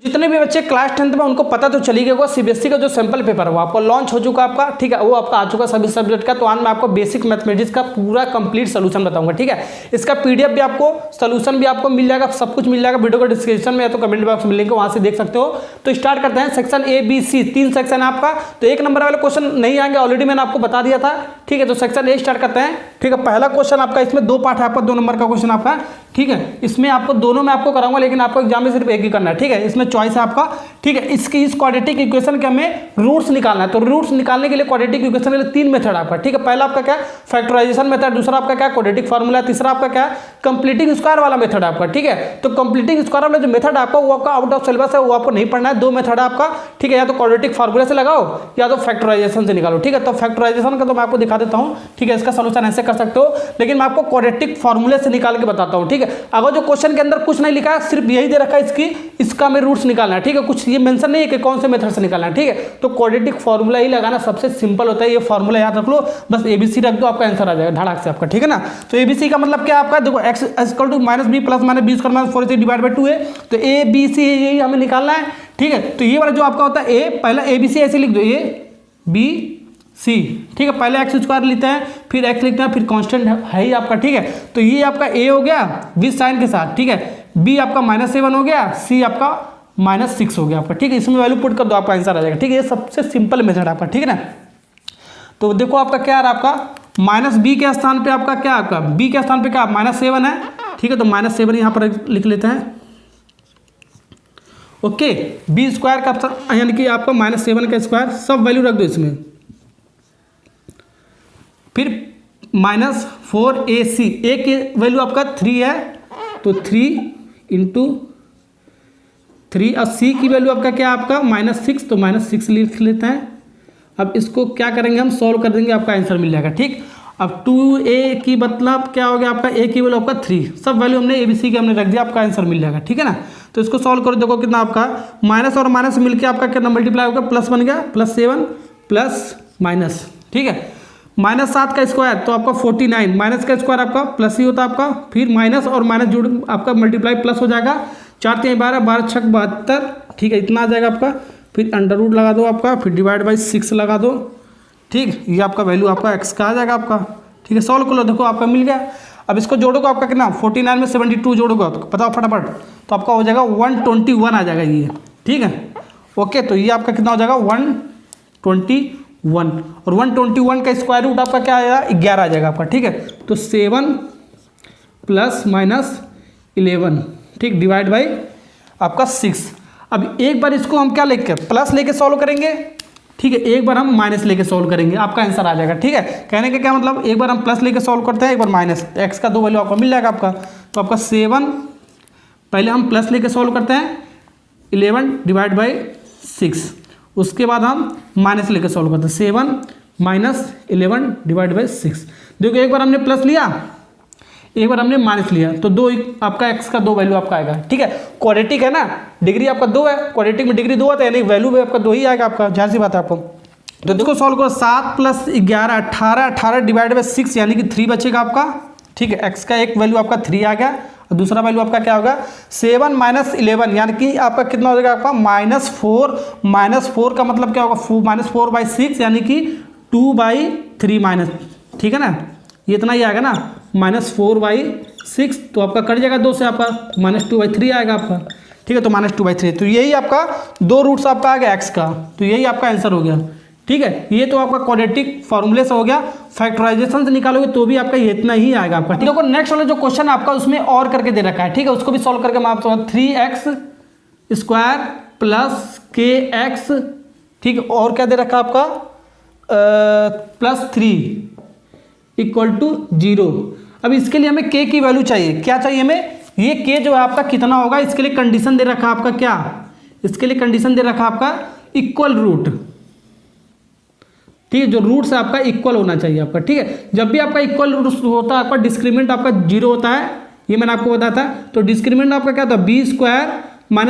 जितने भी बच्चे क्लास 10th में उनको पता तो चली गया होगा सीबीएसई का जो सैंपल पेपर है वो आपको लॉन्च हो चुका आपका, ठीक है, वो आपका आ चुका सभी सब्जेक्ट का। तो आज मैं आपको बेसिक मैथमेटिक्स का पूरा कंप्लीट सोल्यूशन बताऊंगा, ठीक है। इसका पीडीएफ भी आपको, सोल्यूशन भी आपको मिल जाएगा, सब कुछ मिल जाएगा वीडियो को डिस्क्रिप्शन में या तो कमेंट बॉक्स में लिंक है, वहां से देख सकते हो। तो स्टार्ट करते हैं। Section A B C 3 section है आपका, तो 1 नंबर वाले क्वेश्चन नहीं आएंगे, ऑलरेडी मैंने आपको बता दिया था, ठीक है। तो सेक्शन ए स्टार्ट करते हैं, ठीक है। पहला क्वेश्चन आपका, इसमें 2 पार्ट है आपका, 2 नंबर का क्वेश्चन आपका, ठीक है। इसमें आपको दोनों में आपको कराऊंगा, लेकिन आपको एग्जाम में सिर्फ एक ही करना है, ठीक है। इसमें चॉइस है आपका, ठीक है। इस क्वाड्रेटिक इक्वेशन के हमें रूट्स निकालना है। तो रूट्स निकालने के लिए क्वाड्रेटिक इक्वेशन के लिए 3 मेथड आपका, ठीक है। पहला आपका क्या है फैक्टराइजेशन मेथड, दूसरा आपका क्या क्वाड्रेटिक फार्मूला, तीसरा आपका क्या है कंप्लीटिंग स्क्वायर वाला मेथड आपका, ठीक है। तो कंप्लीटिंग स्क्वायर वाला जो मेथड आपका वो आपका आउट ऑफ सिलेबस है, वो आपको नहीं पढ़ना है। 2 मेथड है आपका, ठीक है। या तो क्वाड्रेटिक फार्मूला से लगाओ या तो फैक्टराइजेशन से निकालो, ठीक है। तो फैक्टराइजेशन का तो मैं आपको दिखा देता हूं, ठीक है। इसका सोल्यूशन ऐसे कर सकते हो, लेकिन मैं आपको क्वाड्रेटिक फार्मूले से निकाल के बताता हूं, ठीक है। अगर जो क्वेश्चन के अंदर कुछ नहीं लिखा है, सिर्फ यही दे रखा है इसका हमें रूट्स निकालना है, ठीक है। कुछ ये मेंशन नहीं है कि कौन से मेथड से निकालना है, ठीक है। तो क्वाड्रेटिक फार्मूला ही लगाना सबसे सिंपल होता है। ये फार्मूला याद रख लो, बस एबीसी रख दो, आपका आंसर आ जाएगा धड़ाक से आपका, ठीक है ना। तो एबीसी का मतलब क्या आपका, देखो x equal to minus b plus minus b square minus 4ac divide by 2 है। तो ए बी सी यही हमें निकालना है, ठीक है। तो ये वाला जो आपका होता है ए, पहला ए बी सी ऐसे लिख दो, ए बी सी, ठीक है। पहले एक्स स्क्वायर लिखते हैं, फिर एक्स लिखते हैं, फिर कांस्टेंट है ही आपका, ठीक है। तो ये आपका ए हो गया विद साइन के साथ, ठीक है। बी आपका -7 हो गया, सी आपका -6 हो गया आपका, ठीक है। इसमें वैल्यू पुट कर दो, आपका आंसर आ जाएगा, ठीक है। ये सबसे सिंपल मेथड आपका, ठीक है ना। तो देखो आपका क्या है, आपका माइनस बी के स्थान पे आपका क्या, आपका बी के स्थान पे क्या -7 है, ठीक है। तो -7 यहाँ पर लिख लेते हैं, ओके। बी स्क्वायर का यानी कि आपका -7 का स्क्वायर, सब वैल्यू रख दो इसमें। फिर -4ac, ए की वैल्यू आपका 3 है, तो 3 × 3, और सी की वैल्यू आपका क्या आपका -6, तो -6 लिख लेते हैं। अब इसको क्या करेंगे हम, सॉल्व कर देंगे, आपका आंसर मिल जाएगा, ठीक। अब 2a की मतलब क्या हो गया आपका, a की वैल्यू आपका 3, सब वैल्यू हमने abc के हमने रख दिया, आपका आंसर मिल जाएगा, ठीक है ना। तो इसको सॉल्व करो, देखो कितना आपका माइनस और माइनस मिलके आपका कितना मल्टीप्लाई होगा, प्लस बन गया, +7 प्लस माइनस, ठीक है। -7 का स्क्वायर तो आपका 49, माइनस का स्क्वायर आपका प्लस ही होता है आपका, फिर माइनस और माइनस जुड़ आपका मल्टीप्लाई प्लस हो जाएगा, 4 × 3 = 12, 12 × 6 = 72, ठीक है। इतना आ जाएगा आपका। फिर अंडर रूट लगा दो आपका, फिर डिवाइड बाई 6 लगा दो, ठीक। ये आपका वैल्यू आपका x का आ जाएगा आपका, ठीक है। सॉल्व कर लो, देखो आपका मिल गया। अब इसको जोड़ोगे आपका कितना, 49 में 72 जोड़ोगे तो बताओ फटाफट, तो आपका हो जाएगा 121 आ जाएगा ये, ठीक है। ओके, तो ये आपका कितना हो जाएगा 121, और 121 का स्क्वायर रूट आपका क्या आएगा 11 आ जाएगा आपका, ठीक है। तो 7 ± 11, ठीक, डिवाइड बाई आपका 6। अब एक बार इसको हम क्या लेके प्लस लेके सॉल्व करेंगे, ठीक है। एक बार हम माइनस लेके सॉल्व करेंगे, आपका आंसर आ जाएगा, ठीक है। कहने का क्या मतलब, एक बार हम प्लस लेके सॉल्व करते हैं, एक बार माइनस, एक्स का 2 वैल्यू आपको मिल जाएगा आपका। तो आपका 7, पहले हम प्लस लेके सॉल्व करते हैं, 11 डिवाइड बाई 6, उसके बाद हम माइनस लेके सॉल्व करते हैं, 7 - 11 डिवाइड बाई 6। देखो एक बार हमने प्लस लिया, एक बार हमने माइनस लिया, तो 2 आपका x का 2 वैल्यू आपका आएगा, ठीक है। क्वाड्रेटिक है ना, डिग्री आपका 2 है, क्वाड्रेटिक में डिग्री 2 आता है, यानी वैल्यू भी आपका 2 ही आएगा आपका, जाहिर सी बात है आपको। तो देखो सॉल्व करो, 7 + 11 18, 18 डिवाइड बाई 6 यानी कि 3 बचेगा आपका, ठीक है। x का एक वैल्यू आपका 3 आ गया, और दूसरा वैल्यू आपका क्या होगा 7 - 11, यानी कि आपका कितना हो जाएगा आपका -4 का मतलब क्या होगा, -4/6 यानी कि 2/3 माइनस, ठीक है ना। ये इतना ही आएगा ना, -4/6, तो आपका कट जाएगा 2 से, आपका -2/3 आएगा आपका, ठीक है। तो -2/3, तो यही आपका 2 रूट्स आपका आ गया x का, तो यही आपका आंसर हो गया, ठीक है। ये तो आपका क्वाड्रेटिक फार्मूले से हो गया। फैक्टराइजेशन से निकालोगे तो भी आपका ये इतना ही आएगा आपका, ठीक है। नेक्स्ट वाला जो क्वेश्चन आपका उसमें और करके दे रखा है, ठीक है, उसको भी सॉल्व करके मैं आपको 3x² + kx, ठीक है, और क्या दे रखा है आपका +3 = 0। अब इसके लिए हमें k की वैल्यू चाहिए, क्या चाहिए हमें, ये k जो है आपका कितना होगा, इसके लिए कंडीशन दे रखा है आपका, क्या इसके लिए कंडीशन दे रखा है आपका इक्वल रूट, ठीक है। जो रूट से आपका इक्वल होना चाहिए आपका, ठीक है। जब भी आपका इक्वल रूट होता है आपका डिस्क्रीमेंट आपका 0 होता है, ये मैंने आपको बताया था। तो डिस्क्रीमेंट आपका क्या था, b² -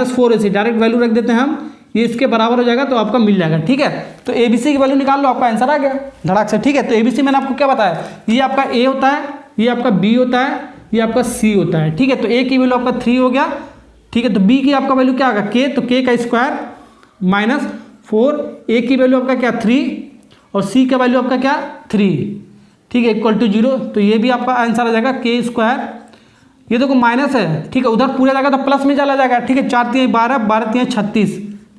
4ac, डायरेक्ट वैल्यू रख देते हैं हम, ये इसके बराबर हो जाएगा, तो आपका मिल जाएगा, ठीक है। तो abc की वैल्यू निकाल लो, आपका आंसर आ गया धड़ाक से, ठीक है। तो abc मैंने आपको क्या बताया, ये आपका a होता है, ये आपका b होता है, ये आपका c होता है, ठीक है। तो a की वैल्यू आपका 3 हो गया, ठीक है। तो बी की आपका वैल्यू क्या आएगा के, तो के का स्क्वायर माइनस 4, ए की वैल्यू आपका क्या 3 और सी का वैल्यू आपका क्या 3, ठीक है, इक्वल टू 0। तो ये भी आपका आंसर आ जाएगा के स्क्वायर, ये देखो माइनस है, ठीक है, उधर पूरा जाएगा तो प्लस में चला जाएगा, ठीक है, 4 3 12, 12 3 36,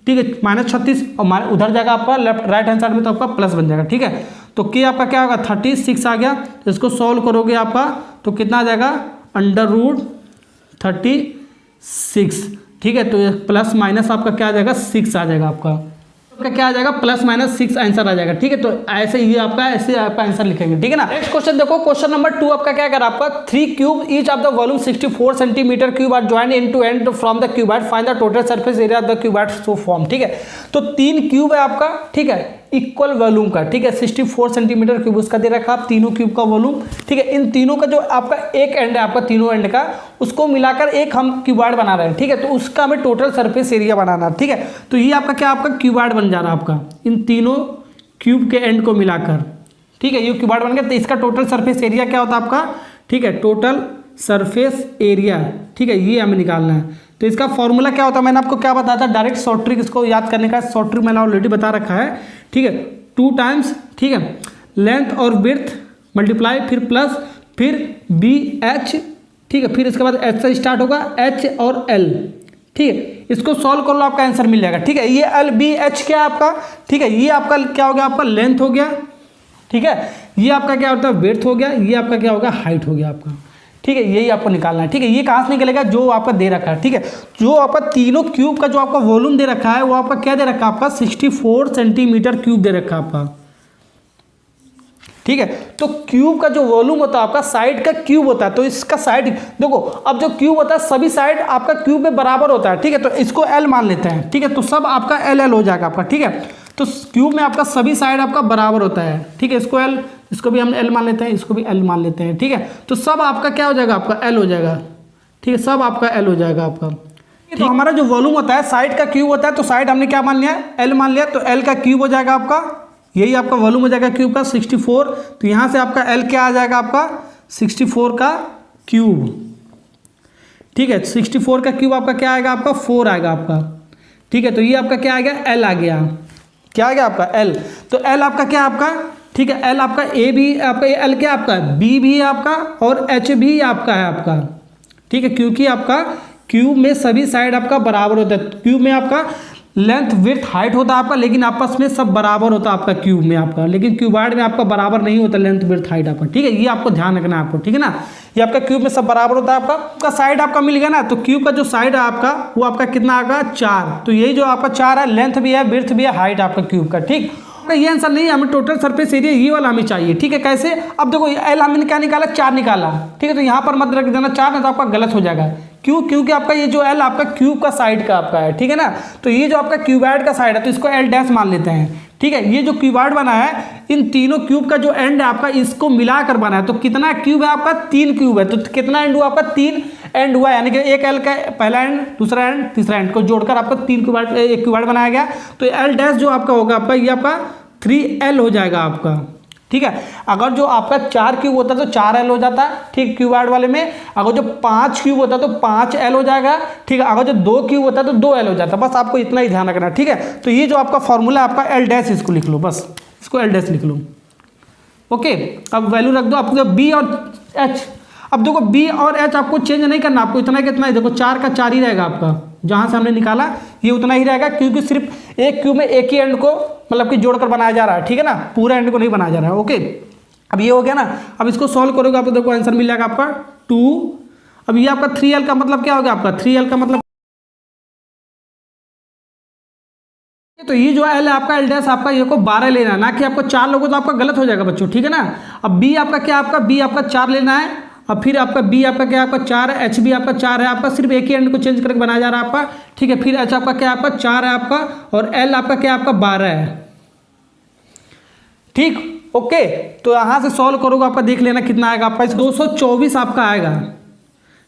ठीक है, माइनस 36 और उधर जाएगा आपका लेफ्ट राइट हैंड साइड में तो आपका प्लस बन जाएगा, ठीक है। तो के आपका क्या होगा 36 आ गया, इसको सॉल्व करोगे आपका तो कितना आ जाएगा √36, ठीक है। तो ये प्लस माइनस आपका क्या आ जाएगा 6 आ जाएगा आपका क्या आ जाएगा प्लस माइनस 6 आंसर आ जाएगा, ठीक है। तो ऐसे ये आपका ऐसे आपका आंसर लिखेंगे, ठीक है ना। नेक्स्ट क्वेश्चन देखो, क्वेश्चन नंबर 2 आपका क्या कर आपका 3 cube each of the volume 64 centimetre cube are joint end to end from the cuboid, find the total surface area of the cuboid so form, ठीक है। तो 3 क्यूब है आपका, ठीक है, इक्वल वॉल्यूम का, ठीक है, 64 सेंटीमीटर क्यूब उसका दे रखा आप तीनों क्यूब का वॉल्यूम, ठीक है। इन तीनों का जो आपका एक एंड है आपका तीनों एंड का उसको मिलाकर एक हम क्यूबॉइड बना रहे हैं, ठीक है। तो उसका हमें टोटल सरफेस एरिया बनाना है, ठीक है। तो ये आपका क्या आपका क्यूबॉइड बन जा रहा है आपका इन तीनों क्यूब के एंड को मिलाकर, ठीक है, ये क्यूबॉइड बन गया। तो इसका टोटल सरफेस एरिया क्या होता है आपका, ठीक है, टोटल सरफेस एरिया, ठीक है, ये हमें निकालना है। तो इसका फॉर्मूला क्या होता है मैंने आपको क्या बताया था, डायरेक्ट शॉर्ट ट्रिक इसको याद करने का, शॉर्ट ट्रिक मैंने ऑलरेडी बता रखा है, ठीक है, 2 टाइम्स, ठीक है, लेंथ और विड्थ मल्टीप्लाई फिर प्लस फिर बी एच, ठीक है, फिर इसके बाद एच से स्टार्ट होगा एच और एल, ठीक है, इसको सॉल्व कर लो आपका आंसर मिल जाएगा, ठीक है। ये एल बी एच क्या है आपका, ठीक है, ये आपका क्या हो गया आपका लेंथ हो गया, ठीक है, ये आपका क्या होता है विड्थ हो गया, ये आपका क्या होगा हाइट हो गया आपका, ठीक है, यही आपको निकालना है, ठीक है। ये कहाँ से निकलेगा जो आपका दे रखा है, ठीक है, जो आपका तीनों क्यूब का जो आपका वॉल्यूम दे रखा है वो आपका क्या दे रखा है आपका 64 सेंटीमीटर क्यूब दे रखा है आपका, ठीक है। तो क्यूब का जो वॉल्यूम होता है आपका साइड का क्यूब होता है, तो इसका साइड देखो, अब जो क्यूब होता है सभी साइड आपका क्यूब में बराबर होता है, ठीक है। तो इसको एल मान लेते हैं, ठीक है, तो सब आपका एल एल हो जाएगा आपका, ठीक है। तो क्यूब में आपका सभी साइड आपका बराबर होता है, ठीक है, इसको एल, इसको भी हम एल मान लेते हैं, इसको भी एल मान लेते हैं, ठीक है। तो सब आपका क्या हो जाएगा आपका एल हो जाएगा, ठीक है, सब आपका एल हो जाएगा आपका। तो हमारा जो वॉल्यूम होता है साइड का क्यूब होता है, तो साइड हमने क्या मान लिया एल मान लिया, तो एल का क्यूब हो जाएगा आपका, यही आपका वॉल्यूम हो जाएगा क्यूब का 64। तो यहाँ से आपका एल क्या आ जाएगा आपका 64 का क्यूब, ठीक है, 64 का क्यूब आपका क्या आएगा आपका 4 आएगा आपका, ठीक है। तो ये आपका क्या आ गया एल आ गया, क्या आ गया आपका एल। तो एल आपका क्या आपका, ठीक है, एल आपका ए भी आपका, एल क्या आपका बी भी है आपका और एच भी आपका है आपका, ठीक है, क्योंकि आपका क्यूब में सभी साइड आपका बराबर होता है, क्यूब में आपका लेंथ विड्थ हाइट होता है आपका, लेकिन आपस में सब बराबर होता है आपका क्यूब में आपका, लेकिन क्यूबॉइड में आपका बराबर नहीं होता लेंथ विड्थ हाइट आपका, ठीक है, ये आपको ध्यान रखना है आपको, ठीक है ना। ये आपका क्यूब में सब बराबर होता है आपका साइड आपका मिल गया ना। तो क्यूब का जो साइड है आपका वो आपका कितना आएगा 4, तो यही जो आपका 4 है, लेंथ भी है विड्थ भी है हाइट आपका क्यूब का, ठीक। ये आंसर नहीं, हमें टोटल सरफेस एरिया ये वाला हमें चाहिए, ठीक है। कैसे, अब देखो एल हमने क्या निकाला 4 निकाला, ठीक है, तो यहाँ पर मत रख देना 4 ना, तो आपका गलत हो जाएगा, क्यों, क्योंकि आपका ये जो एल आपका क्यूब का साइड का आपका है, ठीक है ना। तो ये जो आपका क्यूबॉइड का साइड है तो इसको एल डैश मान लेते हैं, ठीक है। ये जो क्यूबॉइड बना है इन तीनों क्यूब का जो एंड है आपका इसको मिलाकर बना है, तो कितना क्यूब है आपका 3 क्यूब है, तो कितना एंड हुआ आपका 3 एंड हुआ, यानी कि एक एल का पहला एंड दूसरा एंड तीसरा एंड को जोड़कर आपका 3 क्यूबॉइड एक क्यूबॉइड बनाया गया। तो एल डैश जो आपका होगा आपका ये आपका 3L हो जाएगा आपका, ठीक है। अगर जो आपका 4 क्यूब होता तो 4L हो जाता, ठीक, क्यूबॉइड वाले में। अगर जो 5 क्यूब होता तो 5L हो जाएगा, ठीक है। अगर जो 2 क्यूब होता तो 2L हो जाता, बस आपको इतना ही ध्यान रखना, ठीक है। तो ये जो आपका फॉर्मूला आपका एल डैश, इसको लिख लो, बस इसको एल डैश लिख लो, ओके। अब वैल्यू रख दो आपको बी और एच। अब देखो बी और एच आपको चेंज नहीं करना, आपको इतना कितना है, देखो 4 का 4 ही रहेगा आपका, जहाँ से हमने निकाला ये उतना ही रहेगा, क्योंकि सिर्फ एक क्यूब में एक ही एंड को मतलब कि जोड़कर बनाया जा रहा है, ठीक है ना, पूरा एंड को नहीं बनाया जा रहा है, ओके। अब ये हो गया ना, अब इसको सॉल्व करोगे आपको देखो आंसर मिल जाएगा आपका 2। अब ये आपका 3L का मतलब क्या हो गया आपका 3L का मतलब, तो ये जो एल है आपका एल डैश आपका ये को 12 लेना है, ना कि आपको 4 लोगों तो आपका गलत हो जाएगा बच्चों, ठीक है ना। अब बी आपका क्या आपका बी आपका 4 लेना है, अब फिर आपका बी आपका क्या आपका 4 है, एच भी आपका 4 है आपका, सिर्फ एक ही एंड को चेंज करके बनाया जा रहा है आपका, ठीक है। फिर एच आपका क्या आपका 4 है आपका, और एल आपका क्या आपका 12 है, ठीक, ओके। तो यहाँ से सॉल्व करोगे आपका देख लेना कितना आएगा आपका, 224 आपका आएगा,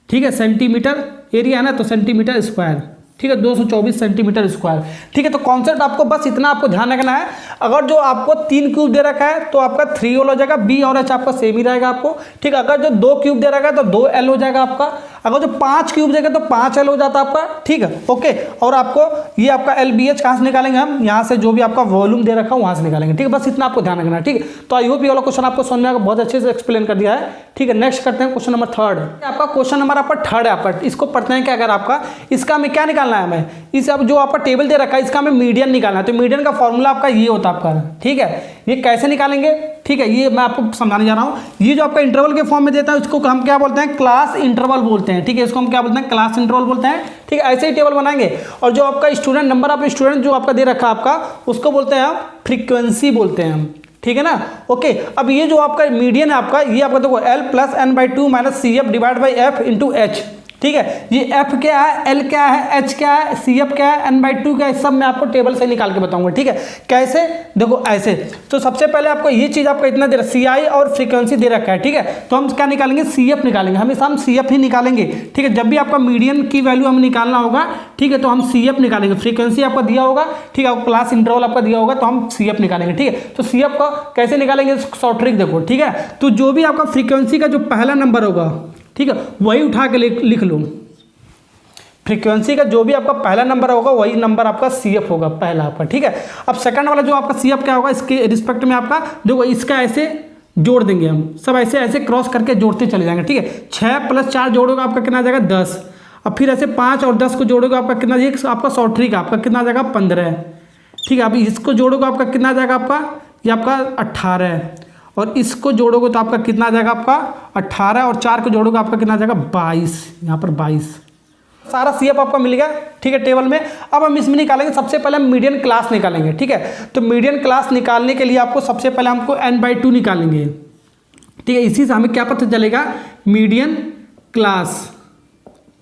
ठीक है, सेंटीमीटर एरिया है ना, तो सेंटीमीटर स्क्वायर, ठीक है, 224 सेंटीमीटर स्क्वायर। ठीक है, तो कॉन्सेप्ट आपको बस इतना आपको ध्यान रखना है। अगर जो आपको 3 क्यूब दे रखा है तो आपका 3 एल हो जाएगा, बी और एच आपका सेम ही रहेगा आपको। ठीक है, अगर जो 2 क्यूब दे रखा है तो 2 एल हो जाएगा आपका। अगर जो 5 क्यूब देगा तो 5 एल हो जाता है आपका। ठीक है, ओके। और आपको ये आपका एल बी एच कहाँ से निकालेंगे हम, यहाँ से जो भी आपका वॉल्यूम दे रखा है वहाँ से निकालेंगे। ठीक है, बस इतना आपको ध्यान रखना है। ठीक है, तो आई होप ये वाला क्वेश्चन आपको समझ में आएगा, बहुत अच्छे से एक्सप्लेन कर दिया है। ठीक है, नेक्स्ट करते हैं क्वेश्चन नंबर 3। आपका क्वेश्चन नंबर आपका 3 है आपका। इसको पढ़ते हैं कि अगर आपका इसका हमें क्या निकालना है, हमें इस अब जो आपका टेबल दे रखा है इसका हमें मीडियन निकालना है। तो मीडियन का फॉर्मूला आपका ये होता है आपका। ठीक है, ये कैसे निकालेंगे, ठीक है, ये मैं आपको समझाने जा रहा हूँ। ये जो आपका इंटरवल के फॉर्म में देता है उसको हम क्या बोलते हैं, क्लास इंटरवल बोलते हैं। ठीक है, इसको हम क्या बोलते हैं, क्लास इंटरवल बोलते हैं। ठीक है, ऐसे ही टेबल बनाएंगे। और जो आपका स्टूडेंट नंबर ऑफ स्टूडेंट जो आपका दे रखा है आपका, उसको बोलते हैं हम फ्रीक्वेंसी बोलते हैं हम। ठीक है ना, ओके। अब ये जो आपका मीडियन है आपका, ये आपका देखो l plus n by 2 minus c f divide by f into h. ठीक है, ये एफ क्या है, एल क्या है, एच क्या है, सी एफ क्या है, एन बाई 2 क्या है, सब मैं आपको टेबल से निकाल के बताऊंगा। ठीक है, कैसे, देखो ऐसे। तो सबसे पहले आपको ये चीज़ आपका इतना दे रहा है, सी आई और फ्रीक्वेंसी दे रखा है। ठीक है, तो हम क्या निकालेंगे, सी एफ निकालेंगे, हमेशा हम सी एफ ही निकालेंगे। ठीक है, जब भी आपका मीडियन की वैल्यू हमें निकालना होगा, ठीक है, तो हम सी एफ निकालेंगे। फ्रीक्वेंसी आपका दिया होगा, ठीक है, क्लास इंटरवल आपका दिया होगा, तो हम सी एफ निकालेंगे। ठीक है, तो सी एफ का कैसे निकालेंगे, शॉर्ट ट्रिक देखो। ठीक है, तो जो भी आपका फ्रीक्वेंसी का जो पहला नंबर होगा, ठीक है, वही उठा के लिख लो। फ्रीक्वेंसी का जो भी आपका पहला नंबर होगा वही नंबर आपका सी एफ होगा, पहला आपका। ठीक है, अब सेकंड वाला जो आपका सी एफ क्या होगा, इसके रिस्पेक्ट में आपका देखो, इसका ऐसे जोड़ देंगे हम, सब ऐसे ऐसे क्रॉस करके जोड़ते चले जाएंगे। ठीक है, 6 + 4 जोड़ोगे आपका कितना आ जाएगा, 10। अब फिर ऐसे 5 और 10 को जोड़ोगे आपका कितना, ये आपका शॉर्ट ट्रिक आपका कितना आ जाएगा, 15। ठीक है, अब इसको जोड़ोगे आपका कितना आ जाएगा आपका, ये आपका 18। और इसको जोड़ोगे तो आपका कितना आ जाएगा आपका 18, और 4 को जोड़ोगे आपका कितना आ जाएगा 22, यहाँ पर 22। सारा सी एफ आपका मिल गया। ठीक है, टेबल में। अब हम इसमें निकालेंगे, सबसे पहले हम मीडियन क्लास निकालेंगे। ठीक है, तो मीडियन क्लास निकालने के लिए आपको सबसे पहले हमको n बाई 2 निकालेंगे। ठीक है, इसी से हमें क्या पता चलेगा, मीडियन क्लास,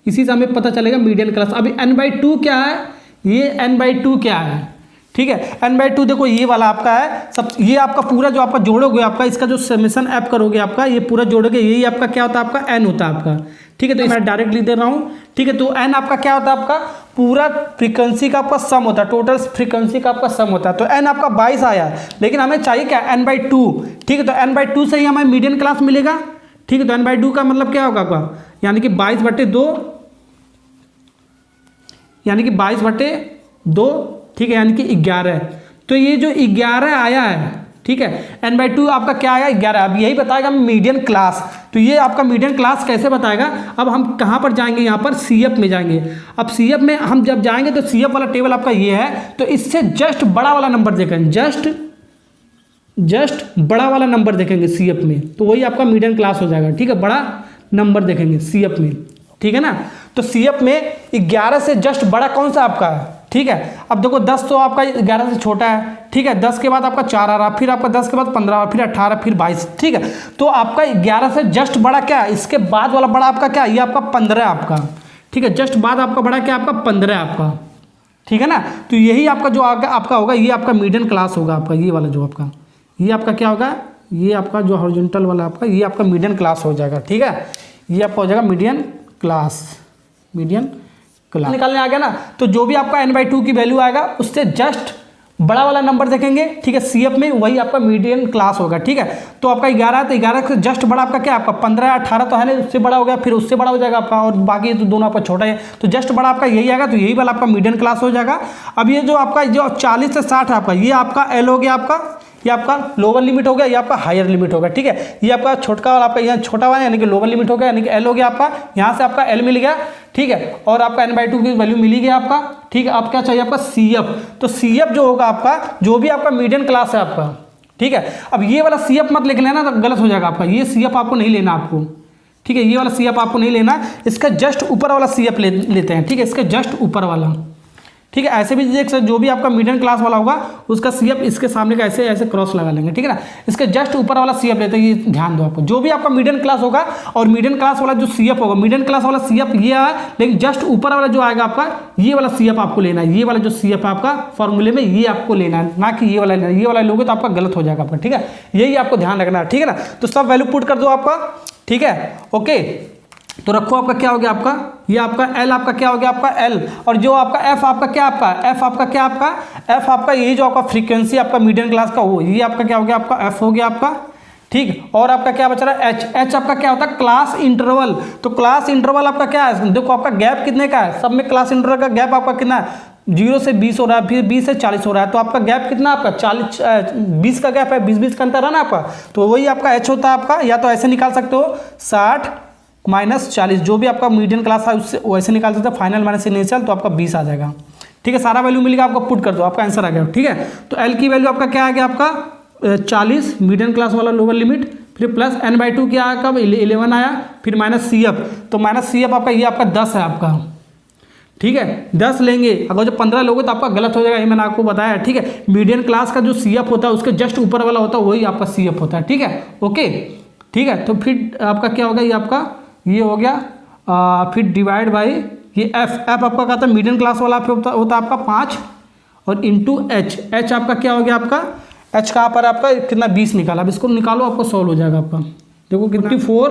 इसी से हमें पता चलेगा मीडियन क्लास। अभी n बाई 2 क्या है, ये n बाई 2 क्या है। ठीक है, n बाई 2 देखो ये वाला आपका है सब, ये आपका पूरा जो आपका जोड़ोगे आपका, इसका जो समेशन ऐप करोगे आपका, ये पूरा जोड़ोगे, यही आपका क्या होता है, आपका n होता है आपका। ठीक है, तो मैं डायरेक्ट लिख दे रहा हूँ। ठीक है, तो n आपका क्या होता है, आपका पूरा फ्रीक्वेंसी का आपका सम होता है, टोटल फ्रीक्वेंसी का आपका सम होता है। तो n आपका 22 आया, लेकिन हमें चाहिए क्या, n बाई 2। ठीक है, तो n बाई 2 से ही हमें मीडियन क्लास मिलेगा। ठीक है, तो n बाई 2 का मतलब क्या होगा आपका, यानी कि 22/2, यानी कि 22/2। ठीक है, यानी कि 11। तो ये जो 11 आया है, ठीक है, n बाई 2 आपका क्या आया, 11। अब यही बताएगा मीडियन क्लास। तो ये आपका मीडियन क्लास कैसे बताएगा, अब हम कहाँ पर जाएंगे, यहाँ पर सी एफ में जाएंगे। अब सी एफ में हम जब जाएंगे तो सी एफ वाला टेबल आपका ये है, तो इससे जस्ट बड़ा वाला नंबर देखेंगे, जस्ट बड़ा वाला नंबर देखेंगे सी एफ में, तो वही आपका मीडियन क्लास हो जाएगा। ठीक है, बड़ा नंबर देखेंगे सी एफ में। ठीक है ना, तो सी एफ में 11 से जस्ट बड़ा कौन सा आपका है। ठीक है, अब देखो 10 तो आपका 11 से छोटा है। ठीक है, 10 के बाद आपका 4 आ रहा, फिर आपका 10 के बाद 15, फिर 18, फिर 22। ठीक है, तो आपका 11 से जस्ट बड़ा क्या है, इसके बाद वाला बड़ा आपका क्या, ये आपका 15 आपका। ठीक है, जस्ट बाद आपका बड़ा क्या, आपका 15 आपका। ठीक है ना, तो यही आपका जो आगे आपका होगा, ये आपका मीडियन क्लास होगा आपका, ये वाला जो आपका, ये आपका क्या होगा, ये आपका जो हॉरिजॉन्टल वाला आपका, ये आपका मीडियन क्लास हो जाएगा। ठीक है, ये आपका हो जाएगा मीडियन क्लास, मीडियन क्लास निकालने आ गया ना। तो जो भी आपका n बाई 2 की वैल्यू आएगा उससे जस्ट बड़ा वाला नंबर देखेंगे। ठीक है, सी एफ में वही आपका मीडियन क्लास होगा। ठीक है, तो आपका 11 है, तो 11 से जस्ट बड़ा आपका क्या, आपका 15, 18 तो है ना, उससे बड़ा हो गया, फिर उससे बड़ा हो जाएगा आपका, और बाकी तो दोनों आपका छोटा है, तो जस्ट बड़ा आपका यही आएगा, तो यही वाला आपका मीडियन क्लास हो जाएगा। अब ये जो आपका जो 40 से 60 है आपका, ये आपका एल हो गया आपका, ये आपका लोअर लिमिट हो गया, ये आपका हायर लिमिट होगा। ठीक है, ये आपका छोटा वाला आपका यहाँ छोटा वाला यानी कि लोअर लिमिट हो गया, यानी कि एल हो गया आपका, यहाँ से आपका एल मिल गया। ठीक है, और आपका n बाई 2 की वैल्यू मिली गया आपका। ठीक है, अब क्या चाहिए आपका सी एफ, तो सी एफ जो होगा आपका, जो भी आपका मीडियन क्लास है आपका। ठीक है, अब ये वाला सी एफ मत लिख लेना, तो गलत हो जाएगा आपका, ये सी एफ आपको नहीं लेना आपको। ठीक है, ये वाला सी एफ आपको नहीं लेना, इसका जस्ट ऊपर वाला सी एफ लेते हैं। ठीक है, इसके जस्ट ऊपर वाला। ठीक है, ऐसे भी देख सकते, जो भी आपका मीडियन क्लास वाला होगा उसका सी एफ इसके सामने का ऐसे ऐसे क्रॉस लगा लेंगे। ठीक है ना, इसके जस्ट ऊपर वाला सी एफ लेते हैं, ये ध्यान दो आपको, जो भी आपका मीडियन क्लास होगा और मीडियन क्लास वाला जो सी एफ होगा, मीडियन क्लास वाला सी एफ ये है, लेकिन जस्ट ऊपर वाला जो आएगा आपका, ये वाला सी एफ आपको लेना है। ये वाला जो सी एफ आपका फॉर्मूले में ये आपको लेना है, ना कि ये वाला लेना है। ये वाला लोगे तो आपका गलत हो जाएगा आपका। ठीक है, यही आपको ध्यान रखना है। ठीक है ना, तो सब वैल्यू पुट कर दो आपका। ठीक है, ओके। तो रखो आपका क्या हो गया आपका, ये आपका एल आपका क्या हो गया आपका एल, और जो आपका एफ आपका क्या आपका एफ आपका क्या आपका एफ आपका ये जो आपका फ्रीक्वेंसी आपका मीडियम क्लास का वो ये आपका क्या हो गया आपका एफ हो गया आपका, ठीक। और आपका क्या बच रहा है एच, एच आपका क्या होता है क्लास इंटरवल। तो क्लास इंटरवल आपका क्या है, देखो आपका गैप कितने का है, सब में क्लास इंटरवल का गैप आपका कितना है, 0 से 20 हो रहा है, फिर 20 से 40 हो रहा है, तो आपका गैप कितना आपका 40 20 का गैप है, 20 का अंतर है ना आपका, तो वही आपका एच होता है आपका। या तो ऐसे निकाल सकते हो 60 माइनस 40, जो भी आपका मीडियम क्लास है उससे वैसे निकाल सकते हो, फाइनल माइनस इनिशियल, तो आपका 20 आ जाएगा, ठीक है। सारा वैल्यू मिलेगा आपको, पुट कर दो, आपका आंसर आ गया, ठीक है। तो एल की वैल्यू आपका क्या आ गया आपका 40 मीडियम क्लास वाला लोअर लिमिट, फिर प्लस n/2 क्या आया कब 11 आया, फिर माइनस सी एफ, तो माइनस सी एफ आपका ये आपका 10 है आपका, ठीक है। 10 लेंगे, अगर जो 15 लोगे तो आपका गलत हो जाएगा, ये मैंने आपको बताया, ठीक है। मीडियम क्लास का जो सी एफ होता है उसके जस्ट ऊपर वाला होता है वही आपका सी एफ होता है, ठीक है, ओके, ठीक है। तो फिर आपका क्या होगा, ये आपका ये हो गया, फिर डिवाइड बाई ये एफ, एफ आपका क्या था मीडियम क्लास वाला होता है आपका 5, और इंटू एच, एच आपका क्या हो गया आपका एच कहाँ पर आपका कितना 20 निकाला, अब इसको निकालो आपको सॉल्व हो जाएगा आपका, देखो 54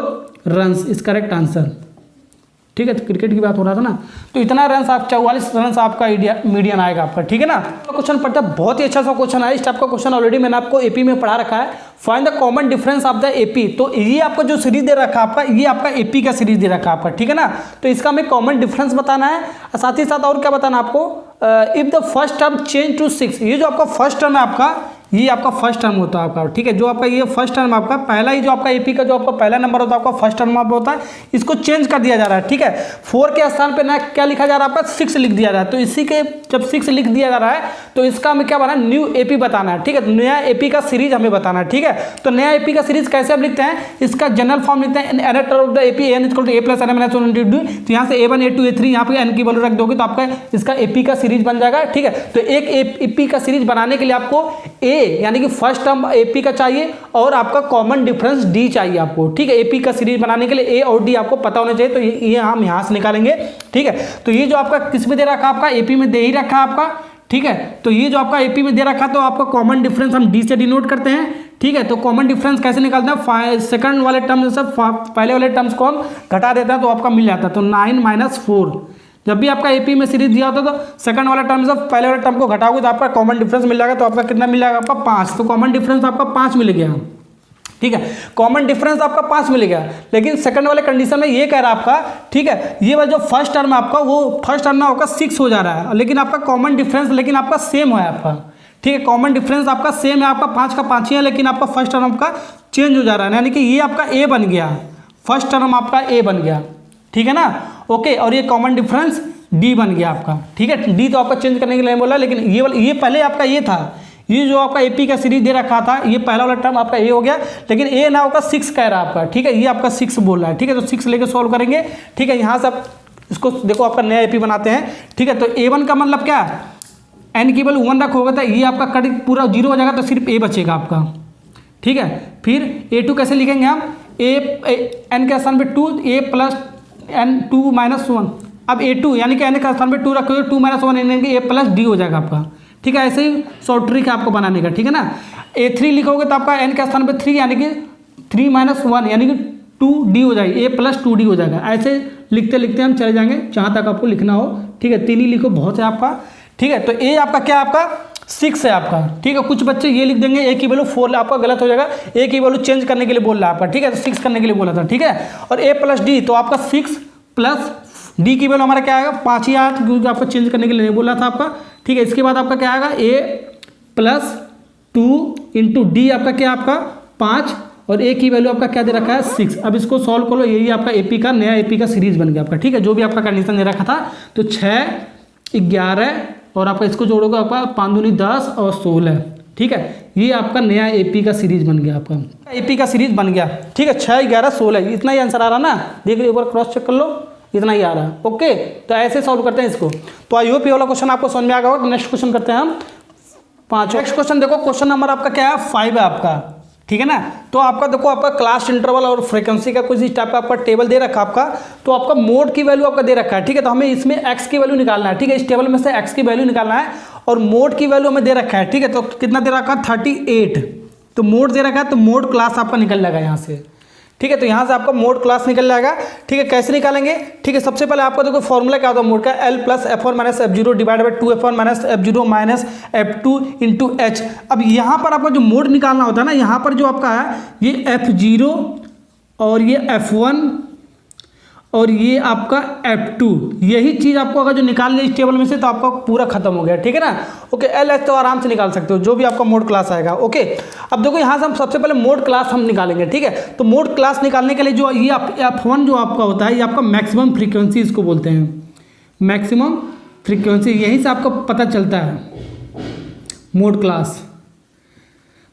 रन्स इज करेक्ट आंसर, ठीक है। तो क्रिकेट की बात हो रहा था ना, तो इतना रन आप 44 रन आपका मीडियन आएगा आपका, ठीक है ना। क्वेश्चन पढ़ता है, बहुत ही अच्छा सा क्वेश्चन है, इस टाइप का क्वेश्चन ऑलरेडी मैंने आपको एपी में पढ़ा रखा है। Find the common difference of the AP, तो ये आपका जो सीरीज दे रखा है आपका, ये आपका एपी का सीरीज दे रखा है आपका, ठीक है ना। तो इसका हमें कॉमन डिफरेंस बताना है, साथ ही साथ और क्या बताना आपको, if the first term change to 6, ये जो आपका फर्स्ट टर्म है आपका, ये आपका फर्स्ट टर्म होता है आपका, ठीक है। जो आपका ये फर्स्ट टर्म आपका पहला ही जो आपका एपी का जो आपका पहला नंबर होता है आपका फर्स्ट टर्म आपका होता है, इसको चेंज कर दिया जा रहा है, ठीक है। 4 के स्थान पे ना क्या लिखा जा रहा है आपका 6 लिख दिया जा रहा है, तो इसी के जब 6 लिख दिया जा रहा है तो इसका हमें क्या बनाना है, न्यू एपी बताना है, ठीक है। नया एपी का सीरीज हमें बताना है, ठीक है। तो नया एपी का सीरीज कैसे हम लिखते हैं, इसका जनरल फॉर्म लिखते हैं n of the AP n equal to a plus n minus 1 into, तो यहाँ से A1 A2 A3 यहाँ पे एन की वैल्यू रख दोगे तो आपका इसका एपी का सीरीज बन जाएगा, ठीक है। तो एक एपी का सीरीज बनाने के लिए आपको ए यानी कि फर्स्ट टर्म एपी का चाहिए और आपका कॉमन डिफरेंस डी चाहिए आपको, ठीक है। एपी का सीरीज बनाने के लिए ए और डी आपको पता होना चाहिए, तो ये हम यहाँ से निकालेंगे, ठीक है। तो ये जो आपका किस में दे रखा आपका एपी में दे ही रखा आपका, ठीक है। तो ये जो आपका एपी में दे रखा तो आपका कॉमन डिफरेंस हम डी से डिनोट करते हैं, ठीक है। तो कॉमन डिफरेंस कैसे निकालते हैं, सेकंड वाले टर्म से पहले वाले टर्म्स को हम घटा देते हैं तो आपका मिल जाता है, तो 9 माइनस 4, जब भी आपका एपी में सीरीज दिया होता है तो सेकंड वाला टर्म से पहले वाले टर्म को घटाओगे तो आपका कॉमन डिफरेंस मिल जाएगा, तो आपका कितना मिल जाएगा आपका 5, तो कॉमन डिफरेंस आपका 5 मिल गया, ठीक है। कॉमन डिफरेंस आपका 5 मिल गया, लेकिन सेकंड वाले कंडीशन में ये कह रहा है आपका, ठीक है, ये वाला जो फर्स्ट टर्म है आपका वो फर्स्ट टर्म में आपका 6 हो जा रहा है, लेकिन आपका कॉमन डिफरेंस लेकिन आपका सेम है आपका, ठीक है। कॉमन डिफरेंस आपका सेम है, आपका 5 का 5 ही है, लेकिन आपका फर्स्ट टर्म आपका चेंज हो जा रहा है, यानी कि ये आपका ए बन गया, फर्स्ट टर्म आपका ए बन गया, ठीक है ना, ओके। और ये कॉमन डिफरेंस डी बन गया आपका, ठीक है। डी तो आपका चेंज करने के लिए नहीं बोला, लेकिन ये पहले आपका ये था, ये जो आपका एपी का सीरीज दे रखा था ये पहला वाला टर्म आपका ए हो गया, लेकिन ए ना होगा 6 कह रहा है आपका, ठीक है। ये आपका 6 बोल रहा है, ठीक है। तो 6 लेके सॉल्व करेंगे, ठीक है। यहाँ से आप इसको देखो आपका नया एपी बनाते हैं, ठीक है। तो A1 का मतलब क्या है, एन की वैल्यू 1 रखोगे तो ये आपका कट पूरा 0 हो जाएगा, तो सिर्फ ए बचेगा आपका, ठीक है। फिर A2 कैसे लिखेंगे हम, एन के स्थान पे 2 ए प्लस एन 2 माइनस 1, अब A2 यानी कि एन के स्थान पे 2 रखोगे 2 माइनस 1 यानी कि ए प्लस डी हो जाएगा आपका, ठीक है। ऐसे ही शॉर्ट ट्रिक है आपको बनाने का, ठीक है ना। A3 लिखोगे तो आपका एन के स्थान पे 3 यानी कि 3 माइनस 1 यानी कि 2D हो जाएगी, ए प्लस 2D हो जाएगा। ऐसे लिखते लिखते हम चले जाएंगे जहाँ तक आपको लिखना हो, ठीक है। 3 ही लिखो, बहुत है आपका, ठीक है। तो ए आपका क्या आपका 6 है आपका, ठीक है। कुछ बच्चे ये लिख देंगे ए की वैल्यू 4, आपका गलत हो जाएगा, ए की वैल्यू चेंज करने के लिए बोल रहा है आपका, ठीक है। तो 6 करने के लिए बोला था, ठीक है। और ए प्लस डी, तो आपका 6 प्लस डी की वैल्यू हमारा क्या आएगा 5 ही आया, क्योंकि आपको चेंज करने के लिए नहीं बोला था आपका, ठीक है। इसके बाद आपका क्या आएगा ए प्लस 2 इंटू डी आपका क्या आपका 5, और ए की वैल्यू आपका क्या दे रखा है 6। अब इसको सॉल्व करो, यही आपका एपी का नया एपी का सीरीज बन गया आपका, ठीक है। जो भी आपका कंडीशन दे रखा था, तो 6, 11 और आपका इसको जोड़ोगे आपका 5 दूनी 10 और 16, ठीक है। ये आपका नया एपी का सीरीज बन गया, आपका एपी का सीरीज बन गया, ठीक है। 6, 11, 16 इतना ही आंसर आ रहा ना, देख लो एक बार क्रॉस चेक कर लो, इतना ही आ रहा है, ओके। तो ऐसे सॉल्व करते हैं इसको। तो आई होप ये वाला क्वेश्चन आपको समझ में आ गया होगा। नेक्स्ट क्वेश्चन करते हैं हम 5। नेक्स्ट क्वेश्चन देखो, क्वेश्चन नंबर आपका क्या है 5 है आपका, ठीक है ना। तो आपका देखो आपका क्लास इंटरवल और फ्रीक्वेंसी का कुछ इस टाइप का आपका टेबल दे रखा आपका, तो आपका मोड की वैल्यू आपका दे रखा है, ठीक है। तो हमें इसमें एक्स की वैल्यू निकालना है, ठीक है। इस टेबल में से एक्स की वैल्यू निकालना है और मोड की वैल्यू हमें दे रखा है, ठीक है। तो कितना दे रखा है 38, तो मोड दे रखा है, तो मोड क्लास आपका निकल जाएगा यहाँ से, ठीक है। तो यहाँ से आपका मोड क्लास निकल जाएगा। ठीक है, कैसे निकालेंगे? ठीक है, सबसे पहले आपका देखो फॉर्मूला क्या होता है मोड का, L plus F1 minus F0 divide by 2F1 minus F0 minus F2 into H। अब यहाँ पर आपका जो मोड निकालना होता है ना, यहाँ पर जो आपका है ये F0 और ये F1 और ये आपका F2, यही चीज़ आपको अगर जो निकाल लिया इस टेबल में से तो आपका पूरा खत्म हो गया। ठीक है ना। ओके, एल एच तो आराम से निकाल सकते हो जो भी आपका मोड क्लास आएगा। ओके, अब देखो यहाँ से हम सबसे पहले मोड क्लास हम निकालेंगे। ठीक है, तो मोड क्लास निकालने के लिए जो ये F1 जो आपका होता है ये आपका मैक्सिमम फ्रीक्वेंसी इसको बोलते हैं, मैक्सिमम फ्रीक्वेंसी, यहीं से आपको पता चलता है मोड क्लास।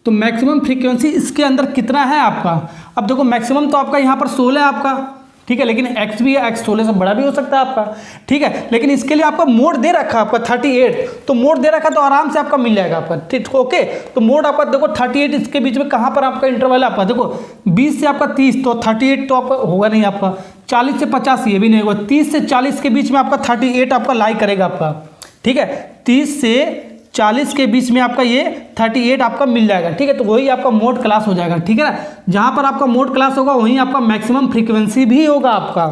तो मैक्सिमम फ्रीक्वेंसी इसके अंदर कितना है आपका, अब देखो मैक्सिमम तो आपका यहाँ पर 16 है आपका। ठीक है, लेकिन x भी है, x 16 से बड़ा भी हो सकता है आपका। ठीक है, लेकिन इसके लिए आपका मोड दे रखा है आपका 38, तो मोड दे रखा तो आराम से आपका मिल जाएगा आपका। ठीक, ओके, तो मोड आपका देखो 38, इसके बीच में कहाँ पर आपका इंटरवल है आपका, देखो 20 से आपका 30, तो 38 तो आपका होगा नहीं आपका, 40 से 50 ये भी नहीं होगा, 30 से 40 के बीच में आपका 38 आपका लाई करेगा आपका। ठीक है, 30 से 40 के बीच में आपका ये 38 आपका मिल जाएगा। ठीक है, तो वही आपका मोड क्लास हो जाएगा। ठीक है ना, जहाँ पर आपका मोड क्लास होगा वहीं आपका मैक्सिमम फ्रीक्वेंसी भी होगा आपका।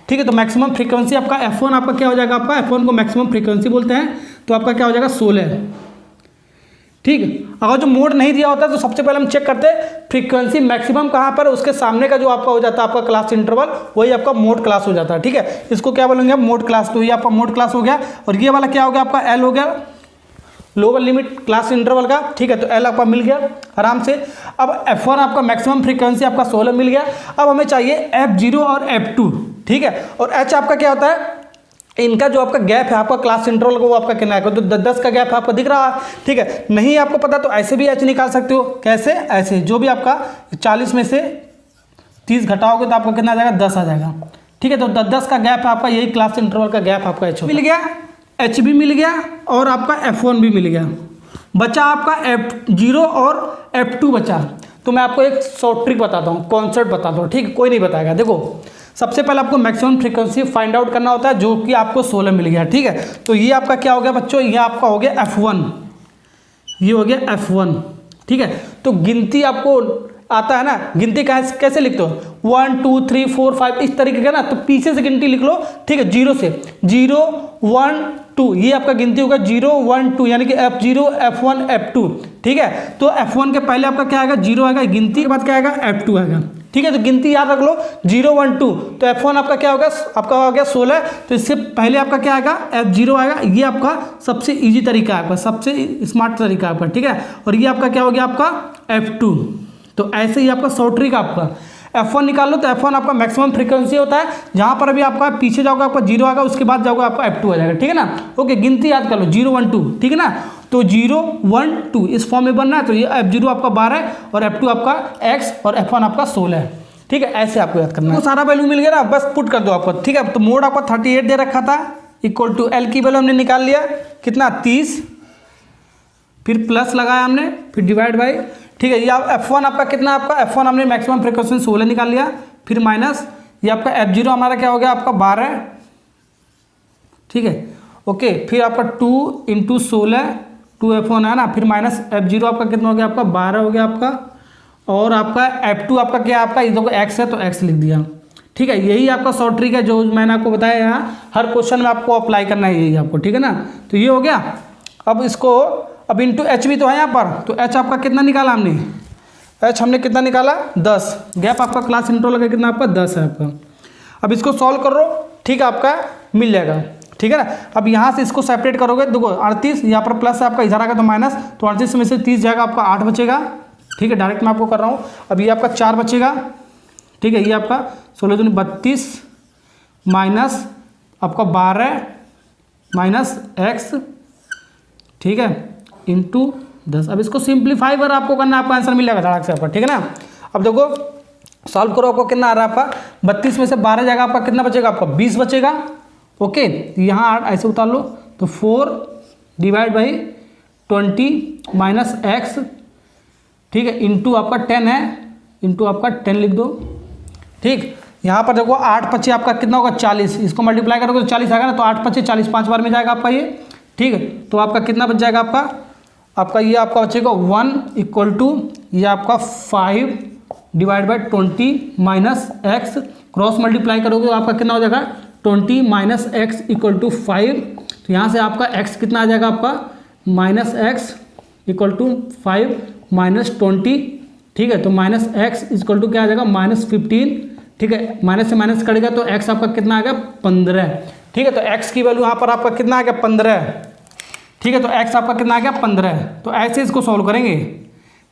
ठीक है, तो मैक्सिमम फ्रीक्वेंसी आपका F1 आपका क्या हो जाएगा, आपका F1 को मैक्सिमम फ्रीक्वेंसी बोलते हैं, तो आपका क्या हो जाएगा 16। ठीक है, अगर जो मोड नहीं दिया होता तो सबसे पहले हम चेक करते हैं फ्रीक्वेंसी मैक्सिमम कहाँ पर, उसके सामने का जो आपका हो जाता है आपका क्लास इंटरवल, वही आपका मोड क्लास हो जाता है। ठीक है, इसको क्या बोलेंगे आप, मोड क्लास। तो ये आपका मोड क्लास हो गया, और ये वाला क्या हो गया आपका L हो गया, लोअर लिमिट क्लास इंटरवल का। ठीक है, तो L आपका मिल गया आराम से। अब F1 आपका मैक्सिमम फ्रीक्वेंसी आपका 16 मिल गया। अब हमें चाहिए F0 और F2। ठीक है, और H आपका क्या होता है, इनका जो आपका गैप है आपका क्लास इंटरवल का वो आपका कितना है, तो 10 का गैप आपको दिख रहा है। ठीक है, नहीं आपको पता तो ऐसे भी H निकाल सकते हो। कैसे? ऐसे, जो भी आपका 40 में से 30 घटाओगे तो आपका कितना आ जाएगा, 10 आ जाएगा। ठीक है, तो 10 का गैप है आपका, यही क्लास इंटरवल का गैप आपका H मिल गया, H भी मिल गया और आपका F1 भी मिल गया। बचा आपका F0 और F2 बचा। तो मैं आपको एक शॉर्ट ट्रिक बताता हूँ, कॉन्सेप्ट बताता हूँ। ठीक है, कोई नहीं बताएगा। देखो सबसे पहले आपको मैक्सिमम फ्रीक्वेंसी फाइंड आउट करना होता है, जो कि आपको 16 मिल गया। ठीक है, तो ये आपका क्या हो गया बच्चों, ये आपका हो गया F1, ये हो गया F1। ठीक है, तो गिनती आपको आता है ना, गिनती कैसे लिखते हो, 1 2 3 4 5 इस तरीके का ना, तो पीछे से गिनती लिख लो। ठीक है, 0 से 0 1 2, ये आपका गिनती होगा 0 1 2, यानी कि F0 F1 F2। ठीक है, तो F1 के पहले आपका क्या आएगा, 0 आएगा, गिनती के बाद क्या आएगा, F2 आएगा। ठीक है, तो गिनती याद रख लो 0 1 2, तो F1 आपका क्या होगा, आपका हो गया 16, तो इससे पहले आपका क्या आएगा, F0 आएगा। ये आपका सबसे ईजी तरीका है, आपका सबसे स्मार्ट तरीका आपका। ठीक है, और ये आपका क्या हो गया, आपका F2। तो ऐसे ही आपका शॉर्ट ट्रिक आपका F1 निकाल लो, तो F1 आपका मैक्सिमम फ्रीक्वेंसी होता है, जहाँ पर अभी आपका पीछे जाओगे आपका 0 आएगा, उसके बाद जाओगे आपका F2 आ जाएगा। ठीक है ना। ओके, गिनती याद कर लो 0 1 2। ठीक है ना, तो 0 1 2 इस फॉर्म में बनना है, तो ये F0 आपका 12 और F2 आपका X और F1 आपका 16 है। ठीक है, ऐसे आपको याद करना है। तो सारा वैल्यू मिल गया ना, बस पुट कर दो आपको। ठीक है, तो मोड आपका 38 दे रखा था, इक्वल टू L की वैल्यू हमने निकाल लिया कितना, 30, फिर प्लस लगाया हमने, फिर डिवाइड बाई। ठीक है, ये F1 आपका कितना, आपका F1 हमने मैक्सिमम फ्रीक्वेंसी 16 निकाल लिया, फिर माइनस ये आपका F0 हमारा क्या हो गया, आपका 12। ठीक है, ओके, फिर आपका 2 इंटू 16 2F1 है ना, फिर माइनस F0 आपका कितना हो गया, आपका 12 हो गया आपका, और आपका F2 आपका क्या है, आपका इधर को X है तो X लिख दिया। ठीक है, यही आपका शॉर्ट ट्रिक है जो मैंने आपको बताया, यहाँ हर क्वेश्चन में आपको अप्लाई करना है यही आपको। ठीक है ना, तो ये हो गया। अब इसको अब इंटू H भी तो है यहाँ पर, तो H आपका कितना निकाला हमने, H हमने कितना निकाला 10, गैप आपका क्लास इंटरवल का कितना आपका 10 है आपका। अब इसको सॉल्व करो, ठीक है, आपका मिल जाएगा। ठीक है ना, अब यहाँ से इसको सेपरेट करोगे, देखो 38 यहाँ पर प्लस है आपका, इधर आएगा तो माइनस, तो 38 में से 30 जाएगा आपका 8 बचेगा। ठीक है, डायरेक्ट मैं आपको कर रहा हूँ। अब ये आपका 4 बचेगा। ठीक है, ये आपका 16 दूनी 32 माइनस आपका 12 माइनस X। ठीक है, इंटू 10। अब इसको सिंप्लीफाई कर आपको करना है, आपका आंसर मिल जाएगा धड़ाक से आपका। ठीक है ना, अब देखो सॉल्व करो, आपको कितना आ रहा है, आपका 32 में से 12 जाएगा, आपका कितना बचेगा, आपका 20 बचेगा। ओके, यहाँ 8 ऐसे उतार लो, तो 4 डिवाइड बाई 20 माइनस X। ठीक है, इंटू आपका 10 है, इंटू आपका 10 लिख दो। ठीक, यहाँ पर देखो 8 पच्चे आपका कितना होगा 40, इसको मल्टीप्लाई करोगे तो 40 आएगा ना, तो 8 पच्चे 40 5 बार में जाएगा आपका ये। ठीक है, तो आपका कितना बच जाएगा, आपका ये आपका बचेगा 1 इक्वल टू ये आपका 5 divide by 20 minus x, cross multiply करोगे तो आपका कितना हो जाएगा 20 माइनस एक्स इक्वल टू 5। तो यहाँ से आपका x कितना आ जाएगा आपका minus x equal to 5 minus 20, ठीक है। तो माइनस एक्स इक्वल टू क्या आ जाएगा -15, ठीक है। माइनस से माइनस कटेगा तो x आपका कितना आ गया 15, ठीक है। तो x की वैल्यू यहाँ पर आपका कितना आ गया 15, ठीक है। तो x आपका कितना आ गया 15। तो ऐसे इसको सॉल्व करेंगे,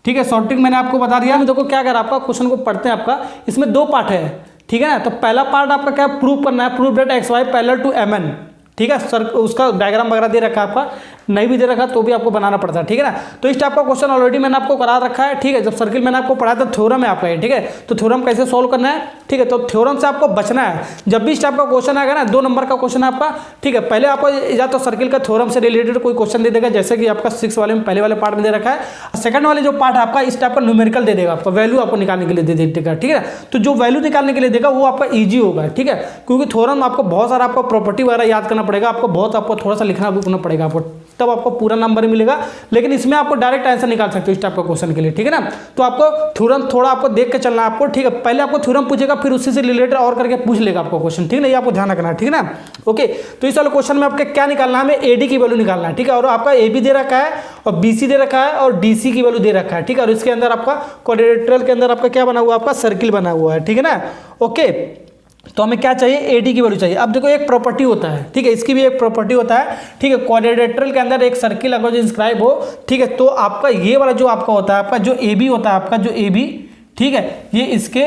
ठीक है। शॉर्टिंग मैंने आपको बता दिया। देखो क्या कर आपका क्वेश्चन को पढ़ते हैं, आपका इसमें 2 पार्ट है, ठीक है ना। तो पहला पार्ट आपका क्या प्रूव करना है, prove that x y parallel to mn, ठीक है। सर उसका डायग्राम वगैरह दे रखा है, आपका नहीं भी दे रखा तो भी आपको बनाना पड़ता है, ठीक है ना। तो इस टाइप का क्वेश्चन ऑलरेडी मैंने आपको करा रखा है, ठीक है। जब सर्किल मैंने आपको पढ़ाया था थ्योरम है आपका ये, ठीक है। तो थ्योरम कैसे सोल्व करना है, ठीक है। तो थ्योरम से आपको बचना है। जब भी इस टाइप का क्वेश्चन आएगा ना, 2 नंबर का क्वेश्चन है आपका, ठीक है। पहले आपको या तो सर्किल का थ्योरम से रिलेटेड कोई क्वेश्चन दे देगा, जैसे कि आपका 6 वाले में पहले वाले पार्ट में दे रखा है। सेकंड वाले जो पार्ट है आपका इस टाइप का न्यूमेरिकल दे देगा, आपको वैल्यू आपको निकालने के लिए दे देगा, ठीक है। तो जो वैल्यू निकालने के लिए देगा वो आपका ईजी होगा, ठीक है। क्योंकि थ्योरम आपको बहुत सारा आपको प्रॉपर्टी वगैरह याद करना पड़ेगा, आपको बहुत आपको थोड़ा सा लिखना पड़ेगा आपको, तब आपको पूरा नंबर मिलेगा। लेकिन इसमें आपको डायरेक्ट आंसर निकाल सकते हो इस टाइप का क्वेश्चन के लिए, ठीक है ना। तो आपको थ्योरम थोड़ा आपको देख के चलना है आपको, ठीक है। पहले आपको थ्योरम पूछेगा, फिर उससे रिलेटेड और करके पूछ लेगा आपको क्वेश्चन, ठीक है ना। ये आपको ध्यान रखना है, ठीक है ना। ओके, तो इस वाले क्वेश्चन में आपके क्या निकालना है, हमें एडी की वैल्यू निकालना है, ठीक है। और आपका ए बी दे रखा है और बीसी दे रखा है और डीसी की वैल्यू दे रखा है, ठीक है। और इसके अंदर आपका क्वाड्रिलेटरल के अंदर आपका क्या बना हुआ है, आपका सर्किल बना हुआ है, ठीक है ना। ओके, तो हमें क्या चाहिए, एडी की वैल्यू चाहिए। अब देखो एक प्रॉपर्टी होता है, ठीक है, इसकी भी एक प्रॉपर्टी होता है, ठीक है। क्वाड्रिलेटरल के अंदर एक सर्किल अगर जो इंस्क्राइब हो, ठीक है, तो आपका ये वाला जो आपका होता है, आपका जो ए बी होता है, आपका जो ए बी, ठीक है, ये इसके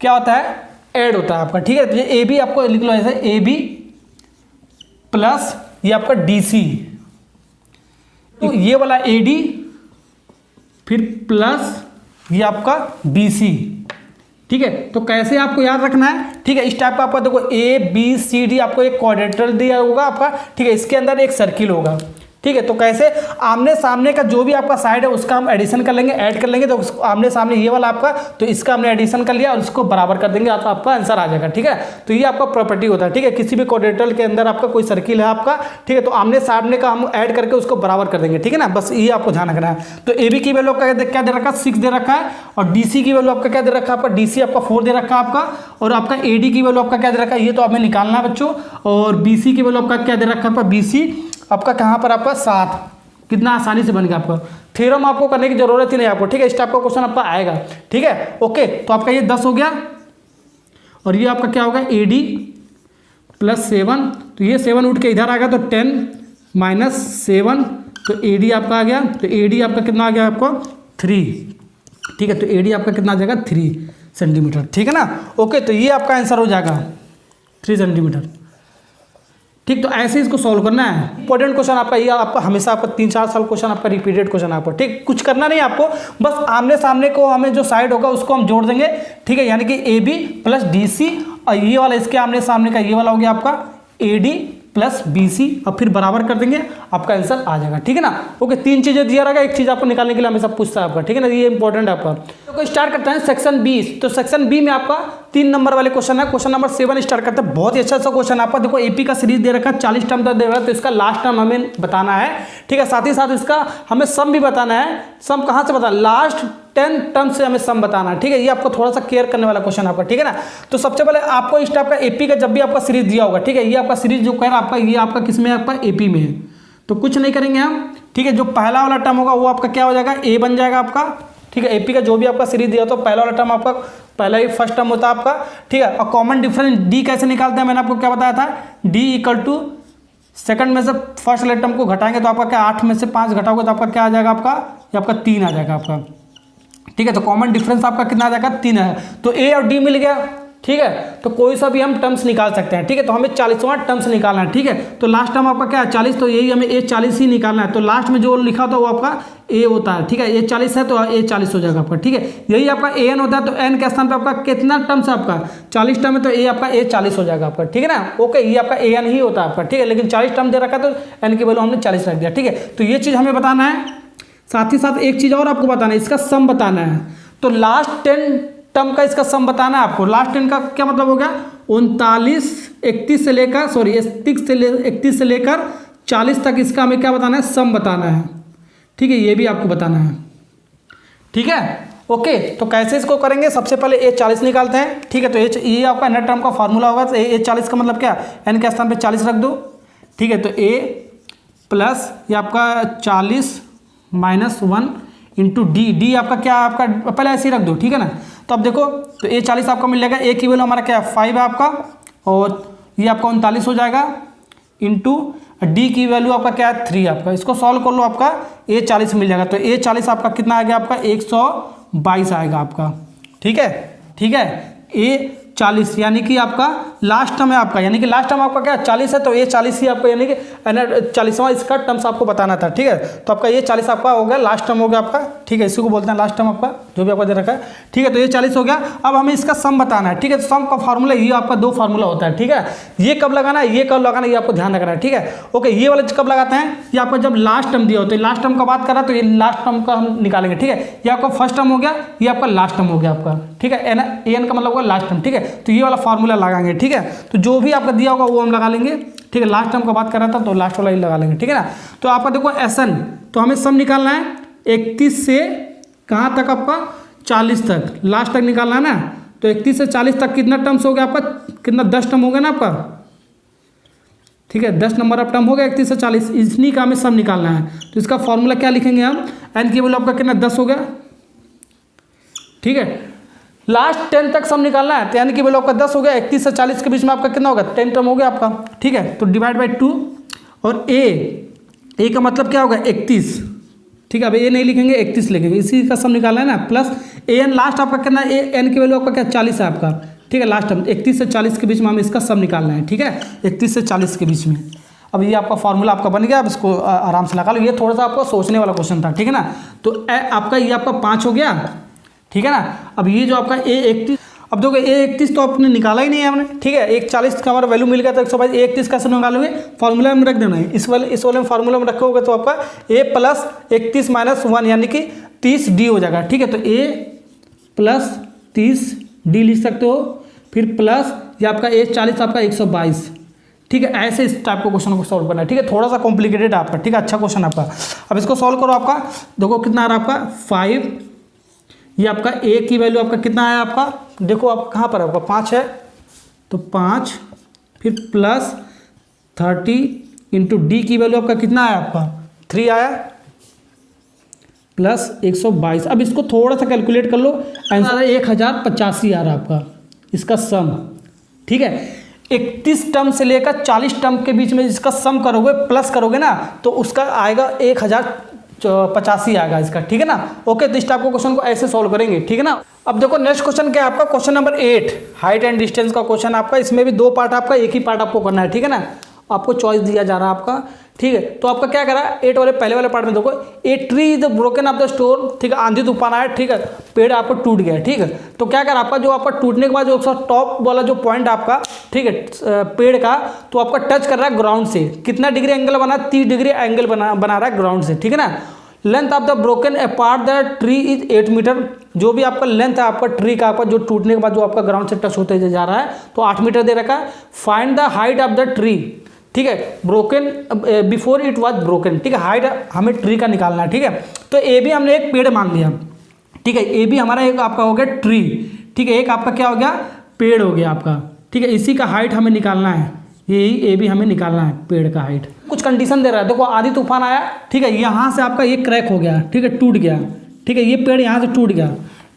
क्या होता है, ऐड होता है आपका, ठीक है। तो ये ए बी आपको लिख लो ऐसे, ए बी प्लस ये आपका डी सी, तो ये वाला ए डी फिर प्लस ये आपका बी सी, ठीक है। तो कैसे आपको याद रखना है, ठीक है। इस टाइप का आपका देखो ए बी सी डी आपको एक क्वाड्रिलेटरल दिया होगा आपका, ठीक है। इसके अंदर एक सर्किल होगा, ठीक है। तो कैसे आमने सामने का जो भी आपका साइड है उसका हम एडिशन कर लेंगे, ऐड कर लेंगे। तो आमने सामने ये वाला आपका, तो इसका हमने एडिशन कर लिया और उसको बराबर कर देंगे, तो आपका आंसर आ जाएगा, ठीक है। तो ये आपका प्रॉपर्टी होता है, ठीक है। किसी भी क्वाड्रिलेटरल के अंदर आपका कोई सर्किल है आपका, ठीक है, तो आमने सामने का हम ऐड करके उसको बराबर कर देंगे, ठीक है ना। बस ये आपको ध्यान रखना है। तो ए बी की वैल्यू आपका क्या दे रखा है, 6 दे रखा है। और डी सी की वैल्यू आपका क्या दे रखा है, आपका डी सी आपका 4 दे रखा है आपका। और आपका ए डी की वैल्यू आपका क्या दे रखा है, ये तो आपने निकालना है बच्चों। और बी सी की वैल्यू आपका क्या दे रखा है, आपका बी सी आपका कहाँ पर आपका 7। कितना आसानी से बन गया आपका, थ्योरम आपको करने की जरूरत ही नहीं आपको, ठीक है। इस टाइप का क्वेश्चन आपका आएगा, ठीक है। ओके, तो आपका ये 10 हो गया और ये आपका क्या होगा, ए डी प्लस 7, तो ये 7 उठ के इधर आ गया, तो 10 माइनस 7, तो ए डी आपका आ गया। तो ए डी आपका कितना आ गया आपको 3, ठीक है। तो ए डी आपका कितना आ जाएगा 3 सेंटीमीटर, ठीक है ना। ओके, तो ये आपका आंसर हो जाएगा 3 सेंटीमीटर, ठीक। तो ऐसे इसको सॉल्व करना है। इंपॉर्टेंट क्वेश्चन आपका ये आपका हमेशा आपका 3-4 साल क्वेश्चन आपका रिपीटेड क्वेश्चन आपका, ठीक। कुछ करना नहीं आपको, बस आमने सामने को हमें जो साइड होगा उसको हम जोड़ देंगे, ठीक है। यानी कि a b plus d c और ये वाला इसके आमने सामने का ये वाला हो गया आपका a d plus b c, और फिर बराबर कर देंगे, आपका आंसर आ जाएगा, ठीक है ना। ओके, 3 चीजें दिया रहेगा, एक चीज आपको निकालने के लिए हमेशा पूछता है आपका, ठीक है ना। ये इंपॉर्टेंट है आपका। तो स्टार्ट करते हैं सेक्शन बी। तो सेक्शन बी में आपका 3 नंबर वाले क्वेश्चन है, क्वेश्चन नंबर 7 स्टार्ट करते हैं। बहुत ही अच्छा सा क्वेश्चन आपका, देखो एपी का सीरीज दे रखा है, 40 टर्म तक दे रखा है, तो इसका लास्ट टर्म हमें बताना है, ठीक है। साथ ही साथ इसका हमें सम भी बताना है। सम कहाँ से बताना, लास्ट 10 टर्म से हमें सम बताना है, ठीक है। ये आपको थोड़ा सा केयर करने वाला क्वेश्चन आपका, ठीक है ना। तो सबसे पहले आपको इस टाइप का एपी का जब भी आपका सीरीज दिया होगा, ठीक है, ये आपका सीरीज जो कह रहा है आपका, ये आपका किसमें है, आपका एपी में है। तो कुछ नहीं करेंगे हम, ठीक है। जो पहला वाला टर्म होगा वो आपका क्या हो जाएगा, ए बन जाएगा आपका, ठीक है। एपी का जो भी आपका सीरीज दिया तो पहला वाला टर्म आपका पहला ही फर्स्ट टर्म होता है आपका, ठीक है। और कॉमन डिफरेंस डी कैसे निकालते हैं, मैंने आपको क्या बताया था, डी इक्वल टू सेकंड में से फर्स्ट वाले टर्म को घटाएंगे तो आपका क्या 8 में से 5 घटाओगे तो आपका क्या आ जाएगा, आपका ये आपका 3 आ जाएगा आपका, ठीक है। तो कॉमन डिफरेंस आपका कितना आ जाएगा, 3 है। तो ए और डी मिल गया, ठीक है। तो कोई सा भी हम टर्म्स निकाल सकते हैं, ठीक है। तो हमें 40वां टर्म्स निकालना है, ठीक है। तो लास्ट टर्म आपका क्या है 40, तो यही हमें ए 40 ही निकालना है। तो लास्ट में जो लिखा होता है वो आपका ए होता है, ठीक है। ए 40 है तो ए 40 हो जाएगा आपका, ठीक है। यही आपका ए एन होता है, तो एन के स्थान पर आपका कितना टर्म्स है, आपका 40 टर्म है, तो ए आपका ए 40 हो जाएगा आपका, ठीक है ना। ओके, ये आपका ए एन ही होता है आपका, ठीक है। लेकिन 40 टर्म दे रखा है तो एन की वैल्यू हमने 40 रख दिया, ठीक है। तो ये चीज़ हमें बताना है। साथ ही साथ एक चीज़ और आपको बताना है, इसका सम बताना है। तो लास्ट 10 टर्म का इसका सम बताना है आपको। लास्ट 10 का क्या मतलब हो गया, 39 31 से लेकर 31 से लेकर 40 तक इसका हमें क्या बताना है, सम बताना है, ठीक है। ये भी आपको बताना है, ठीक है। ओके, तो कैसे इसको करेंगे, सबसे पहले ए 40 निकालते हैं, ठीक है। तो ये आपका एन टर्म का फार्मूला होगा, तो ए 40 का मतलब क्या, एन के स्थान पे 40 रख दो, ठीक है। तो ए प्लस ये आपका 40 माइनस 1 इंटू डी, डी आपका क्या आपका पहले ऐसे ही रख दो, ठीक है ना। तो अब देखो, तो ए 40 आपका मिल जाएगा, ए की वैल्यू हमारा क्या 5 है आपका, और ये आपका 39 हो जाएगा, इंटू डी की वैल्यू आपका क्या है 3 आपका। इसको सॉल्व कर लो, आपका ए 40 मिल जाएगा। तो ए 40 आपका कितना आएगा, आपका 122 आएगा आपका, ठीक है, ठीक है। ए 40 यानी कि आपका लास्ट टर्म है आपका, यानी कि लास्ट टर्म आपका क्या 40 है, तो ये 40 ही आपका, यानी कि 40वां इसका टर्म्स आपको बताना था, ठीक है। तो आपका ये 40 आपका हो गया, लास्ट टर्म हो गया आपका, ठीक है। इसी को बोलते हैं लास्ट टर्म आपका, जो भी आपका दे रखा है, ठीक है। तो ये 40 हो गया। अब हमें इसका सम बताना है, ठीक है। तो सम का फार्मूला ये आपका 2 फार्मूला होता है, ठीक है। ये कब लगाना है, ये कब लगाना है, ये आपको ध्यान रखना है, ठीक है। ओके, ये वाले कब लगाते हैं, ये आपका जब लास्ट टर्म दिया होता है, लास्ट टर्म का बात कर रहा है, तो ये लास्ट टर्म का हम निकालेंगे, ठीक है। ये आपका फर्स्ट टर्म हो गया, ये आपका लास्ट टर्म हो गया आपका, ठीक है। एन का मतलब होगा लास्ट टर्म, ठीक है। तो ये वाला फार्मूला लगाएंगे, ठीक है। तो जो भी आपका दिया होगा वो हम लगा लेंगे, ठीक है। लास्ट टर्म का बात कर रहा था तो लास्ट वाला ही लगा लेंगे, ठीक है ना। तो आपका देखो एसन, तो हमें सम निकालना है 31 से कहाँ तक आपका 40 तक, लास्ट तक निकालना है ना। तो 31 से 40 तक कितना टर्म्स हो गया आपका, कितना 10 टर्म हो गया ना आपका, ठीक है। 10 नंबर ऑफ टर्म हो गया 31 से 40, इतनी का हमें सम निकालना है। तो इसका फॉर्मूला क्या लिखेंगे हम, एन की वैल्यू आपका कितना 10 हो गया, ठीक है। लास्ट 10 तक सम निकालना है, तो यानी कि वैल्यू आपका 10 हो गया, 31 से 40 के बीच में आपका कितना होगा 10 टर्म हो गया आपका, ठीक है। तो डिवाइड बाई 2, और ए का मतलब क्या होगा 31, ठीक है। अब ए नहीं लिखेंगे 31 लिखेंगे, इसी का सम निकालना है ना, प्लस ए एन लास्ट आपका कितना, ए एन की वैल्यू आपका क्या 40 है आपका, ठीक है। लास्ट टर्म 31 से 40 के बीच में हमें इसका सम निकालना है, ठीक है। 31 से 40 के बीच में। अब ये आपका फार्मूला आपका बन गया, अब इसको आराम से लगा लो। ये थोड़ा सा आपको सोचने वाला क्वेश्चन था, ठीक है ना। तो आपका ये आपका 5 हो गया, ठीक है ना। अब ये जो आपका ए 31, अब देखो ए 31 तो आपने निकाला ही नहीं है हमने, ठीक है। 140 का हमारा वैल्यू मिल गया, तो 122 ए 31 कैसे निकालोगे, फॉर्मूला में रख देना है, इस वाले फार्मूला में रखोगे तो आपका ए प्लस 31 माइनस 1 यानी कि 30 डी हो जाएगा, ठीक है। तो ए प्लस 30 डी लिख सकते हो, फिर प्लस ये आपका ए 40 आपका 122, ठीक है। ऐसे इस टाइप को क्वेश्चन को सॉल्व करना है, ठीक है। थोड़ा सा कॉम्प्लिकेटेड है आपका, ठीक है, अच्छा क्वेश्चन आपका। अब इसको सॉल्व करो, आपका देखो कितना आ रहा है आपका 5, ये आपका ए की वैल्यू आपका कितना है आपका, देखो आप कहाँ पर है आपका 5 है, तो 5 फिर प्लस 30 इंटू डी की वैल्यू आपका कितना है आपका 3 आया, प्लस 122। अब इसको थोड़ा सा कैलकुलेट कर लो, आंसर 1085 आ रहा है आपका इसका सम, ठीक है। 31 टर्म से लेकर 40 टर्म के बीच में इसका सम करोगे, प्लस करोगे ना, तो उसका आएगा 1085 आएगा इसका, ठीक है ना। ओके, तो इस टाइप को क्वेश्चन को ऐसे सॉल्व करेंगे, ठीक है ना। अब देखो नेक्स्ट क्वेश्चन क्या है आपका, question number 8, height and distance का क्वेश्चन आपका। इसमें भी 2 पार्ट आपका, एक ही पार्ट आपको करना है, ठीक है ना। आपको चॉइस दिया जा रहा है आपका, ठीक है। तो आपका क्या करा 8 वाले पहले वाले पार्ट में देखो, a tree is broken of the stone, ठीक है। आंधी तूफान आया, ठीक है, पेड़ आपको टूट गया, ठीक है। तो क्या करा आपका, जो आपका टूटने के बाद जो टॉप वाला जो पॉइंट आपका, ठीक है, पेड़ का, तो आपका टच कर रहा है ग्राउंड से, कितना डिग्री एंगल बना, 30 डिग्री एंगल बना रहा है ग्राउंड से, ठीक है ना। Length of the broken apart the tree is 8 metre, जो भी आपका लेंथ है आपका ट्री का, आपका जो टूटने के बाद जो आपका ग्राउंड से टच होते जा रहा है, तो 8 मीटर दे रखा है। Find the height of the tree, ठीक है, broken before it was broken, ठीक है। हाइट हमें ट्री का निकालना है, ठीक है। तो ए भी हमने एक पेड़ मान लिया, ठीक है। ए भी हमारा एक आपका हो गया ट्री, ठीक है, एक आपका क्या हो गया पेड़ हो गया आपका, ठीक है। इसी का हाइट हमें निकालना है, यही ए भी हमें निकालना है पेड़ का हाइट। कुछ कंडीशन दे रहा है, देखो आंधी तूफान आया, ठीक है, यहाँ से आपका ये क्रैक हो गया, ठीक है, टूट गया, ठीक है, ये पेड़ यहाँ से टूट गया,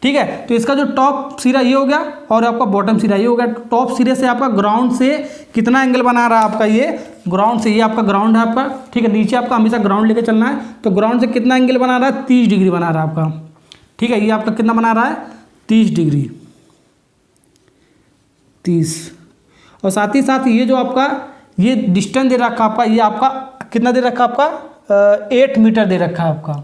ठीक है। तो इसका जो टॉप सिरा ये हो गया और आपका बॉटम सिरा ये हो गया। टॉप सिरे से आपका ग्राउंड से कितना एंगल बना रहा है आपका, ये ग्राउंड से, ये आपका ग्राउंड है आपका, ठीक है। नीचे आपका हमेशा ग्राउंड लेके चलना है, तो ग्राउंड से कितना एंगल बना रहा है 30 डिग्री बना रहा है आपका, ठीक है। ये आपका कितना बना रहा है 30 डिग्री, 30। और साथ ही साथ ये जो आपका ये डिस्टेंस दे रखा आपका, ये आपका कितना दे रखा आपका 8 मीटर दे रखा है आपका,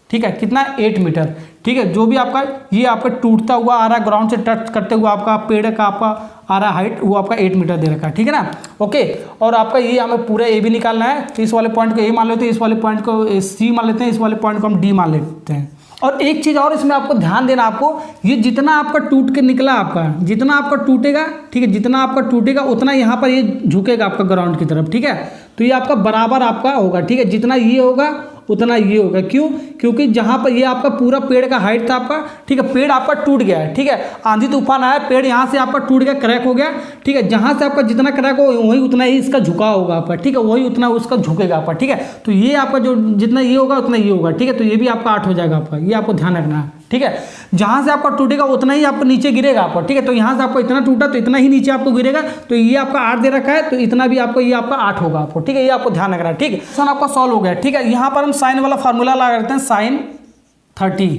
ठीक है। कितना 8 मीटर, ठीक है। जो भी आपका ये आपका टूटता हुआ आ रहा है ग्राउंड से टच करते हुआ आपका पेड़ का आपका आ रहा है हाइट, वो आपका 8 मीटर दे रखा है, ठीक है ना। ओके, और आपका ये हमें पूरा ए भी निकालना है, तो इस वाले पॉइंट को ए मान लेते हैं, इस वाले पॉइंट को सी मान लेते हैं, इस वाले पॉइंट को हम डी मान लेते हैं। और एक चीज़ और इसमें आपको ध्यान देना, आपको ये जितना आपका टूट के निकला आपका, जितना आपका टूटेगा, ठीक है, जितना आपका टूटेगा उतना यहाँ पर ये झुकेगा आपका ग्राउंड की तरफ, ठीक है। तो ये आपका बराबर आपका होगा, ठीक है। जितना ये होगा उतना ये होगा। क्यों? क्योंकि जहाँ पर ये आपका पूरा पेड़ का हाइट था आपका, ठीक है, पेड़ आपका टूट गया है, ठीक है, आंधी तूफान आया, पेड़ यहाँ से आपका टूट गया, क्रैक हो गया, ठीक है, जहाँ से आपका जितना क्रैक हो वही उतना ही इसका झुकाव होगा आपका, ठीक है, वही उतना उसका झुकेगा आपका, ठीक है। तो ये आपका जो जितना ये होगा उतना ये होगा, ठीक है। तो ये भी आपका 8 हो जाएगा आपका, ये आपको ध्यान रखना है, ठीक है। जहाँ से आपका टूटेगा उतना ही आपको नीचे गिरेगा आपको, ठीक है। तो यहाँ से आपको इतना टूटा तो इतना ही नीचे आपको गिरेगा, तो ये आपका 8 दे रखा है, तो इतना भी आपको ये आपका 8 होगा आपको, ठीक है। ये आपको ध्यान रखना है, ठीक है। क्वेश्चन आपका सॉल्व हो गया, ठीक है। यहाँ पर हम साइन वाला फार्मूला लगा करते हैं, साइन 30,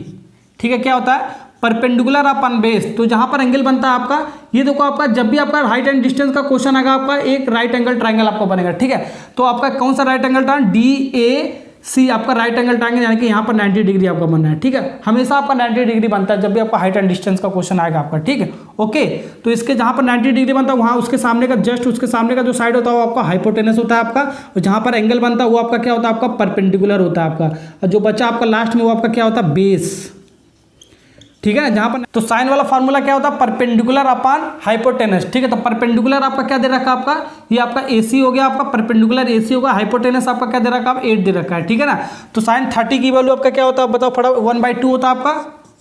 ठीक है। क्या होता है? परपेंडिकुलर अपन बेस, तो जहाँ पर एंगल बनता है आपका, ये देखो आपका जब भी आपका हाइट एंड डिस्टेंस का क्वेश्चन आएगा आपका एक राइट एंगल ट्राइंगल आपको बनेगा, ठीक है। तो आपका कौन सा राइट एंगल ट्राइंगल? DAC आपका राइट एंगल ट्राइंगल, यानी कि यहाँ पर 90 डिग्री आपका बनना है, ठीक है। हमेशा आपका 90 डिग्री बनता है जब भी आपका हाइट एंड डिस्टेंस का क्वेश्चन आएगा आपका, ठीक है, ओके। तो इसके जहाँ पर 90 डिग्री बनता है वहाँ उसके सामने का जस्ट उसके सामने का जो साइड होता है वो आपका हाइपोटेनस होता है आपका, और जहाँ पर एंगल बनता है वो आपका क्या होता है? आपका परपेंडिकुलर होता है आपका, और जो बचा आपका लास्ट में वो आपका क्या होता है? बेस, ठीक है। जहां पर तो साइन वाला फार्मूला क्या होता है? परपेंडिकुलर अपॉन हाइपोटेनस, ठीक है। तो परपेंडिकुलर आपका क्या दे रखा है आपका? ये आपका AC हो गया आपका, परपेंडिकुलर AC होगा, हाइपोटेनस आपका क्या दे रखा है? 8 दे रखा है, ठीक है ना। तो साइन 30 की वैल्यू आपका क्या होता है बताओ फटाफट? 1/2 होता है आपका,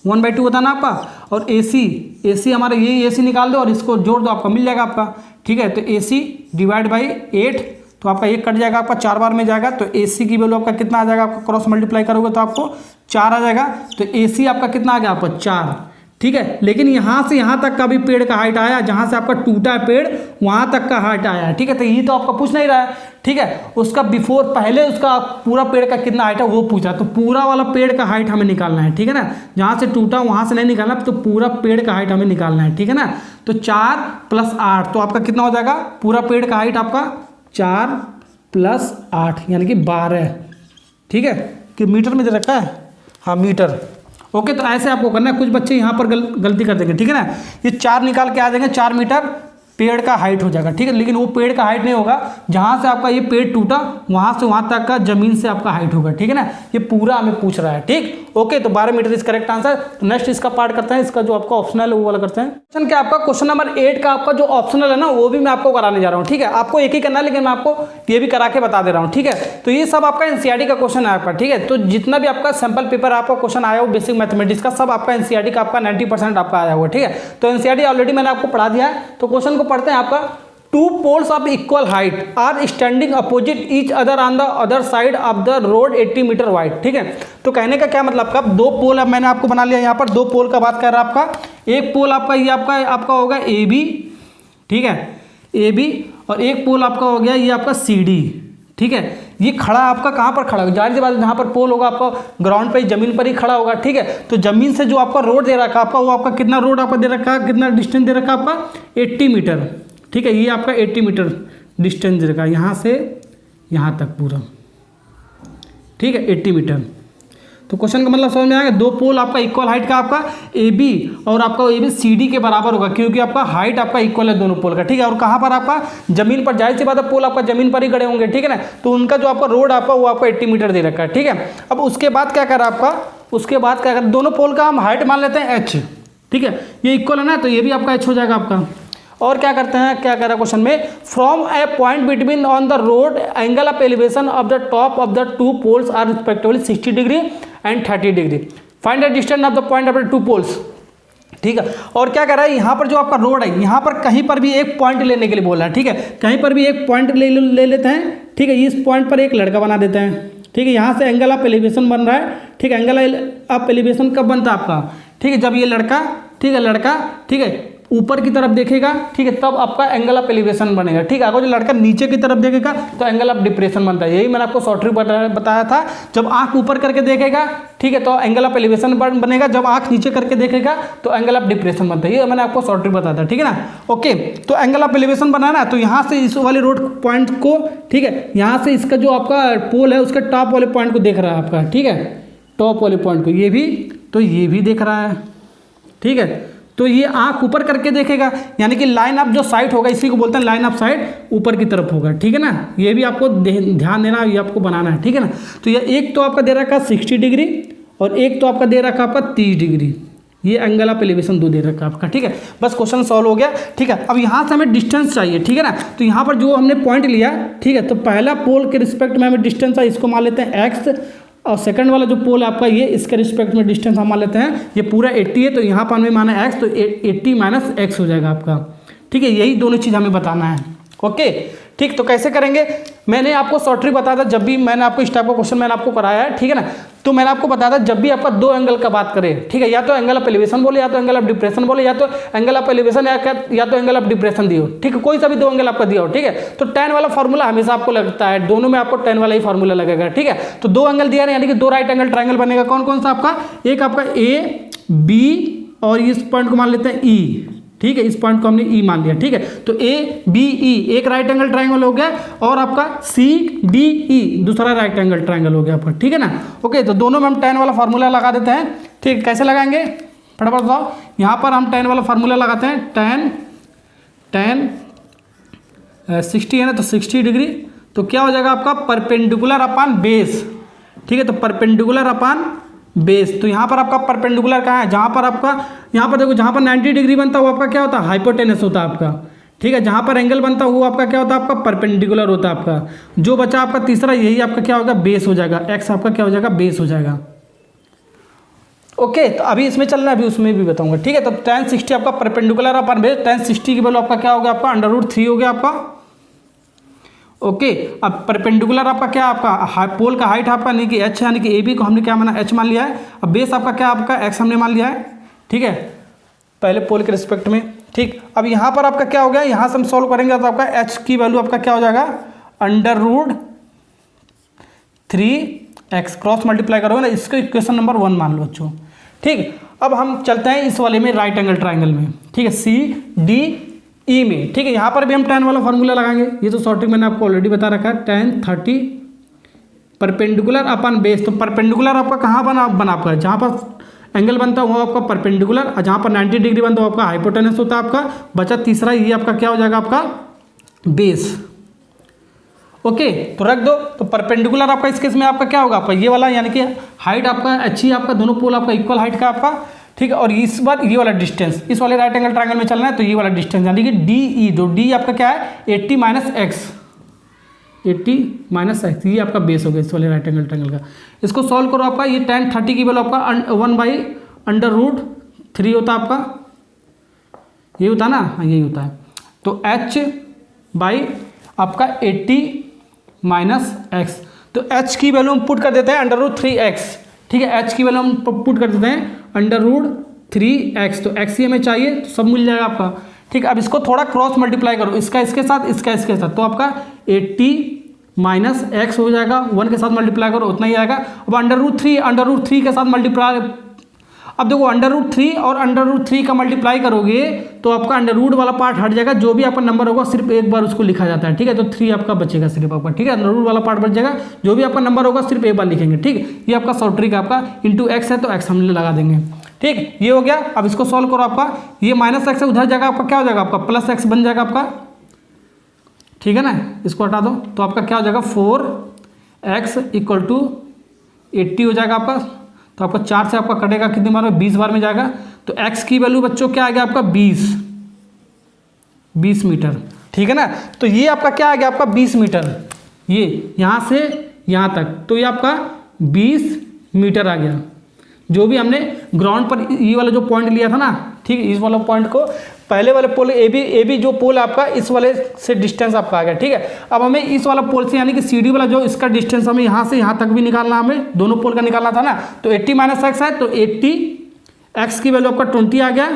1/2 होता है ना आपका। और AC हमारा ये AC निकाल दो और इसको जोड़ दो, आपका मिल जाएगा आपका, ठीक है। तो AC डिवाइड बाई 8, तो आपका एक कट जाएगा आपका, 4 बार में जाएगा, तो AC की वैल्यू आपका कितना आ जाएगा? आपका क्रॉस मल्टीप्लाई करोगे तो आपको 4 आ जाएगा। तो AC आपका कितना आ गया आपका? 4, ठीक है। लेकिन यहाँ से यहाँ तक का भी पेड़ का हाइट आया, जहाँ से आपका टूटा है पेड़ वहाँ तक का हाइट आया है, ठीक है। तो ये तो आपका पूछ नहीं रहा है, ठीक है। उसका बिफोर पहले उसका पूरा पेड़ का कितना हाइट है वो पूछा, तो पूरा वाला पेड़ का हाइट हमें निकालना है, ठीक है ना। जहाँ से टूटा वहाँ से नहीं निकालना, तो पूरा पेड़ का हाइट हमें निकालना है, ठीक है ना। तो 4 + 8 तो आपका कितना हो जाएगा? पूरा पेड़ का हाइट आपका 4 + 8 यानी कि 12, ठीक है। कि मीटर में दे रखा है, हाँ मीटर, ओके। तो ऐसे आपको करना है। कुछ बच्चे यहाँ पर गलती कर देंगे, ठीक है ना। ये 4 निकाल के आ जाएंगे, 4 मीटर पेड़ का हाइट हो जाएगा, ठीक है। लेकिन वो पेड़ का हाइट नहीं होगा, जहाँ से आपका ये पेड़ टूटा वहाँ से वहाँ तक का जमीन से आपका हाइट होगा, ठीक है ना। ये पूरा हमें पूछ रहा है, ठीक, ओके। तो 12 मीटर इज करेक्ट आंसर। तो नेक्स्ट इसका पार्ट करते हैं, इसका जो आपका ऑप्शनल है वो वाला करते हैं। क्वेश्चन क्या आपका? क्वेश्चन नंबर 8 का आपका जो ऑप्शनल है ना वो भी मैं आपको कराने जा रहा हूँ, ठीक है। आपको एक ही करना है, लेकिन मैं आपको ये भी करा के बता दे रहा हूँ, ठीक है। तो ये सब आपका NCERT का क्वेश्चन है आपका, ठीक है। तो जितना भी आपका सैंपल पेपर आपका क्वेश्चन आया हो बेसिक मैथमेटिक्स का, सब आपका NCERT का आपका 90% आपका आया हुआ, ठीक है। तो NCERT ऑलरेडी मैंने आपको पढ़ा दिया है। तो क्वेश्चन को पढ़ते हैं। आपका 2 poles of equal height are standing opposite each other on the other side of the road 80 metre wide, ठीक है। तो कहने का क्या मतलब का? 2 पोल अब मैंने आपको बना लिया, यहाँ पर 2 पोल का बात कर रहा है आपका। एक पोल आपका ये आपका होगा AB, ठीक है, AB, और एक पोल आपका हो गया ये आपका CD, ठीक है। ये खड़ा आपका कहाँ पर खड़ा होगा? जाहिर सी बात है जहाँ पर पोल होगा आपका ग्राउंड पे जमीन पर ही खड़ा होगा, ठीक है। तो जमीन से जो आपका रोड दे रखा आपका, वो आपका कितना रोड आपका दे रखा है, कितना डिस्टेंस दे रखा आपका? 80 मीटर, ठीक है। ये आपका 80 मीटर डिस्टेंस दे रखा है यहाँ से यहाँ तक पूरा, ठीक है, 80 मीटर। तो क्वेश्चन का मतलब समझ में आएगा। 2 पोल आपका इक्वल हाइट का आपका AB और आपका AB CD के बराबर होगा, क्योंकि आपका हाइट आपका इक्वल है दोनों पोल का, ठीक है। और कहाँ पर आपका? जमीन पर। जाहिर सी बात है पोल आपका जमीन पर ही खड़े होंगे, ठीक है ना। तो उनका जो आपका रोड आपका वो आपका 80 मीटर दे रखा है, ठीक है। अब उसके बाद क्या कर आपका? उसके बाद क्या कर? दोनों पोल का हम हाइट मान लेते हैं H, ठीक है। ये इक्वल है ना, तो ये भी आपका H हो जाएगा आपका। और क्या करते हैं? क्या कह रहा है क्वेश्चन में? From a point between on the road angle of elevation of the top of the 2 poles are respectively 60 degree and 30 degree. Find the distance of the point of the 2 poles, ठीक है। और क्या कर रहा है? यहाँ पर जो आपका रोड है, यहाँ पर कहीं पर भी एक पॉइंट लेने के लिए बोल रहा है, ठीक है। कहीं पर भी एक पॉइंट ले लेते हैं, ठीक है। इस पॉइंट पर एक लड़का बना देते हैं, ठीक है। यहाँ से एंगल ऑफ एलिवेशन बन रहा है, ठीक है। एंगल ऑफ एलिवेशन कब बनता है आपका? ठीक है, जब ये लड़का, ठीक है, ऊपर की तरफ देखेगा, ठीक है, तब आपका एंगल ऑफ एलिवेशन बनेगा, ठीक है। अगर जो लड़का नीचे की तरफ देखेगा तो एंगल ऑफ डिप्रेशन बनता है। यही मैंने आपको शॉर्ट ट्रिक बताया था। जब आंख ऊपर करके देखेगा, ठीक है, तो एंगल ऑफ एलिवेशन बनेगा। जब आंख नीचे करके देखेगा तो एंगल ऑफ डिप्रेशन बनता है। ये मैंने आपको शॉर्ट ट्रिक बताया था, ठीक है ना, ओके। तो एंगल ऑफ एलिवेशन बनाना, तो यहाँ से इस वाले रोड पॉइंट को, ठीक है, यहाँ से इसका जो आपका पोल है उसके टॉप वाले पॉइंट को देख रहा है आपका, ठीक है, टॉप वाले पॉइंट को। ये भी, तो ये भी देख रहा है, ठीक है। तो ये आंख ऊपर करके देखेगा, यानी कि लाइन ऑफ जो साइट होगा इसी को बोलते हैं लाइन ऑफ साइट, ऊपर की तरफ होगा, ठीक है ना। ये भी आपको ध्यान देना, ये आपको बनाना है, ठीक है ना। तो ये एक तो आपका दे रखा है 60 डिग्री और एक तो आपका दे रखा आपका 30 डिग्री। ये एंगल ऑफ एलिवेशन 2 दे रखा है आपका, ठीक है। बस क्वेश्चन सॉल्व हो गया, ठीक है। अब यहाँ से हमें डिस्टेंस चाहिए, ठीक है ना। तो यहाँ पर जो हमने पॉइंट लिया, ठीक है, तो पहला पोल के रिस्पेक्ट में हमें डिस्टेंस है, इसको मान लेते हैं x, और सेकंड वाला जो पोल आपका ये इसके रिस्पेक्ट में डिस्टेंस हम मान लेते हैं, ये पूरा 80 है, तो यहाँ पर हमें माना x, तो 80 माइनस x हो जाएगा आपका। ठीक है, यही दोनों चीज़ हमें बताना है। ओके ठीक, तो कैसे करेंगे, मैंने आपको शॉर्ट ट्रिक बताया था, जब भी मैंने आपको इस टाइप का क्वेश्चन मैंने आपको कराया है, ठीक है ना, तो मैंने आपको बताया था जब भी आपका दो एंगल का बात करें, ठीक है, या तो एंगल ऑफ एलिवेशन बोले, या तो एंगल ऑफ डिप्रेशन बोले, या तो एंगल ऑफ एलिवेशन या तो एंगल ऑफ डिप्रेशन दियो, ठीक है, कोई सा भी दो एंगल आपका दिया हो, ठीक है, तो tan वाला फॉर्मूला हमेशा आपको लगता है, दोनों में आपको tan वाला ही फॉर्मूला लगेगा। ठीक है, तो दो एंगल दिया है, यानी कि दो राइट एंगल ट्राइंगल बनेगा, कौन कौन सा आपका, एक आपका AB और इस पॉइंट को मान लेते हैं E। ठीक है, इस पॉइंट को हमने E मान लिया। ठीक है, तो ABE एक राइट एंगल ट्राइंगल हो गया, और आपका CDE दूसरा राइट एंगल ट्राइंगल हो गया आपका। ठीक है ना, ओके, तो दोनों में हम tan वाला फार्मूला लगा देते हैं। ठीक, कैसे लगाएंगे फटाफट बताओ, यहाँ पर हम tan वाला फार्मूला लगाते हैं, tan 60 है ना, तो 60 डिग्री, तो क्या हो जाएगा आपका परपेंडिकुलर अपान बेस। ठीक है, तो परपेंडिकुलर अपान बेस, तो यहाँ पर आपका परपेंडिकुलर कहाँ है, जहाँ पर आपका, यहाँ पर देखो, जहाँ पर 90 डिग्री बनता है वो आपका क्या होता है, हाइपोटेनस होता है आपका। ठीक है, जहाँ पर एंगल बनता है वो आपका क्या होता है, आपका परपेंडिकुलर होता है आपका। जो बचा आपका तीसरा, यही आपका क्या होगा, बेस हो जाएगा, एक्स आपका क्या हो जाएगा, बेस हो जाएगा। ओके, तो अभी इसमें चलना है, अभी उसमें भी बताऊंगा। ठीक है, तो tan 60 आपका परपेंडिकुलर अपन बेस, tan 60 की वैल्यू आपका क्या हो गया, आपका √3 हो गया आपका। ओके, अब परपेंडिकुलर आपका क्या, आपका पोल का हाइट आपका यानी कि h, यानी कि AB को हमने क्या माना, h मान लिया है। अब बेस आपका क्या, आपका x हमने मान लिया है। ठीक है, पहले पोल के रिस्पेक्ट में। ठीक, अब यहाँ पर आपका क्या हो गया, यहाँ से हम सॉल्व करेंगे तो आपका h की वैल्यू आपका क्या हो जाएगा, √3x, क्रॉस मल्टीप्लाई करोगे ना, इसको इक्वेशन नंबर 1 मान लो बच्चों। ठीक, अब हम चलते हैं इस वाले में, राइट एंगल ट्राइंगल में। ठीक है, CDE में। ठीक है, यहाँ पर भी हम tan वाला फार्मूला लगाएंगे, ये तो शॉर्ट ट्रिक मैंने आपको ऑलरेडी बता रखा है, tan 30 परपेंडिकुलर अपन बेस, तो परपेंडिकुलर आपका कहाँ बना आपका, जहाँ पर एंगल बनता है वो आपका परपेंडिकुलर, और जहाँ पर 90 डिग्री बनता है वो आपका हाइपोटेनस होता है आपका। बचा तीसरा, ये आपका क्या हो जाएगा, आपका बेस। ओके, तो रख दो, तो परपेंडिकुलर आपका इस केस में आपका क्या होगा, आपका ये वाला, यानी कि हाइट आपका अच्छी, आपका दोनों पोल आपका इक्वल हाइट का आपका। ठीक है, और इस बार ये वाला डिस्टेंस, इस वाले राइट एंगल ट्रायंगल में चलना है, तो ये वाला डिस्टेंस यानी कि DE, जो D आपका क्या है, 80 माइनस x, ये आपका बेस हो गया इस वाले राइट एंगल ट्रायंगल का। इसको सॉल्व करो, आपका ये tan 30 की वैल्यू आपका 1/√3 होता है आपका, ये होता है ना, हाँ यही होता है। तो h बाई आपका 80 माइनस x, तो h की वैल्यू हम पुट कर देते हैं √3x। ठीक है, h की वैल्यू हम पुट कर देते हैं √3x, तो x ही हमें चाहिए, तो सब मिल जाएगा आपका। ठीक है, अब इसको थोड़ा क्रॉस मल्टीप्लाई करो, इसका इसके साथ, इसका इसके साथ, तो आपका 80 माइनस x हो जाएगा, 1 के साथ मल्टीप्लाई करो उतना ही आएगा। अब √3 के साथ मल्टीप्लाई, अब देखो √3 और √3 का मल्टीप्लाई करोगे तो आपका अंडर वाला पार्ट हट जाएगा, जो भी आपका नंबर होगा सिर्फ एक बार उसको लिखा जाता है। ठीक है, तो 3 आपका बचेगा सिर्फ आपका। ठीक है, अंडर वाला पार्ट बच जाएगा, जो भी आपका नंबर होगा सिर्फ एक बार लिखेंगे। ठीक, ये आपका शॉर्ट ट्रिक आपका, इंटू x है तो x हम लगा देंगे। ठीक, ये हो गया। अब इसको सॉल्व करो, आपका ये माइनस एक्स उधर जाएगा, आपका क्या हो जाएगा, आपका प्लस x बन जाएगा आपका। ठीक है ना, इसको हटा दो, तो आपका क्या हो जाएगा, 4x = 80 हो जाएगा आपका। तो आपका 4 से आपका कटेगा कितनी बार में, 20 बार में जाएगा। तो x की वैल्यू बच्चों क्या आ गया आपका, 20 मीटर। ठीक है ना, तो ये आपका क्या आ गया, आपका 20 मीटर, ये यहाँ से यहाँ तक, तो ये आपका 20 मीटर आ गया। जो भी हमने ग्राउंड पर ये वाला जो पॉइंट लिया था ना, ठीक है, इस वाला पॉइंट को पहले वाले पोल AB जो पोल आपका इस वाले से डिस्टेंस आपका आ गया। ठीक है, अब हमें इस वाला पोल से यानी कि CD वाला जो इसका डिस्टेंस हमें यहाँ से यहाँ तक भी निकालना, हमें दोनों पोल का निकालना था ना। तो 80 माइनस x है, तो 80x की वैल्यू आपका 20 आ गया।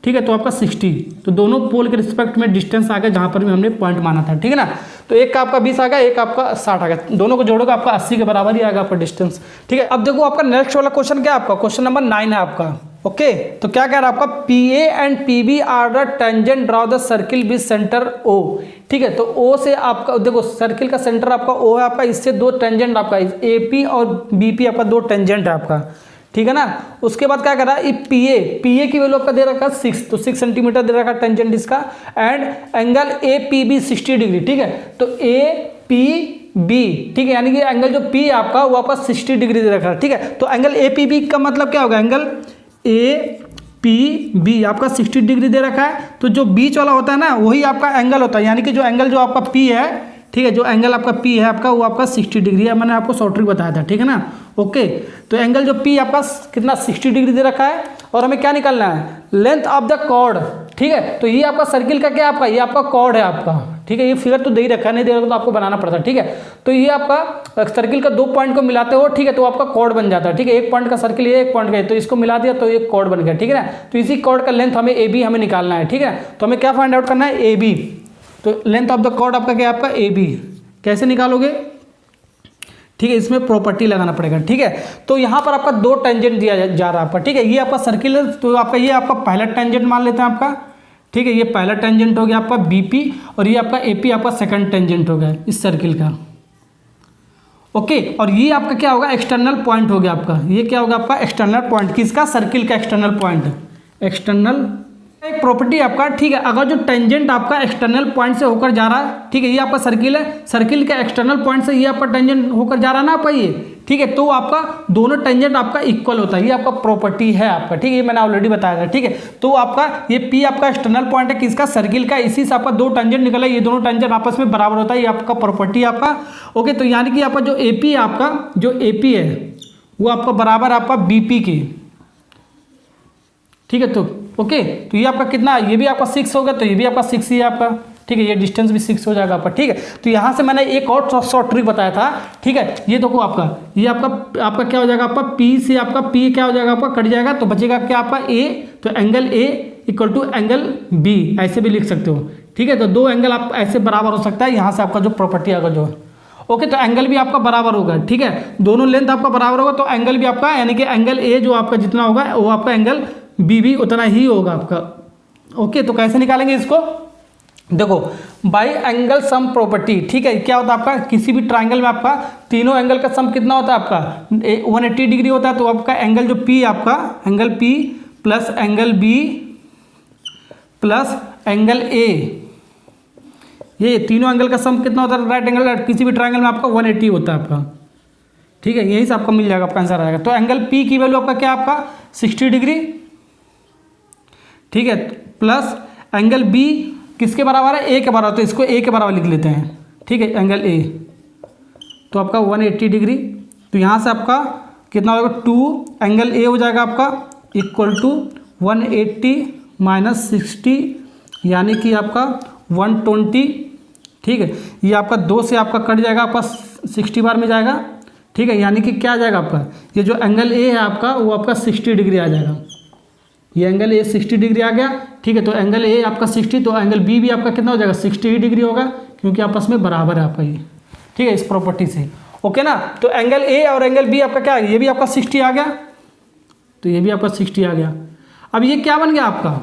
ठीक है, तो आपका 60, तो दोनों पोल के रिस्पेक्ट में डिस्टेंस आ गया जहाँ पर भी हमने पॉइंट माना था। ठीक है ना, तो एक का आपका 20 आ गया, एक आपका 60 आ गया, दोनों को जोड़ोगे आपका 80 के बराबर ही आएगा आपका डिस्टेंस। ठीक है, अब देखो आपका नेक्स्ट वाला क्वेश्चन क्या है, आपका क्वेश्चन नंबर 9 है आपका। ओके, तो क्या कह रहा है आपका, PA and PB are the tangent, draw the circle with centre O। ठीक है, तो O से आपका देखो सर्किल का सेंटर आपका O है आपका, इससे दो टेंजेंट आपका AP और BP आपका दो टेंजेंट है आपका। ठीक है ना, उसके बाद क्या कर रहा है, PA की वैल्यू आपका दे रखा है 6, तो 6 सेंटीमीटर दे रखा है टेंजेंट इसका, एंड एंगल APB 60 डिग्री। ठीक है, तो APB, ठीक है, यानी कि एंगल जो P आपका वो आपका 60 डिग्री दे रखा है। ठीक है, तो एंगल APB का मतलब क्या होगा, एंगल APB आपका 60 डिग्री दे रखा है, तो जो बीच वाला होता है ना वही आपका एंगल होता है, यानी कि जो एंगल जो आपका P है, ठीक है, जो एंगल आपका P है आपका वो आपका 60 डिग्री है, मैंने आपको शॉर्ट ट्रिक बताया था। ठीक है ना, ओके, तो एंगल जो पी आपका कितना 60 डिग्री दे रखा है और हमें क्या निकालना है, लेंथ ऑफ द कॉर्ड। ठीक है, तो ये आपका सर्किल का क्या आपका, ये आपका कॉर्ड है आपका। ठीक है, ये फिगर तो दे ही रखा है, नहीं दे रखा तो आपको बनाना पड़ता है। ठीक है, तो ये आपका सर्किल का 2 पॉइंट को मिलाते हो, ठीक है, तो आपका कॉर्ड बन जाता है। ठीक है, 1 पॉइंट का सर्किल ये 1 पॉइंट का है, तो इसको मिला दिया तो एक कॉर्ड बन गया। ठीक है ना, तो इसी कॉर्ड का लेंथ हमें ए बी हमें निकालना है। ठीक है, तो हमें क्या फाइंड आउट करना है, ए बी। तो लेंथ ऑफ द कॉर्ड आपका क्या है, आपका ए बी। कैसे निकालोगे, ठीक है, इसमें प्रॉपर्टी लगाना पड़ेगा। ठीक है, तो यहाँ पर आपका 2 टेंजेंट दिया जा रहा है आपका। ठीक है, ये आपका सर्किल है, तो आपका ये आपका पहला टेंजेंट मान लेते हैं आपका। ठीक है, ये पहला टेंजेंट हो गया आपका बीपी और ये आपका एपी आपका सेकंड टेंजेंट हो गया इस सर्किल का। ओके, और ये आपका क्या होगा, एक्सटर्नल पॉइंट हो गया आपका। ये क्या होगा आपका एक्सटर्नल पॉइंट, किसका, सर्किल का एक्सटर्नल पॉइंट। एक्सटर्नल एक प्रॉपर्टी आपका, ठीक है, अगर जो टेंजेंट आपका एक्सटर्नल पॉइंट से होकर जा रहा है, ठीक है, ये आपका सर्किल है, सर्किल के एक्सटर्नल पॉइंट से ये आपका टेंजेंट होकर जा रहा है ना आपका ये। ठीक है, तो आपका दोनों टेंजेंट आपका इक्वल होता है, ये आपका प्रॉपर्टी है आपका। ठीक है, ये मैंने ऑलरेडी बताया था। ठीक है, तो आपका ये पी आपका एक्सटर्नल पॉइंट है किसका, सर्किल का, इसी से आपका 2 टेंजेंट निकला, ये दोनों टेंजेंट आपस में बराबर होता है, ये आपका प्रॉपर्टी आपका। ओके, तो यानी कि आपका जो एपी है आपका, जो एपी है वो आपका बराबर आपका बीपी की। ठीक है, तो ओके, तो ये आपका कितना, ये भी आपका 6 होगा, तो ये भी आपका 6 ही है आपका। ठीक है, ये डिस्टेंस भी 6 हो जाएगा आपका। ठीक है, तो यहाँ से मैंने एक और शॉर्ट ट्रिक बताया था। ठीक है, ये देखो आपका, ये आपका क्या हो जाएगा, आपका पी से आपका पी क्या हो जाएगा, आपका कट जाएगा, तो बचेगा क्या आपका ए, तो angle A equal to angle B, ऐसे भी लिख सकते हो। ठीक है, तो 2 एंगल आप ऐसे बराबर हो सकता है, यहाँ से आपका जो प्रॉपर्टी आएगा जो। ओके, तो एंगल भी आपका बराबर होगा। ठीक है, दोनों लेंथ आपका बराबर होगा, तो एंगल भी आपका, यानी कि एंगल ए जो आपका जितना होगा वो आपका एंगल बी भी उतना ही होगा आपका। ओके, तो कैसे निकालेंगे इसको, देखो बाई एंगल सम प्रॉपर्टी। ठीक है, क्या होता है आपका, किसी भी ट्राइंगल में आपका तीनों एंगल का सम कितना होता है आपका, 180 डिग्री होता है। तो आपका एंगल जो पी आपका, angle P plus angle B plus angle A, ये तीनों एंगल का सम कितना होता है, राइट एंगल किसी भी ट्राइंगल में आपका 180 होता है आपका। ठीक है, यही से आपका मिल जाएगा, आपका आंसर आएगा। तो एंगल पी की वैल्यू आपका क्या आपका 60 डिग्री। ठीक है, प्लस एंगल बी किसके बराबर है, ए के बराबर, तो इसको ए के बराबर लिख लेते हैं। ठीक है, एंगल ए तो आपका 180 डिग्री, तो यहाँ से आपका कितना होगा 2 एंगल ए हो जाएगा आपका इक्वल टू 180 माइनस 60, यानी कि आपका 120। ठीक है, ये आपका 2 से आपका कट जाएगा, आपका 60 बार में जाएगा। ठीक है, यानी कि क्या आ जाएगा आपका, ये जो एंगल ए है आपका वो आपका 60 डिग्री आ जाएगा। ये एंगल ए 60 डिग्री आ गया। ठीक है, तो एंगल ए आपका 60, तो एंगल बी भी आपका कितना हो जाएगा 60 डिग्री होगा, क्योंकि आपस में बराबर है आपका ये। ठीक है, इस प्रॉपर्टी से। ओके ना, तो एंगल ए और एंगल बी आपका क्या है, ये भी आपका 60 आ गया, तो ये भी आपका 60 आ गया। अब ये क्या बन गया आपका,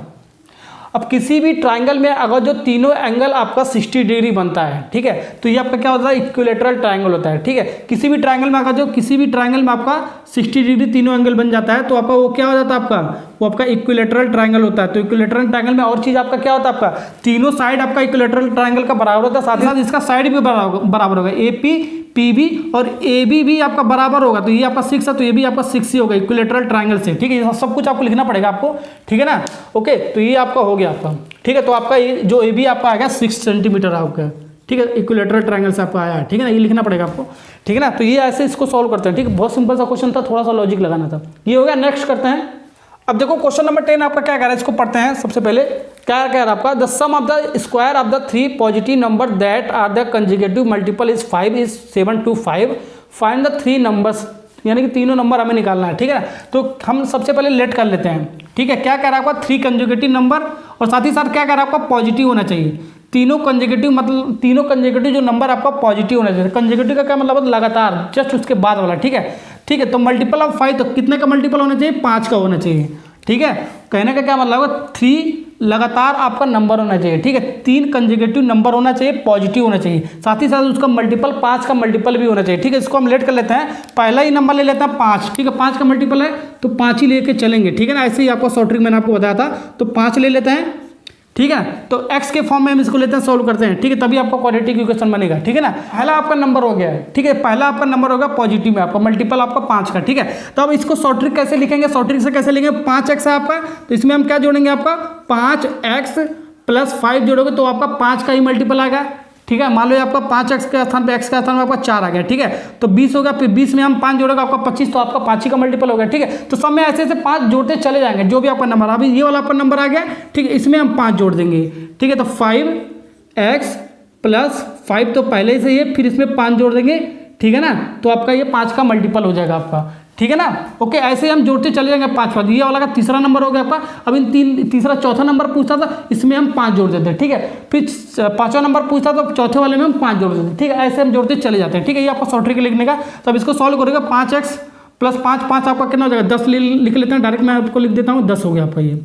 अब किसी भी ट्राइंगल में अगर जो तीनों एंगल आपका 60 डिग्री बनता है, ठीक है, तो ये आपका क्या होता है, इक्विलेटरल ट्राइंगल होता है। ठीक है, किसी भी ट्राइंगल में अगर जो किसी भी ट्राइंगल में आपका 60 डिग्री तीनों एंगल बन जाता है, तो आपका वो क्या हो जाता है, आपका वो आपका इक्विलेटरल ट्राइंगल होता है। तो इक्विलेटरल ट्राइंगल में और चीज़ आपका क्या होता है, आपका तीनों साइड आपका इक्विलेटरल ट्राइंगल का बराबर होता है, साथ ही साथ इसका साइड भी बराबर होगा, ए पी पी बी और ए बी भी आपका बराबर होगा। तो ये आपका 6 है, तो ये भी आपका 6 ही होगा इक्विलेटरल ट्राइंगल से। ठीक है, ये सब कुछ आपको लिखना पड़ेगा आपको। ठीक है ना, ओके, तो ये आपका हो गया आपका। ठीक है, तो आपका ये जो ए बी आपका आएगा 6 सेंटीमीटर आपका। ठीक है, इक्विलेटरल ट्राइंगल से आपका आया। ठीक है ना, ये लिखना पड़ेगा आपको। ठीक है ना, तो ये ऐसे इसको सॉल्व करते हैं। ठीक है, बहुत सिंपल सा क्वेश्चन था, थोड़ा सा लॉजिक लगाना था। ये हो गया, नेक्स्ट करते हैं। अब देखो क्वेश्चन नंबर 10 आपका क्या कह रहा है, इसको पढ़ते हैं। सबसे पहले क्या कह रहा है आपका, the sum of the square of the 3 positive number that are the consecutive multiple is 5 is 725, find the 3 numbers, यानी कि तीनों नंबर हमें निकालना है। ठीक है ना, तो हम सबसे पहले लेट कर लेते हैं। ठीक है, क्या कह रहा है आपका 3 कंजुगेटिव नंबर, और साथ ही साथ क्या कह रहा है आपका पॉजिटिव होना चाहिए। तीनों कंजुगेटिव मतलब तीनों कंजुगेटिव जो नंबर आपका पॉजिटिव होना चाहिए। कंजुगेटिव का क्या मतलब, लगातार, जस्ट उसके बाद वाला। ठीक है, ठीक है, तो मल्टीपल ऑफ 5, तो कितने का मल्टीपल होना चाहिए, 5 का होना चाहिए। ठीक है, कहने का क्या मतलब है, 3 लगातार आपका नंबर होना चाहिए। ठीक है, 3 कंजुगेटिव नंबर होना चाहिए, पॉजिटिव होना चाहिए, साथ ही साथ उसका मल्टीपल 5 का मल्टीपल भी होना चाहिए। ठीक है, इसको हम लेट कर लेते हैं। पहला ही नंबर ले लेते हैं 5। ठीक है, 5 का मल्टीपल है तो 5 ही लेके चलेंगे। ठीक है ना, ऐसे ही आपको शॉर्ट ट्रिक मैंने आपको बताया था, तो 5 ले लेते हैं। ठीक है, तो x के फॉर्म में हम इसको लेते हैं, सॉल्व करते हैं। ठीक है, तभी आपका क्वाड्रेटिक इक्वेशन बनेगा। ठीक है ना, पहला आपका नंबर हो गया है। ठीक है, पहला आपका नंबर होगा पॉजिटिव में, आपका मल्टीपल आपका 5 का। ठीक है, तो अब इसको शॉर्ट ट्रिक कैसे लिखेंगे, शॉर्ट ट्रिक से कैसे लिखेंगे, 5x है आपका, तो इसमें हम क्या जोड़ेंगे, आपका 5x प्लस 5 जोड़ोगे तो आपका 5 का ही मल्टीपल आएगा। ठीक है। मान लो आपका 5x के स्थान पे x के स्थान में आपका 4 आ गया, ठीक है। तो 20 होगा, फिर 20 में हम 5 जोड़ेगा आपका 25, तो आपका 5 ही का मल्टीपल हो गया, ठीक है। तो सब में ऐसे ऐसे 5 जोड़ते चले जाएंगे, जो भी आपका नंबर, अभी ये वाला आपका नंबर आ गया, ठीक है, इसमें हम 5 जोड़ देंगे, ठीक है। तो 5x प्लस 5 तो पहले ही से है, फिर इसमें 5 जोड़ देंगे, ठीक है ना। तो आपका ये 5 का मल्टीपल हो जाएगा आपका, ठीक है ना। ओके, ऐसे हम जोड़ते चले जाएंगे 5 ये वाला का तीसरा नंबर हो गया आपका। अब इन तीसरा चौथा नंबर पूछता था, इसमें हम 5 जोड़ देते हैं, ठीक है। फिर 5वां नंबर पूछता तो चौथे वाले में हम 5 जोड़ देते हैं, ठीक है। ऐसे हम जोड़ते चले जाते हैं, ठीक है। ये आपका शॉर्ट ट्रिक लिखने का। तो अब इसको सॉल्व करेगा, 5x प्लस 5 आपका कितना हो जाएगा, 10 लिख लेते हैं डायरेक्ट, मैं आपको लिख देता हूँ, 10 हो गया आपका ये,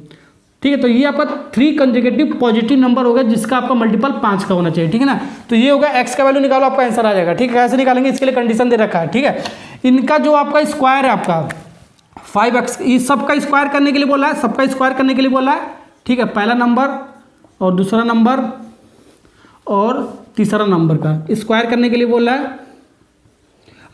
ठीक है। तो ये आपका 3 कंसेक्यूटिव पॉजिटिव नंबर होगा जिसका आपका मल्टीपल 5 का होना चाहिए, ठीक है ना। तो ये होगा, x का वैल्यू निकालो, आपका आंसर आ जाएगा, ठीक है। कैसे निकालेंगे, इसके लिए कंडीशन दे रखा है, ठीक है। इनका जो आपका स्क्वायर है आपका 5x, इस सबका स्क्वायर करने के लिए बोला है, सबका स्क्वायर करने के लिए बोला है, ठीक है। पहला नंबर और दूसरा नंबर और तीसरा नंबर का स्क्वायर करने के लिए बोला है,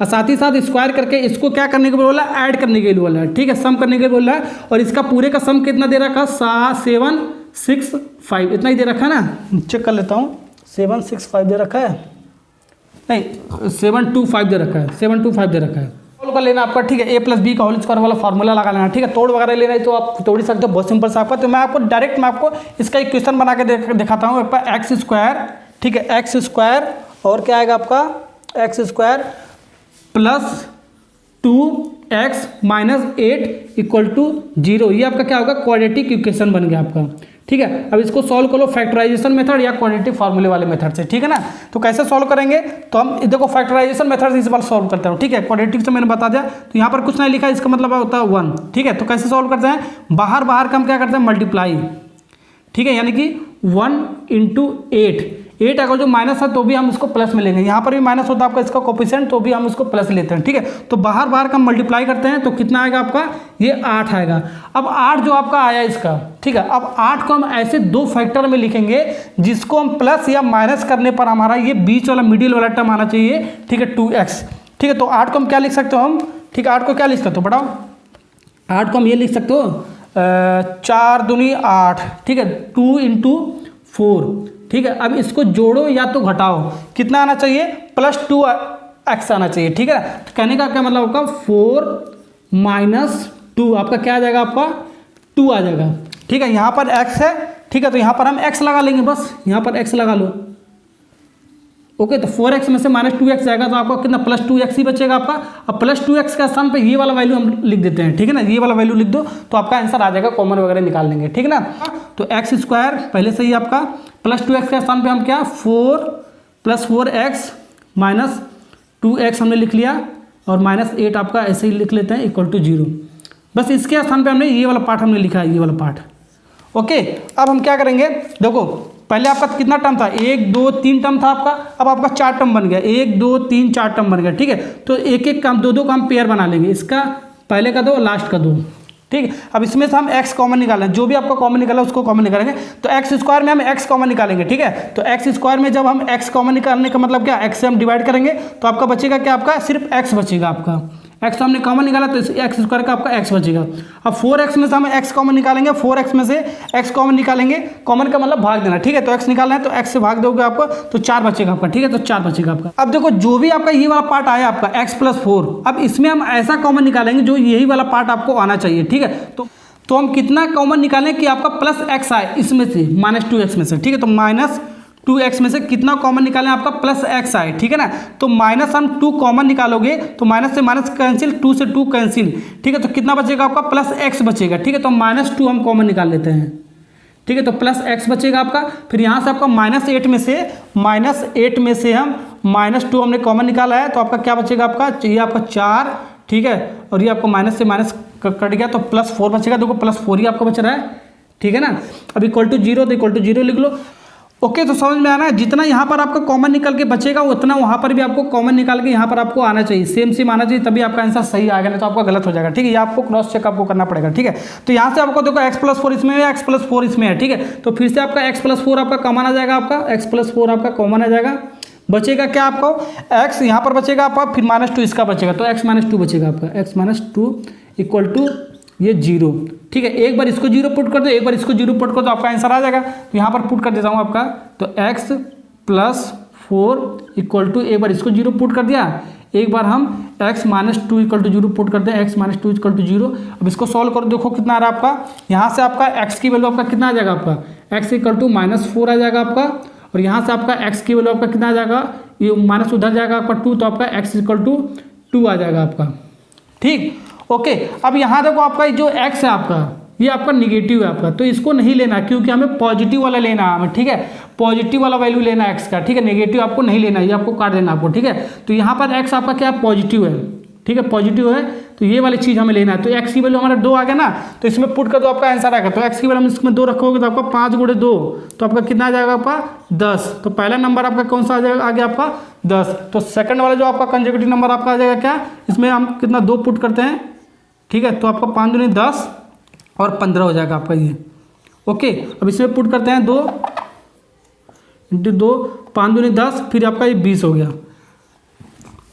और साथ ही साथ स्क्वायर करके इसको क्या करने के लिए बोला है, ऐड करने के लिए बोला है, ठीक है, सम करने के लिए बोला है। और इसका पूरे का सम कितना दे रखा है, 7 6 5, इतना ही दे रखा है ना, चेक कर लेता हूँ, 7 6 5 दे रखा है, नहीं 7 2 5 दे रखा है, 7 2 5 दे रखा है। सोल्व कर लेना आपका, ठीक है। a प्लस बी का होल स्क्वायर वाला फार्मूला लगा लेना, ठीक है। तोड़ वगैरह लेना है तो आप तोड़ ही सकते हो, बहुत सिंपल सा आपका। तो मैं आपको इसका एक क्वेश्चन बना के दिखाता हूँ। आपका एक्स स्क्वायर, ठीक है, एक्स स्क्वायर और क्या आएगा आपका, x square plus 2x minus 8 equal to 0। ये आपका क्या होगा, क्वाड्रेटिक इक्वेशन बन गया आपका, ठीक है। अब इसको सॉल्व करो फैक्टराइजेशन मेथड या क्वाड्रेटिक फार्मूले वाले मेथड से, ठीक है ना। तो कैसे सॉल्व करेंगे, तो हम देखो फैक्टराइजेशन मेथड से इस बार सॉल्व करते हैं, ठीक है। क्वाड्रेटिक से मैंने बता दिया, तो यहाँ पर कुछ नहीं लिखा, इसका मतलब होता है 1, ठीक है। तो कैसे सॉल्व करते हैं, बाहर का हम क्या करते हैं, मल्टीप्लाई, ठीक है, यानी कि 1 × 8 अगर जो माइनस है तो भी हम उसको प्लस में लेंगे, यहाँ पर भी माइनस होता है आपका इसका कोफिशिएंट, तो भी हम उसको प्लस लेते हैं, ठीक है। तो बाहर का हम मल्टीप्लाई करते हैं तो कितना आएगा आपका, ये 8 आएगा। अब 8 जो आपका आया इसका, ठीक है, अब 8 को हम ऐसे 2 फैक्टर में लिखेंगे जिसको हम प्लस या माइनस करने पर हमारा ये बीच वाला मिडिल वाला टर्म आना चाहिए, ठीक है, 2x, ठीक है। तो 8 को हम क्या लिख सकते हो हम, ठीक है, 8 को क्या लिख सकते हो, बताओ, 8 को हम ये लिख सकते हो 4 दूनी 8, ठीक है, 2 × 4, ठीक है। अब इसको जोड़ो या तो घटाओ, कितना आना चाहिए, +2x आना चाहिए, ठीक है। तो कहने का क्या मतलब होगा, 4 - 2 आपका क्या आ जाएगा, आपका 2 आ जाएगा, ठीक है। यहाँ पर x है, ठीक है, तो यहाँ पर हम x लगा लेंगे, बस यहाँ पर x लगा लो, ओके। तो 4x में से -2x जाएगा तो आपका कितना, +2x ही बचेगा आपका। अब +2x के स्थान पे ये वाला वैल्यू हम लिख देते हैं, ठीक है ना, ये वाला वैल्यू लिख दो तो आपका आंसर आ जाएगा, कॉमन वगैरह निकाल लेंगे, ठीक है ना। तो x स्क्वायर पहले से ही आपका, +2x के स्थान पे हम क्या, 4 + 4x माइनस 2x हमने लिख लिया, और -8 आपका ऐसे ही लिख लेते हैं इक्वल टू 0। बस इसके स्थान पे हमने ये वाला पार्ट हमने लिखा है, ये वाला पार्ट, ओके। अब हम क्या करेंगे, देखो पहले आपका कितना टर्म था, 1 2 3 टर्म था आपका, अब आपका 4 टर्म बन गया, 1 2 3 4 टर्म बन गया, ठीक है। तो एक एक काम, दो का हम पेयर बना लेंगे, इसका पहले का 2 लास्ट का 2, ठीक है। अब इसमें से हम x कॉमन निकालें, जो भी आपका कॉमन निकाला उसको कॉमन निकालेंगे। तो एक्स स्क्वायर में हम x कॉमन निकालेंगे, ठीक है। तो एक्स स्क्वायर में जब हम x कॉमन निकालने का मतलब क्या, x से हम डिवाइड करेंगे तो आपका बचेगा क्या, आपका सिर्फ x बचेगा, आपका x तो हमने कॉमन निकाला तो एक्स स्क्वायर का आपका x बचेगा। अब 4x में से हम x कॉमन निकालेंगे, 4x में से x कॉमन निकालेंगे, कॉमन का मतलब भाग देना, ठीक है। तो x निकालना है तो x से भाग दोगे आपको तो 4 बचेगा आपका, ठीक है। तो 4 बचेगा आपका। अब देखो जो भी आपका ये वाला पार्ट आया आपका x + 4, अब इसमें हम ऐसा कॉमन निकालेंगे जो यही वाला पार्ट आपको आना चाहिए, ठीक है। तो हम कितना कॉमन निकालें कि आपका +x आए इसमें से, -2x में से, ठीक है। तो -2x में से कितना कॉमन निकालें, आपका +x आए, ठीक है ना। तो माइनस हम 2 कॉमन निकालोगे तो माइनस से माइनस कैंसिल, 2 से 2 कैंसिल, ठीक है। तो कितना बचेगा आपका, +x बचेगा, ठीक है। तो -2 हम कॉमन निकाल लेते हैं, ठीक है। तो +x बचेगा आपका। फिर यहाँ से आपका -8 में से हम -2 हमने कॉमन निकाला है तो आपका क्या बचेगा, आपका ये आपका 4, ठीक है। और ये आपको माइनस से माइनस कट गया तो +4 बचेगा, देखो +4 ही आपका बच रहा है, ठीक है ना। अब इक्वल टू 0 तो इक्वल टू 0 लिख लो, ओके। तो समझ में आना है, जितना यहाँ पर आपका कॉमन निकल के बचेगा उतना वहाँ पर भी आपको कॉमन निकाल के यहाँ पर आपको आना चाहिए, सेम आना चाहिए, तभी आपका आंसर सही आएगा, नहीं तो आपका गलत हो जाएगा, ठीक है। ये आपको क्रॉस चेक आपको करना पड़ेगा, ठीक है। तो यहाँ से आपको देखो x + 4 इसमें है, x + 4 इसमें है, ठीक है। तो फिर से आपका x + 4 आपका कॉमन आ जाएगा, आपका x + 4 आपका कॉमन आ जाएगा, बचेगा क्या आपको, x यहाँ पर बचेगा आपका, फिर -2 इसका बचेगा, तो x - 2 बचेगा आपका, x - 2 इक्वल टू ये 0, ठीक है। एक बार इसको 0 पुट कर दो, एक बार इसको 0 पुट कर दो, आपका आंसर आ जाएगा। तो यहाँ पर पुट कर देता हूँ आपका, तो x + 4 इक्वल टू, एक बार इसको 0 पुट कर दिया, एक बार हम x minus 2 equal to 0 put करते हैं, x माइनस 2 इक्वल टू 0। अब इसको सॉल्व करो, देखो कितना आ रहा है आपका, यहाँ से आपका x की वैल्यू आपका कितना आ जाएगा, आपका x इक्वल टू -4 आ जाएगा आपका, और यहाँ से आपका x की वैल्यू आपका कितना आ जाएगा, ये माइनस उधर जाएगा आपका 2, तो आपका x इक्वल टू 2 आ जाएगा आपका। ठीक, ओके। अब यहाँ देखो आपका जो x है आपका, ये आपका निगेटिव है आपका, तो इसको नहीं लेना क्योंकि हमें पॉजिटिव वाला लेना है हमें, ठीक है, पॉजिटिव वाला वैल्यू लेना है x का, ठीक है, नेगेटिव आपको नहीं लेना है, ये आपको काट देना आपको, ठीक है। तो यहाँ पर x आपका क्या है, पॉजिटिव है, ठीक है, पॉजिटिव है, तो ये वाली चीज़ हमें लेना है। तो x की वैल्यू हमारा 2 आ गया ना, तो इसमें पुट कर दो, आपका आंसर आएगा। तो x की वैल्यू इसमें 2 रखोगे तो आपका 5 × 2, तो आपका कितना आ जाएगा, आपका 10। तो पहला नंबर आपका कौन सा आ जाएगा, आ गया आपका 10। तो सेकंड वाला जो आपका कंसेक्यूटिव नंबर आपका आ जाएगा क्या, इसमें हम कितना 2 पुट करते हैं, ठीक है, तो आपका 5 दूनी 10 और 15 हो जाएगा आपका ये, ओके। अब इसमें पुट करते हैं 2 × 2, 5 दूनी 10, फिर आपका ये 20 हो गया,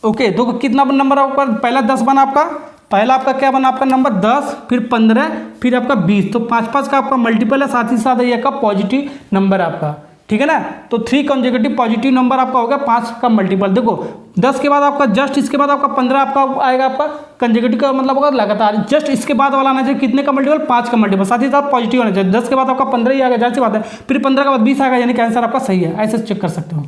ओके। तो कितना नंबर आपका, पहला 10 बना आपका, पहला आपका क्या बना आपका नंबर 10, फिर 15, फिर आपका 20, तो 5 का आपका मल्टीपल है, साथ ही साथ ये आपका पॉजिटिव नंबर आपका, ठीक है ना। तो 3 कंसेक्यूटिव पॉजिटिव नंबर आपका होगा, 5 का मल्टीपल। देखो 10 के बाद आपका जस्ट इसके बाद आपका 15 आपका आएगा, आपका कंसेक्यूटिव का मतलब होगा लगातार, जस्ट इसके बाद वाला आना चाहिए कितने का मल्टीपल, 5 का मल्टीपल, साथ ही साथ पॉजिटिव होना चाहिए। 10 के बाद आपका 15 ही आ गया, जाहिर सी बात है, फिर 15 के बाद 20 आएगा, यानी कि आंसर आपका सही है, ऐसे चेक कर सकते हो,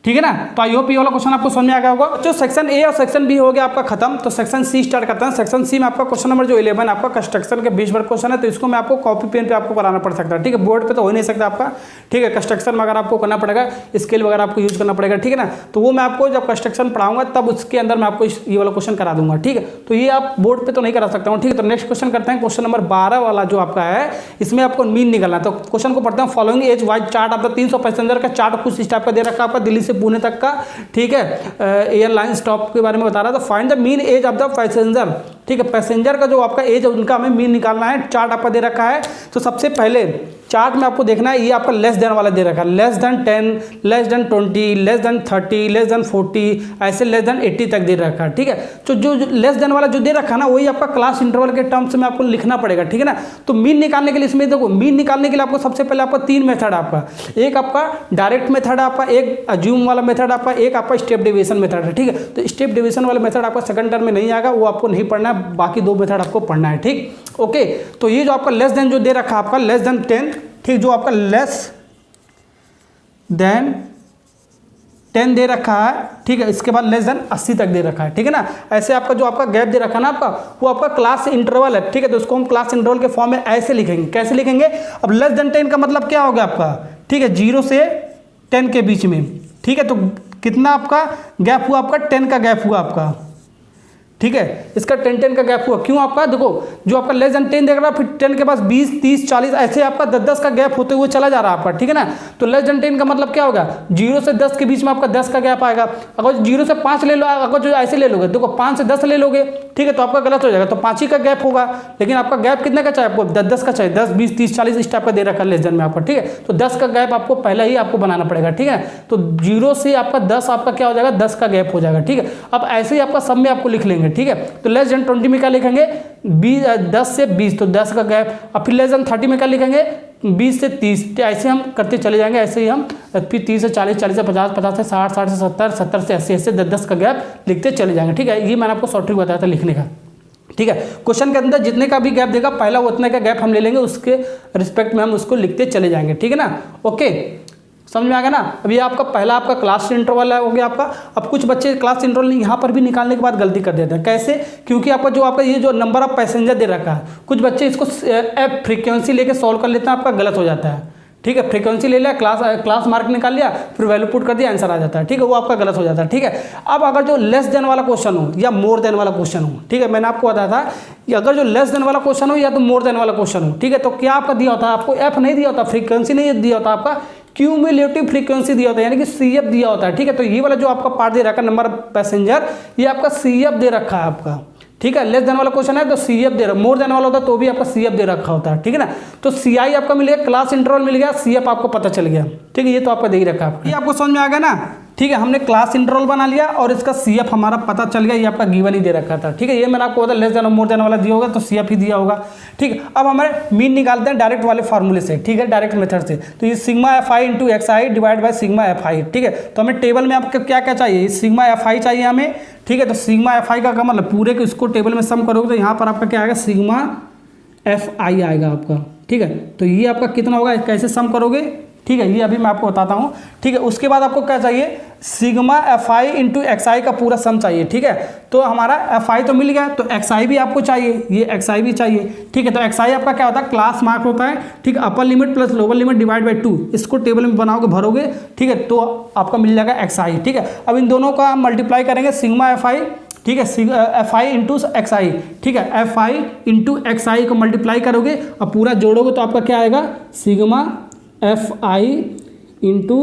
ठीक है ना। तो आई होप ये वाला क्वेश्चन आपको समझ में आ गया होगा। जो सेक्शन ए और सेक्शन बी हो गया आपका खत्म, तो सेक्शन सी स्टार्ट करते हैं। सेक्शन सी में आपका क्वेश्चन नंबर जो 11 आपका कंस्ट्रक्शन के बेस पर क्वेश्चन है, तो इसको मैं आपको कॉपी पेन पे आपको कराना पड़ सकता है, ठीक है, बोर्ड पे तो हो ही नहीं सकता आपका, ठीक है। कंस्ट्रक्शन में अगर आपको करना पड़ेगा, स्केल वगैरह आपको यूज करना पड़ेगा, ठीक है ना। तो वो मैं आपको जब कंस्ट्रक्शन पढ़ाऊंगा तब उसके अंदर मैं आपको ये वाला क्वेश्चन करा दूंगा, ठीक है। तो ये आप बोर्ड पे तो नहीं करा सकता हूँ, ठीक है। तो नेक्स्ट क्वेश्चन करते हैं, क्वेश्चन नंबर 12 वाला जो आपका है, इसमें आपको मीन निकालना है। तो क्वेश्चन को पढ़ते हैं, फॉलोइंग एज वाइज चार्ट आपका 300 पैसेंजर का चार्ट कुछ इस टाइप का दे रखा है आपका, दिल्ली से पुणे तक का, ठीक है, एयरलाइन स्टॉप के बारे में बता रहा था। Find the mean age of the passenger, ठीक है, पैसेंजर का जो आपका एज है उनका हमें मीन निकालना है, चार्ट आपका दे रखा है। तो सबसे पहले चार्ट में आपको देखना है, ये आपका लेस देन वाला दे रखा है, less than 10, less than 20, less than 30, less than 40, ऐसे लेस देन 80 तक दे रखा है, ठीक है। तो जो लेस देन वाला जो दे रखा है ना, वही आपका क्लास इंटरवल के टर्म्स में आपको लिखना पड़ेगा, ठीक है ना। तो मीन निकालने के लिए इसमें देखो, मीन निकालने के लिए आपको सबसे पहले आपका 3 मेथड आपका, एक आपका डायरेक्ट मेथड आपका, एक अज्यूम वाला मेथड आपका, एक आपका स्टेप डेविएशन मेथड है, ठीक है। तो स्टेप डेविएशन वाला मेथड आपका सेकंड टर्म में नहीं आएगा, वो आपको नहीं पढ़ना है, बाकी 2 मेथड आपको पढ़ना है, ठीक, ओके। तो ये जो आपका लेस देन जो दे रखा है आपका, लेस देन 10, ठीक, जो आपका लेस देन 10 दे रखा है, ठीक है। इसके बाद लेस देन 80 तक दे रखा है, ठीक है ना। ऐसे आपका जो आपका गैप दे रखा है ना आपका, वो आपका क्लास इंटरवल है, ठीक है। तो उसको हम क्लास इंटरवल के फॉर्म में ऐसे लिखेंगे, कैसे लिखेंगे। अब लेस देन 10 का मतलब क्या हो गया आपका, ठीक है, 0 से 10 के बीच में, ठीक है। तो कितना आपका गैप हुआ, आपका 10 का गैप हुआ आपका, ठीक है। इसका 10 का गैप हुआ, क्यों आपका, देखो जो आपका लेस देन 10 देख रहा है, फिर 10 के पास 20, 30, 40, ऐसे आपका 10 का गैप होते हुए चला जा रहा है आपका, ठीक है ना। तो लेस देन 10 का मतलब क्या होगा, 0 से 10 के बीच में आपका 10 का गैप आएगा। अगर 0 से 5 ले लो, अगर जो ऐसे ले लोगे, देखो 5 से 10 ले लोगे, ठीक है, तो आपका गलत हो जाएगा, तो 5 ही का गैप होगा। लेकिन आपका गैप कितने का चाहिए आपको, 10 का चाहिए, 10, 20, 30, 40 इस टाइप का दे रखा है लेस देन में आपका, ठीक है। तो 10 का गैप आपको पहले ही आपको बनाना पड़ेगा, ठीक है। तो 0 से आपका 10 आपका क्या हो जाएगा, 10 का गैप हो जाएगा, ठीक है। अब ऐसे ही आपका सब में आपको लिख लेंगे, ठीक है। तो लेस देन 20 में क्या लिखेंगे, 10 से 20, तो 10 का गैप। अब फिर लेस देन 30 में क्या लिखेंगे, 20 से 30, तो ऐसे हम करते चले जाएंगे, ऐसे ही हम फिर 30 से 40, 40 से 50, 50 से 60, 60 से 70, 70 से 80, ऐसे 10 का गैप लिखते चले जाएंगे, ठीक है। ये मैंने आपको शॉर्ट ट्रिक बताया था लिखने का, ठीक है। क्वेश्चन के अंदर जितने का भी गैप देगा, पहला उतने का गैप हम ले लेंगे, उसके रिस्पेक्ट में हम उसको लिखते चले जाएंगे, ठीक है ना, ओके। समझ में आ गया ना। अभी आपका पहला आपका क्लास इंटरवल हो गया आपका। अब कुछ बच्चे क्लास इंटरवल यहाँ पर भी निकालने के बाद गलती कर देते हैं, कैसे, क्योंकि आपका जो आपका ये जो नंबर ऑफ पैसेंजर दे रखा है, कुछ बच्चे इसको एफ फ्रीक्वेंसी लेके सॉल्व कर लेते हैं, आपका गलत हो जाता है, ठीक है। फ्रीक्वेंसी ले लिया, क्लास मार्क निकाल लिया, फिर वैल्यू पुट कर दिया, आंसर आ जाता है, ठीक है, वो आपका गलत हो जाता है, ठीक है। अब अगर जो लेस देन वाला क्वेश्चन हो या मोर देन वाला क्वेश्चन हो, ठीक है, मैंने आपको बताया था कि अगर जो लेस देन वाला क्वेश्चन हो या तो मोर देन वाला क्वेश्चन हो, ठीक है, तो क्या आपका दिया होता है, आपको एफ नहीं दिया होता, फ्रीक्वेंसी नहीं दिया होता, आपका क्यूमुलेटिव फ्रीक्वेंसी दिया होता है, यानी कि सीएफ दिया होता है, ठीक है। तो ये वाला जो आपका पार्ट दे रखा है नंबर ऑफ पैसेंजर, ये आपका सीएफ दे रखा है आपका, ठीक है। लेस देन वाला क्वेश्चन है तो सीएफ दे रखा, मोर देन वाला होता है तो भी आपका सीएफ दे रखा होता है, ठीक है ना। तो सीआई आपका मिल गया, क्लास इंटरवल मिल गया, सीएफ आपको पता चल गया, ठीक है। ये तो आपका दे ही रखा है, ये आपको समझ में आ गया ना, ठीक है, हमने क्लास इंटरवल बना लिया और इसका CF हमारा पता चल गया, ये आपका गिवन ही दे रखा था। ठीक है, ये मैंने आपको बता लेस देन और मोर देन वाला दिया होगा तो CF ही दिया होगा। ठीक है, अब हमारे मीन निकालते हैं डायरेक्ट वाले फार्मूले से। ठीक है, डायरेक्ट मेथड से। तो ये sigma FI into XI divide by sigma FI। ठीक है, तो हमें टेबल में आपको क्या क्या चाहिए, सिग्मा FI चाहिए हमें। ठीक है, तो सिग्मा FI का मतलब पूरे को इसको टेबल में सम करोगे तो यहाँ पर आपका क्या आएगा, सिग्मा FI आएगा आपका। ठीक है, तो ये आपका कितना होगा, कैसे सम करोगे। ठीक है, ये अभी मैं आपको बताता हूँ। ठीक है, उसके बाद आपको क्या चाहिए, सिग्मा FI इंटू XI का पूरा सम चाहिए। ठीक है, तो हमारा FI तो मिल गया, तो XI भी आपको चाहिए, ये XI भी चाहिए। ठीक है, तो XI आपका क्या होता है, क्लास मार्क होता है। ठीक है, upper limit plus lower limit divide by 2, इसको टेबल में बनाओगे भरोगे। ठीक है, तो आपका मिल जाएगा XI। ठीक है, अब इन दोनों का मल्टीप्लाई करेंगे, सिग्मा FI। ठीक है, FI इंटू XI। ठीक है, FI इंटू XI को मल्टीप्लाई करोगे और पूरा जोड़ोगे तो आपका क्या आएगा, सिग्मा FI इंटू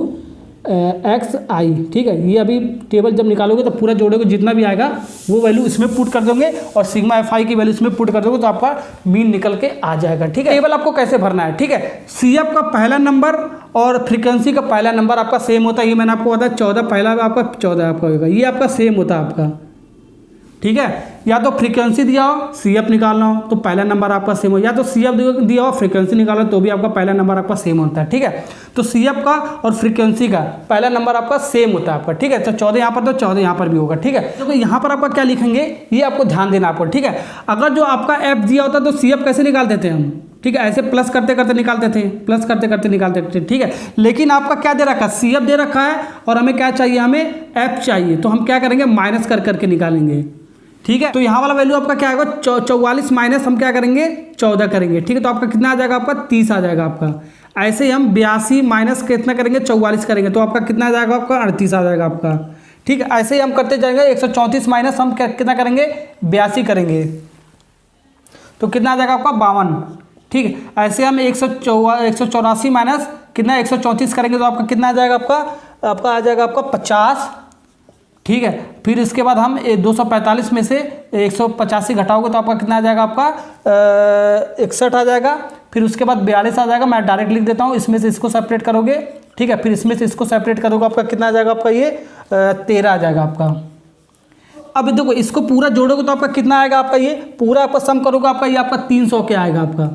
XI। ठीक है, ये अभी टेबल जब निकालोगे तो पूरा जोड़ोगे, जितना भी आएगा वो वैल्यू इसमें पुट कर दोगे और सिग्मा FI की वैल्यू इसमें पुट कर दोगे तो आपका मीन निकल के आ जाएगा। ठीक है, टेबल आपको कैसे भरना है। ठीक है, CF का पहला नंबर और फ्रीक्वेंसी का पहला नंबर आपका सेम होता है। ये मैंने आपको बताया 14 पहला आपका 14 आपका होगा, ये आपका सेम होता है आपका। ठीक है, या तो फ्रीक्वेंसी दिया हो CF निकालना हो तो पहला नंबर आपका सेम हो, या तो CF दिया हो फ्रीक्वेंसी निकालो तो भी आपका पहला नंबर आपका सेम होता है। ठीक है, तो CF का और फ्रीक्वेंसी का पहला नंबर आपका सेम होता है आपका। ठीक है, तो 14 यहाँ पर तो 14 यहाँ पर भी होगा। ठीक है, तो यहाँ पर आपका क्या लिखेंगे ये आपको ध्यान देना आपको। ठीक है, अगर जो आपका F दिया होता तो CF कैसे निकालते थे हम। ठीक है, ऐसे प्लस करते करते निकालते थे, प्लस करते करते निकालते थे। ठीक है, लेकिन आपका क्या दे रखा है, CF दे रखा है और हमें क्या चाहिए, हमें F चाहिए, तो हम क्या करेंगे, माइनस कर करके निकालेंगे। ठीक है, तो यहाँ वाला वैल्यू आपका क्या आएगा, 44 माइनस हम क्या करेंगे, 14 करेंगे। ठीक है, तो आपका कितना आ जाएगा, आपका 30 आ जाएगा आपका। ऐसे ही हम 82 माइनस कितना करेंगे, 44 करेंगे तो आपका कितना आ जाएगा, आपका 38 आ जाएगा आपका। ठीक है, ऐसे ही हम करते जाएंगे, 134 माइनस हम कितना करेंगे, 82 करेंगे तो कितना आ जाएगा आपका 52। ठीक है, ऐसे हम 184 माइनस कितना 134 करेंगे तो आपका कितना आ जाएगा, आपका आ जाएगा आपका 50। ठीक है, फिर इसके बाद हम 245 में से 185 घटाओगे तो आपका कितना आ जाएगा, आपका 61 आ जाएगा। फिर उसके बाद 42 आ जाएगा, मैं डायरेक्ट लिख देता हूँ, इसमें से इसको सेपरेट करोगे। ठीक है, फिर इसमें से इसको सेपरेट करोगे आपका कितना आ जाएगा, आपका ये 13 आ जाएगा आपका। अब देखो इसको पूरा जोड़ोगे तो आपका कितना आएगा, आपका ये पूरा आपका सम करोगे आपका ये आपका 300 के आएगा आपका।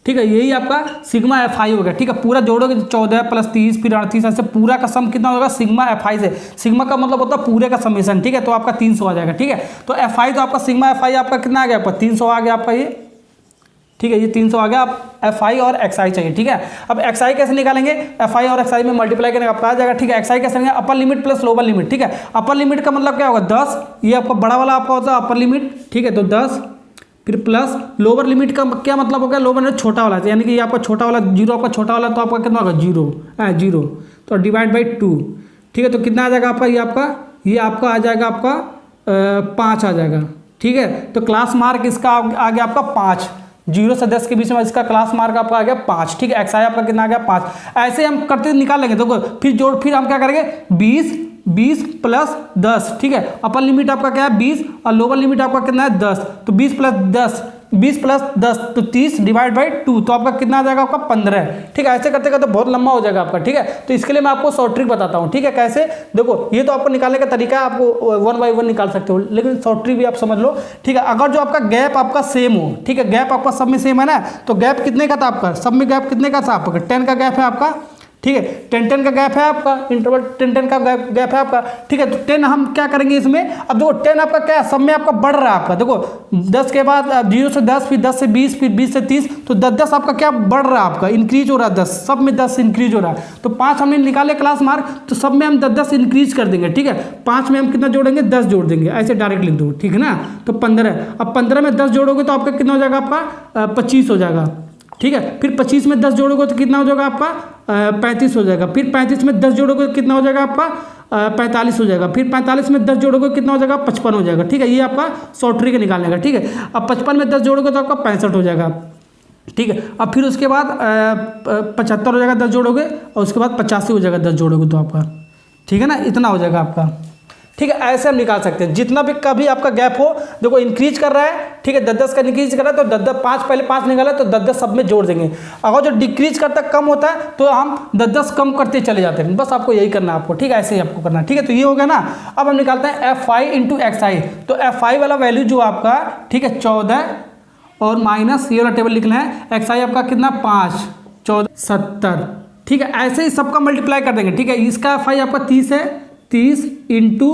ठीक है, यही आपका सिग्मा FI हो गया। ठीक है, पूरा जोड़ोगे 14 प्लस 30 फिर 38 ऐसे पूरा का सम कितना होगा, सिग्मा FI से। सिग्मा का मतलब होता है पूरे का समेशन। ठीक है, तो आपका 300 आ जाएगा। ठीक है, तो FI तो आपका सिग्मा FI आपका कितना आ गया, आपका 300 आ गया आपका ये। ठीक है, ये 300 आ गया। आप FI और XI चाहिए। ठीक है, अब XI कैसे निकालेंगे, FI और XI में मल्टीप्लाई करेंगे आपका आ जाएगा। ठीक है, XI कैसे लेंगे, upper limit plus lower limit. ठीक है, अपर लिमिट का मतलब क्या होगा 10, ये आपका बड़ा वाला आपका होता है अपर लिमिट। ठीक है, तो 10 फिर प्लस लोअर लिमिट का क्या मतलब होगा, लोअर लिमिट छोटा वाला, यानी कि ये आपका छोटा वाला 0, आपका छोटा वाला तो आपका कितना होगा 0 तो डिवाइड बाई 2। ठीक है, तो कितना आ जाएगा आपका, ये आपका आ जाएगा आपका 5 आ जाएगा। ठीक है, तो क्लास मार्क इसका आ गया आपका 5, 0 से 10 के बीच में इसका क्लास मार्क आपका आ गया 5। ठीक है, XI आपका कितना आ गया 5। ऐसे हम करते निकाल लेंगे, देखो फिर हम क्या करेंगे 20 प्लस 10। ठीक है, अपर लिमिट आपका क्या है 20 और लोअर लिमिट आपका कितना है 10, तो 20 प्लस 10 तो 30 डिवाइड बाई 2 तो आपका कितना आ जाएगा, आपका 15। ठीक है, ऐसे करते करते बहुत लंबा हो जाएगा आपका। ठीक है, तो इसके लिए मैं आपको शॉर्ट ट्रिक बताता हूँ। ठीक है, कैसे, देखो ये तो आपको निकालने का तरीका है, आपको 1 बाई 1 निकाल सकते हो, लेकिन शॉर्ट ट्रिक भी आप समझ लो। ठीक है, अगर जो आपका गैप आपका सेम हो, ठीक है, गैप आपका सब में सेम है ना, तो गैप कितने का था आपका, सब में गैप कितने का था आपका, 10 का गैप है आपका। ठीक है, 10 का गैप है आपका, इंटरवल 10 का गैप है आपका। ठीक है, तो 10 हम क्या करेंगे इसमें, अब देखो 10 आपका क्या है, सब में आपका बढ़ रहा है आपका। देखो 10 के बाद 0 से 10 फिर 10 से 20 फिर 20 से 30 तो 10 आपका क्या बढ़ रहा है आपका, इंक्रीज हो रहा है 10, सब में 10 इंक्रीज हो रहा है। तो 5 हमने निकाले क्लास मार्क, तो सब में हम 10 इंक्रीज कर देंगे। ठीक है, 5 में हम कितना जोड़ेंगे 10 जोड़ देंगे, ऐसे डायरेक्ट लिख दो। ठीक है ना, तो 15। अब 15 में 10 जोड़ोगे तो आपका कितना हो जाएगा, आपका 25 हो जाएगा। ठीक है, फिर 25 में 10 जोड़ोगे तो कितना हो जाएगा आपका 35 हो जाएगा। फिर 35 में 10 जोड़ोगे तो कितना हो जाएगा आपका 45 हो जाएगा। फिर 45 में 10 जोड़ोगे कितना हो जाएगा 55 हो जाएगा। ठीक है, ये आपका शॉर्ट ट्रिक निकालने का। ठीक है, अब 55 में 10 जोड़ोगे तो आपका 65 हो जाएगा। ठीक है, अब फिर उसके बाद 75 हो जाएगा 10 जोड़ोगे और उसके बाद 85 हो जाएगा 10 जोड़ोगे तो आपका। ठीक है ना, इतना हो जाएगा आपका। ठीक है, ऐसे हम निकाल सकते हैं। जितना भी कभी आपका गैप हो, देखो इंक्रीज कर रहा है, ठीक है, 10-10 का इंक्रीज कर रहा है तो 10-10, 5 पहले 5 निकाला तो 10-10 सब में जोड़ देंगे। अगर जो डिक्रीज करता कम होता है तो हम 10-10 कम करते चले जाते हैं। बस आपको यही करना है आपको, ठीक है, ऐसे ही आपको करना है, ठीक है। तो ये हो गया ना। अब हम निकालते हैं Fi इंटू XI। तो Fi वाला वैल्यू जो आपका, ठीक है, 14 और माइनस ये वाला टेबल लिखना है, XI आपका कितना 5, 14, 70, ठीक है। ऐसे ही सबका मल्टीप्लाई कर देंगे, ठीक है। इसका Fi आपका 30 है, 30 इंटू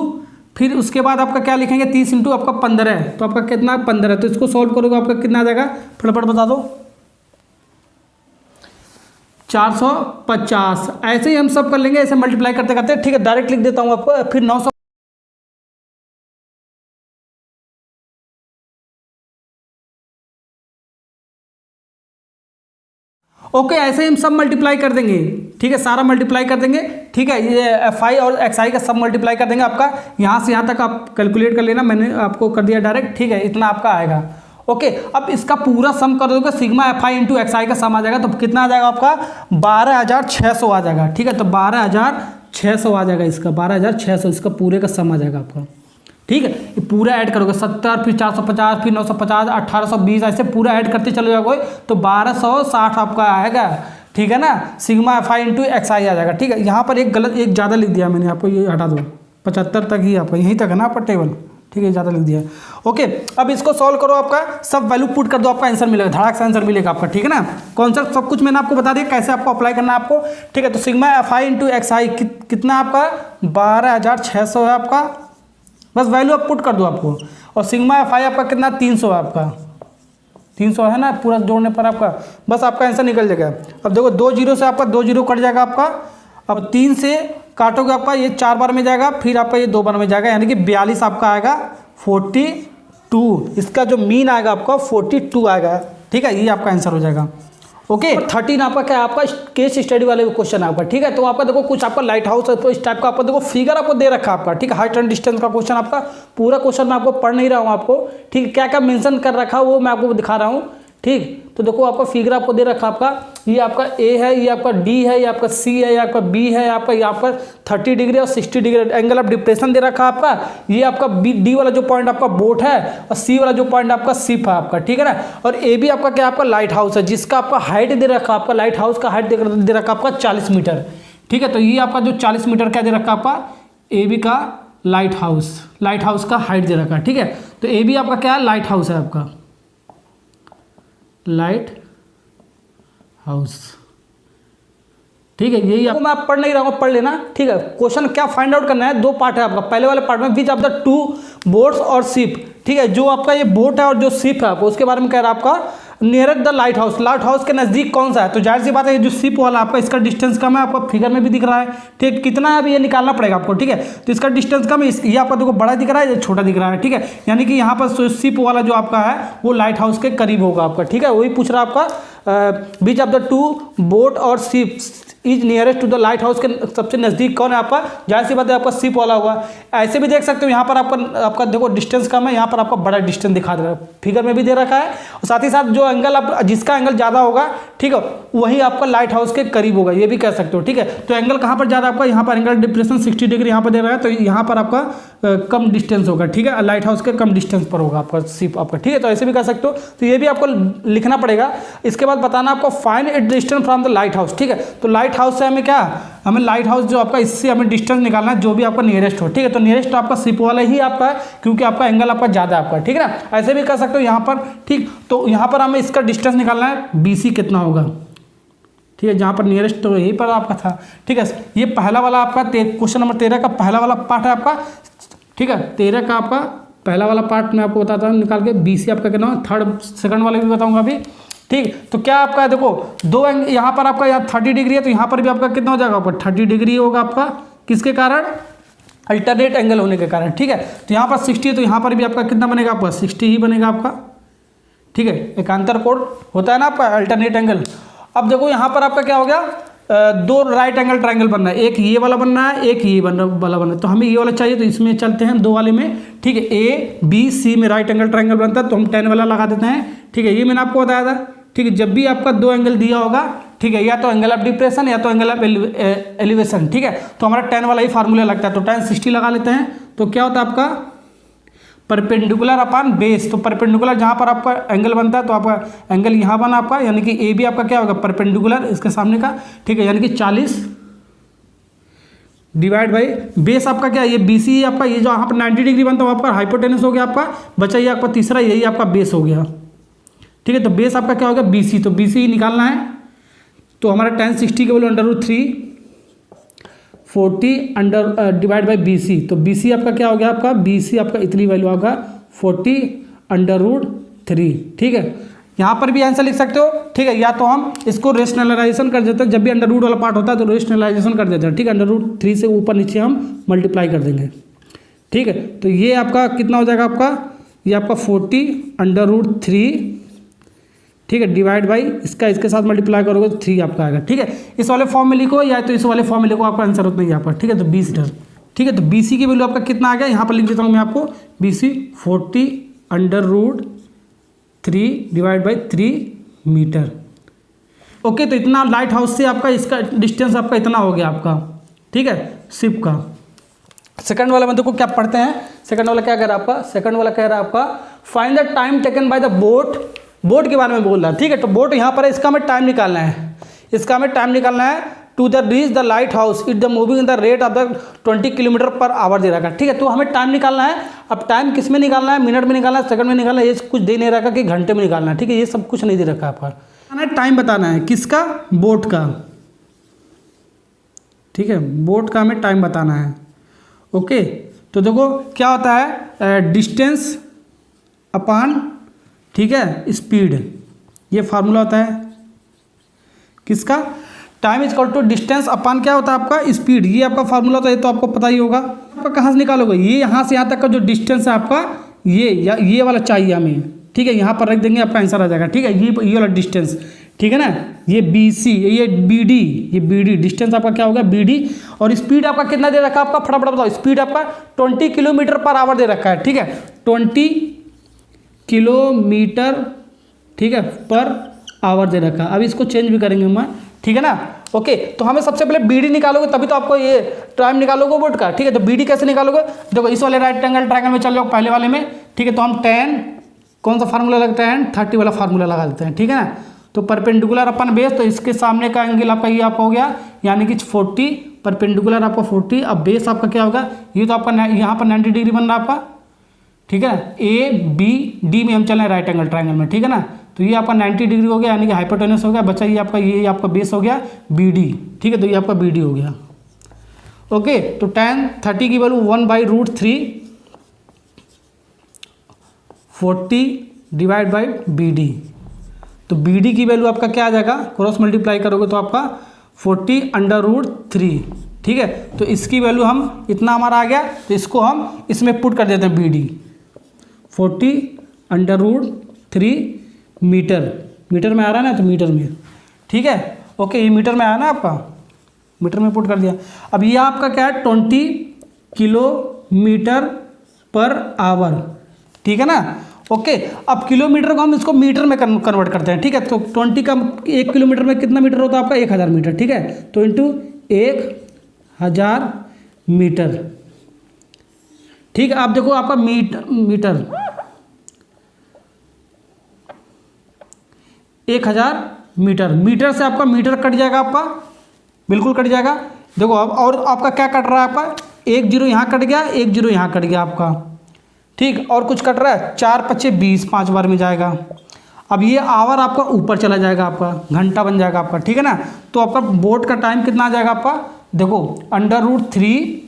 फिर उसके बाद आपका क्या लिखेंगे, 30 इंटू आपका 15 है, तो आपका कितना 15 है। तो इसको सॉल्व करोगे आपका कितना आ जाएगा, फटाफट बता दो। 450। ऐसे ही हम सब कर लेंगे, ऐसे मल्टीप्लाई करते करते, ठीक है। डायरेक्ट लिख देता हूँ आपको, फिर 900। ओके, ऐसे ही हम सब मल्टीप्लाई कर देंगे, ठीक है, सारा मल्टीप्लाई कर देंगे, ठीक है। ये Fi और XI का सब मल्टीप्लाई कर देंगे आपका। यहाँ से यहाँ तक आप कैलकुलेट कर लेना, मैंने आपको कर दिया डायरेक्ट, ठीक है, इतना आपका आएगा। ओके, अब इसका पूरा सम कर दोगे, सिग्मा Fi इंटू XI का सम आ जाएगा, तो कितना आ जाएगा आपका 12,600 आ जाएगा, ठीक है। तो 12,600 आ जाएगा, इसका 12,600 इसका पूरे का सम आ जाएगा आपका, ठीक है। ये पूरा ऐड करोगे 70, फिर 450, फिर 950, 1820, ऐसे पूरा ऐड करते चले जाओगे तो 1260 आपका आएगा, ठीक है ना। सिग्मा Fi इंटू XI आ जाएगा, ठीक है। यहाँ पर एक गलत, एक ज़्यादा लिख दिया मैंने, आपको ये हटा दो, 75 तक ही आपका, यहीं तक है ना आपका टेबल, ठीक है, ज़्यादा लिख दिया। ओके, अब इसको सॉल्व करो, आपका सब वैल्यू पुट कर दो, आपका आंसर मिलेगा, धड़ाक से आंसर मिलेगा आपका, ठीक है ना। कॉन्सेप्ट सब कुछ मैंने आपको बता दिया, कैसे आपको अप्लाई करना है आपको, ठीक है। तो सिग्मा Fi इंटू XI कितना आपका 12,600 है आपका, बस वैल्यू आप पुट कर दो आपको। और सिग्मा Fi आपका कितना 300 है आपका, 300 है ना, पूरा जोड़ने पर आपका बस आपका आंसर निकल जाएगा। अब देखो 2 जीरो से आपका 2 जीरो कट जाएगा आपका। अब 3 से काटोगे आपका ये 4 बार में जाएगा, फिर आपका ये 2 बार में जाएगा, यानी कि 42 आपका आएगा 42। इसका जो मीन आएगा आपका 42 आएगा, ठीक है, ये आपका आंसर हो जाएगा। ओके, 13 आपका क्या है, आपका केस स्टडी वाले क्वेश्चन है आपका, ठीक है। तो आपका देखो कुछ आपका लाइट हाउस है, तो इस टाइप का आपको देखो फिगर आपको दे रखा है आपका, ठीक है। हाइट एंड डिस्टेंस का क्वेश्चन आपका, पूरा क्वेश्चन मैं आपको पढ़ नहीं रहा हूँ आपको, ठीक है। क्या क्या मेंशन कर रखा है वो मैं आपको दिखा रहा हूँ, ठीक। तो देखो आपका फिगर आपको दे रखा आपका, ये आपका A है, ये आपका D है, ये आपका C है, ये आपका B है, आपका यहाँ पर 30 डिग्री और 60 डिग्री एंगल ऑफ डिप्रेशन दे रखा आपका। ये आपका D वाला जो पॉइंट आपका बोट है, और C वाला जो पॉइंट आपका शिप है आपका, ठीक है ना। और A भी आपका क्या आपका लाइट हाउस है, जिसका आपका हाइट दे रखा आपका, लाइट हाउस का हाइट दे रखा आपका 40 मीटर, ठीक है। तो ये आपका जो 40 मीटर क्या दे रखा आपका AB का लाइट हाउस का हाइट दे रखा है, ठीक है। तो AB आपका क्या है, लाइट हाउस है आपका, लाइट हाउस, ठीक है। यही आपको मैं पढ़ नहीं रहा हूँ, पढ़ लेना, ठीक है। क्वेश्चन क्या फाइंड आउट करना है, 2 पार्ट है आपका। पहले वाले पार्ट में विच ऑफ द 2 बोट्स और शिप, ठीक है, जो आपका ये बोट है और जो शिप है आपको उसके बारे में कह रहा है आपका। नियरेस्ट द लाइट हाउस के नज़दीक कौन सा है, तो जाहिर सी बात है ये जो शिप वाला आपका, इसका डिस्टेंस कम है, आपका फिगर में भी दिख रहा है, ठीक। कितना है अभी ये निकालना पड़ेगा आपको, ठीक है। तो इसका डिस्टेंस कम है, ये आपका देखो बड़ा दिख रहा है, ये छोटा दिख रहा है, ठीक है। यानी कि यहाँ पर शिप वाला जो आपका है वो लाइट हाउस के करीब होगा आपका, ठीक है। वही पूछ रहा है आपका, बीच ऑफ द 2 बोट और ship is nearest to the light house के सबसे नज़दीक कौन है आपका, जाहिर सी बात है आपका शिप वाला हुआ। ऐसे भी देख सकते हो, यहाँ पर आपका देखो डिस्टेंस कम है, यहाँ पर आपका बड़ा डिस्टेंस दिखा दे रहा है, फिगर में भी दे रखा है। और साथ ही साथ जो एंगल आप जिसका एंगल ज़्यादा होगा, ठीक है, वही आपका लाइट हाउस के करीब होगा, ये भी कह सकते हो, ठीक है। तो एंगल कहाँ पर ज़्यादा आपका, यहाँ पर एंगल डिप्रेशन 60 डिग्री यहाँ पर दे रहा है, तो यहाँ पर आपका कम डिस्टेंस होगा, ठीक है। लाइट हाउस के कम डिस्टेंस पर होगा आपका शिप आपका, ठीक है। तो ऐसे भी कह सकते हो, तो ये भी आपको लिखना पड़ेगा। इसके बाद बताना आपको find it distance from the light house, ठीक है। तो लाइट हाउस से हमें क्या, हमें लाइट हाउस जो आपका, इससे हमें डिस्टेंस निकालना है जो भी आपका नियरेस्ट हो, ठीक है। तो नियरेस्ट आपका शिप वाला ही आपका है, क्योंकि आपका एंगल आपका ज़्यादा आपका, ठीक है ना। ऐसे भी कर सकते हो यहाँ पर, ठीक। तो यहाँ पर हमें इसका डिस्टेंस निकालना है, BC कितना होगा, ठीक है, जहाँ पर नियरेस्ट तो यहीं पर आपका था, ठीक है। ये पहला वाला आपका क्वेश्चन नंबर 13 का पहला वाला पार्ट है आपका, ठीक है। 13 का आपका पहला वाला पार्ट मैं आपको बताता हूँ निकाल के। BC आपका कितना है, थर्ड सेकंड वाले भी बताऊँगा अभी, ठीक। तो क्या आपका है, देखो 2 एंगल यहाँ पर आपका, यहाँ 30 डिग्री है, तो यहाँ पर भी आपका कितना हो जाएगा, आपका 30 डिग्री होगा आपका, किसके कारण, अल्टरनेट एंगल होने के कारण, ठीक है। तो यहाँ पर 60 है, तो यहाँ पर भी आपका कितना बनेगा, आपका 60 ही बनेगा आपका, ठीक है। एकांतर कोण होता है ना आपका अल्टरनेट एंगल। अब देखो यहाँ पर आपका क्या हो गया, 2 राइट एंगल ट्रायंगल बनना है, एक ये वाला बनना है, एक ये वाला बनना है। तो हमें ये वाला चाहिए, तो इसमें चलते हैं 2 वाले में, ठीक है। ABC में राइट एंगल ट्रायंगल बनता है, तो हम 10 वाला लगा देते हैं, ठीक है। ये मैंने आपको बताया था, ठीक है। जब भी आपका 2 एंगल दिया होगा, ठीक है, या तो एंगल ऑफ डिप्रेशन या तो एंगल ऑफ एलिवेशन, ठीक है। तो हमारा 10 वाला ही फार्मूला लगता है, तो 10 60 लगा लेते हैं, तो क्या होता है आपका परपेंडिकुलर अपान बेस। तो परपेंडिकुलर जहाँ पर आपका एंगल बनता है तो आपका एंगल यहाँ बना आपका, यानी कि ए बी आपका क्या होगा परपेंडिकुलर इसके सामने का, ठीक है, यानी कि 40 डिवाइड बाई बेस आपका क्या है ये बी सी आपका, ये जो यहाँ पर 90 डिग्री बनता है वो आपका हाइपोटेनस हो गया आपका, बचा ये आपका तीसरा, यही आपका बेस हो गया, ठीक है। तो बेस आपका क्या होगा बी सी, तो बी सी निकालना है, तो हमारा tan 60 के value √3 40 under divide by B C, तो बी सी आपका क्या हो गया आपका बी सी आपका इतनी वैल्यू होगा 40 √3, ठीक है। यहाँ पर भी आंसर लिख सकते हो, ठीक है, या तो हम इसको रेशनलाइजेशन कर देते हैं, जब भी अंडर रूट वाला पार्ट होता है तो रेशनलाइजेशन कर देते हैं, ठीक है, √3 से ऊपर नीचे हम मल्टीप्लाई कर देंगे, ठीक है। तो ये आपका कितना हो जाएगा आपका, ये आपका 40 √3, ठीक है, डिवाइड बाई इसका इसके साथ मल्टीप्लाई करोगे तो 3 आपका आएगा, ठीक है। इस वाले फॉर्म में लिखो या तो इस वाले फॉर्म में लिखो, आपका आंसर उतना ही यहाँ पर, ठीक है। तो 20 मीटर, ठीक है, तो बी सी की वैल्यू आपका कितना आ गया, यहाँ पर लिख देता हूँ मैं आपको, B C 40 √3 divide by 3 metre, okay. तो इतना लाइट हाउस से आपका इसका डिस्टेंस आपका इतना हो गया आपका, ठीक है, शिप का। सेकंड वाला में देखो क्या पढ़ते हैं, सेकंड वाला क्या कह रहा है आपका, सेकंड वाला कह रहा है आपका find the time taken by the boat, boat के बारे में बोल रहा है, ठीक है। तो बोट यहाँ पर है, इसका हमें टाइम निकालना है, इसका हमें टाइम निकालना है to the reach the light house it the moving in the rate of the 20 kilometre per hour दे रखा है, ठीक है। तो हमें टाइम निकालना है, अब टाइम किस में निकालना है, मिनट में निकालना है, सेकंड में निकालना है, ये कुछ दे नहीं रखा कि घंटे में निकालना है, ठीक है, ये सब कुछ नहीं दे रखा है आपका, टाइम बताना है किसका, बोट का, ठीक है, बोट का हमें टाइम बताना है, ओके। तो देखो क्या होता है डिस्टेंस अपान, ठीक है, स्पीड, ये फार्मूला होता है किसका, time is equal to distance upon क्या होता है आपका स्पीड, ये आपका फार्मूला होता है, ये तो आपको पता ही होगा। आपका कहाँ से निकालोगे, ये यहाँ से यहाँ तक का जो डिस्टेंस है आपका ये वाला चाहिए हमें, ठीक है, यहाँ पर रख देंगे आपका आंसर आ जाएगा, ठीक है। ये वाला डिस्टेंस, ठीक है ना, ये बी सी, ये बी डी, ये बी डी डिस्टेंस आपका क्या होगा बी डी, और स्पीड आपका कितना दे रखा है आपका, फटाफट बताओ, स्पीड आपका 20 किलोमीटर पर आवर दे रखा है, ठीक है, 20 किलोमीटर, ठीक है, पर आवर दे रखा है। अब इसको चेंज भी करेंगे मैं, ठीक है ना, ओके। तो हमें सबसे पहले बी डी निकालोगे तभी तो आपको ये टाइम निकालोगे बोट का, ठीक है। तो बी डी कैसे निकालोगे, देखो इस वाले राइट एंगल ट्रायंगल में चल जाओ पहले वाले में, ठीक है। तो हम tan कौन सा फार्मूला लगता है, 30 वाला फार्मूला लगा देते हैं, ठीक है ना। तो परपेंडिकुलर अपन बेस, तो इसके सामने का एंगल आपका ये आपका हो गया, यानी कि 40 परपेंडिकुलर आपका 40, अब बेस आपका क्या होगा, ये तो आपका यहाँ पर 90 डिग्री बन रहा है आपका, ठीक है, ए बी डी में हम चल रहे हैं राइट एंगल ट्रायंगल में, ठीक है ना। तो ये आपका 90 डिग्री हो गया, यानी कि हाइपोटेनस हो गया, बचा ये आपका बेस हो गया बी डी, ठीक है। तो ये आपका बी डी हो गया, ओके। तो tan 30 की value 1/√3 40 divide by B D, तो बी डी की वैल्यू आपका क्या आ जाएगा, क्रॉस मल्टीप्लाई करोगे तो आपका 40/√3, ठीक है। तो इसकी वैल्यू हम इतना हमारा आ गया, तो इसको हम इसमें पुट कर देते हैं बी डी 40/√3 मीटर, मीटर में आ रहा है ना, तो मीटर में, ठीक है, ओके। ये मीटर में आया ना आपका, मीटर में पुट कर दिया। अब ये आपका क्या है 20 किलोमीटर पर आवर, ठीक है ना, ओके। अब किलोमीटर को हम इसको मीटर में कन्वर्ट करते हैं, ठीक है। तो 20 का 1 किलोमीटर में कितना मीटर होता है आपका 1000 मीटर, ठीक है। तो इंटू 1000 मीटर, ठीक है। आप देखो आपका मीटर 1000 मीटर, मीटर से आपका मीटर कट जाएगा, आपका बिल्कुल कट जाएगा। देखो अब और आपका क्या कट रहा है, आपका 1 0 यहाँ कट गया, 1 0 यहाँ कट गया आपका, ठीक। और कुछ कट रहा है 4 5 20, 5 बार में जाएगा। अब ये आवर आपका ऊपर चला जाएगा, आपका घंटा बन जाएगा आपका, ठीक है ना। तो आपका बोट का टाइम कितना आ जाएगा आपका, देखो √3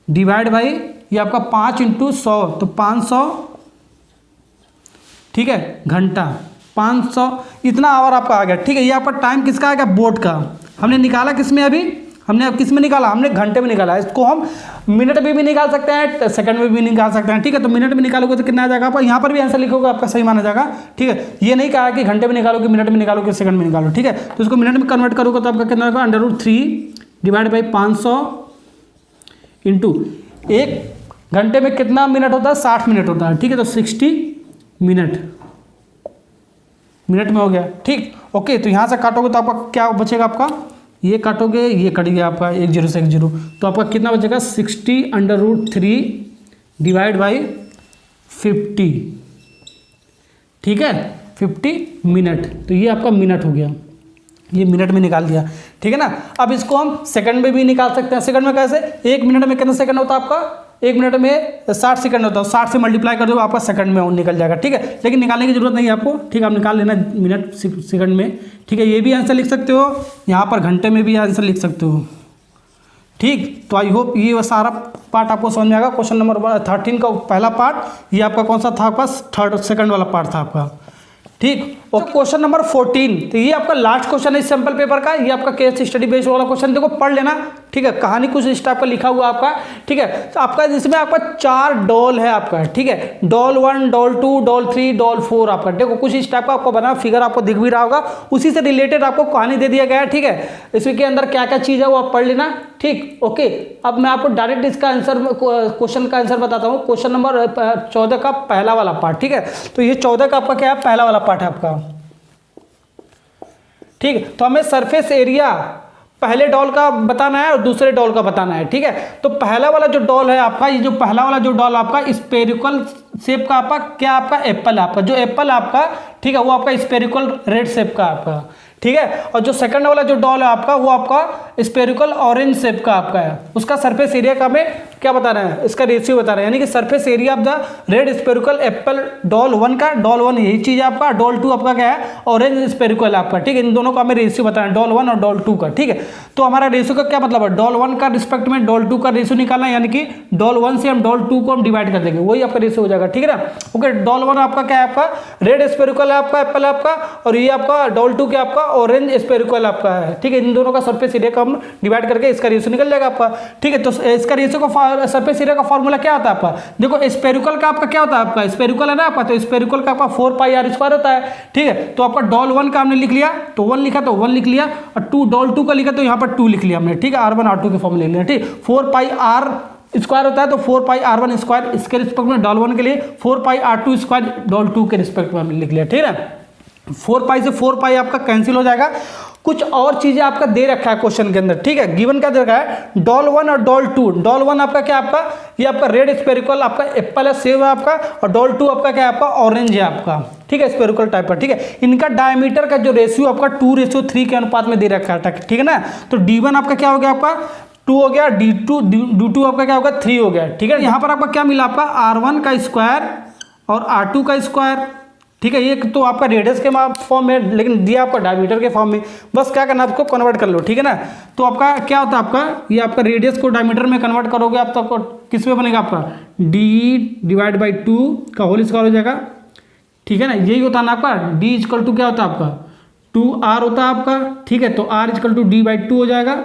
डिवाइड बाई ये आपका 5 × 100, तो 500, ठीक है, घंटा 500, इतना आवर आपका आ गया, ठीक है। ये आपका टाइम किसका आ गया, बोट का। हमने निकाला किस में, अभी हमने किस में निकाला, हमने घंटे में निकाला। इसको हम मिनट में भी निकाल सकते हैं, सेकंड में भी निकाल सकते हैं, ठीक है। तो मिनट में निकालोगे तो कितना आ जाएगा आपका, यहाँ पर भी आंसर लिखोगे आपका सही माना जाएगा, ठीक है। ये नहीं कहा कि घंटे में निकालोगे, मिनट में निकालोगे, सेकंड में निकालो, ठीक है। तो इसको मिनट में कन्वर्ट करोगे तो आपका कितना होगा, √3 डिवाइड बाई 500 इंटू 1 घंटे में कितना मिनट होता है, 60 मिनट होता है, ठीक है। तो 60 मिनट में हो गया, ठीक, ओके। तो यहाँ से काटोगे तो आपका क्या बचेगा, आपका ये काटोगे, ये कट गया आपका 1 0 से 1 0, तो आपका कितना बचेगा 60√3 डिवाइड बाई 50, ठीक है 50 मिनट। तो ये आपका मिनट हो गया, ये मिनट में निकाल दिया, ठीक है ना। अब इसको हम सेकंड में भी निकाल सकते हैं। सेकंड में कैसे, 1 मिनट में कितना सेकंड होता है आपका, 1 मिनट में 60 सेकंड होता है, 60 से मल्टीप्लाई कर दो आपका सेकंड में निकल जाएगा, ठीक है। लेकिन निकालने की जरूरत नहीं है आपको, ठीक है, आप निकाल लेना मिनट सेकंड में, ठीक है। ये भी आंसर लिख सकते हो, यहाँ पर घंटे में भी आंसर लिख सकते हो, ठीक। तो आई होप ये सारा पार्ट आपको समझ में आएगा। क्वेश्चन नंबर 13 का पहला पार्ट, ये आपका कौन सा था, आपका सेकंड वाला पार्ट था आपका, ठीक। और क्वेश्चन नंबर 14, तो ये आपका लास्ट क्वेश्चन है इस सैंपल पेपर का, ये आपका केस स्टडी बेस्ड वाला क्वेश्चन, देखो पढ़ लेना, ठीक है। कहानी कुछ इस टाइप का लिखा हुआ आपका, ठीक है। तो आपका इसमें आपका 4 डॉल है आपका, ठीक है, डॉल 1, डॉल 2, डॉल 3, डॉल 4 आपका, देखो कुछ इस टाइप का आपको बना फिगर आपको दिख भी रहा होगा, उसी से रिलेटेड आपको कहानी दे दिया गया है, ठीक है। इसके अंदर क्या क्या चीज़ है वो आप पढ़ लेना, ठीक, ओके। अब मैं आपको डायरेक्ट इसका आंसर, क्वेश्चन का आंसर बताता हूँ। क्वेश्चन नंबर 14 का पहला वाला पार्ट, ठीक है। तो ये 14 का आपका क्या है, पहला वाला पार्ट है आपका, ठीक है। तो हमें सरफेस एरिया पहले डॉल का बताना है और दूसरे डॉल का बताना है, ठीक है। तो पहला वाला जो डॉल है आपका, ये जो पहला वाला जो डॉल आपका स्पेरिकल शेप का आपका क्या, आपका एप्पल है आपका, जो एप्पल आपका, ठीक है, वो आपका स्पेरिकल रेड शेप का आपका, ठीक है। और जो सेकंड वाला जो डॉल है आपका, वो आपका स्पेरिकल ऑरेंज शेप का आपका है। उसका सरफेस एरिया का हमें क्या बता रहे हैं, इसका रेशियो बता रहे हैं, यानी कि surface area of the red spherical Apple doll 1 का, डॉल 1 यही चीज़ है आपका, डॉल 2 आपका क्या है, ऑरेंज स्पेरिकल आपका, ठीक है। इन दोनों का हमें रेशियो बताना है, डॉल 1 और डॉल 2 का, ठीक है। तो हमारा रेशियो का क्या मतलब है, डॉल 1 का रिस्पेक्ट में डॉल 2 का रेशियो निकालना है, यानी कि डॉल 1 से हम डॉल 2 को हम डिवाइड कर देंगे, वही आपका रेशियो हो जाएगा, ठीक है ना। ओके, डॉल 1 आपका क्या है, आपका रेड स्पेरिकल है आपका, एप्पल है आपका, और ये आपका डॉल 2 क्या आपका ऑरेंज स्पेरिकल आपका है, ठीक है। इन दोनों का सरफेस एरिया का हम डिवाइड करके इसका रेशियो निकल जाएगा आपका, ठीक है। तो इसका रेशियो का सरफेस एरिया का फॉर्मूला क्या होता है आपका, देखो स्पेरिकल का आपका क्या होता है, आपका स्पेरिकल है ना आपका, तो स्पेरिकल का आपका 4πr² होता है, ठीक है। तो आपका डॉल 1 का हमने लिख लिया, तो 1 लिखा तो 1 लिख लिया, और 2 डॉल 2 का लिखा तो यहाँ पर 2 लिख लिया हमने, ठीक है। R1 R2 के फॉर्मूले लिख लिया, ठीक। 4πr² होता है, तो 4πr1², इसके रिस्पेक्ट में डॉल 1 के लिए 4πr2² डॉल 2 के रिस्पेक्ट में हमने लिख लिया, ठीक है। 4π से 4π आपका कैंसिल हो जाएगा। कुछ और चीजें आपका दे रखा है क्वेश्चन के अंदर, ठीक है। गिवन क्या दे रखा है, डॉल 1 और डॉल 2। डॉल 1 आपका क्या, आपका ये आपका रेड स्पेरिकल आपका एप्पल है, सेब है आपका, और डॉल 2 आपका क्या है, आपका ऑरेंज है आपका, ठीक है, स्पेरिकल टाइप का, ठीक है। इनका डायमीटर का जो रेशियो आपका 2:3 के अनुपात में दे रखा है, ठीक है ना। तो D1 आपका क्या हो गया, आपका 2 हो गया, D2 आपका क्या होगा, 3 हो गया, ठीक है। यहाँ पर आपका क्या मिला, आपका R1 का स्क्वायर और R2 का स्क्वायर, ठीक है। ये तो आपका रेडियस के फॉर्म में, लेकिन दिया आपका डायमीटर के फॉर्म में, बस क्या करना आपको कन्वर्ट कर लो, ठीक है ना। तो आपका क्या होता है, आपका ये आपका रेडियस को डायमीटर में कन्वर्ट करोगे आप, तो आपको किस में बनेगा, आपका D/2 का होल स्क्वायर हो जाएगा, ठीक है ना। यही होता है ना आपका, D = क्या होता है आपका 2R होता है आपका, ठीक है। तो R = D/2 हो जाएगा,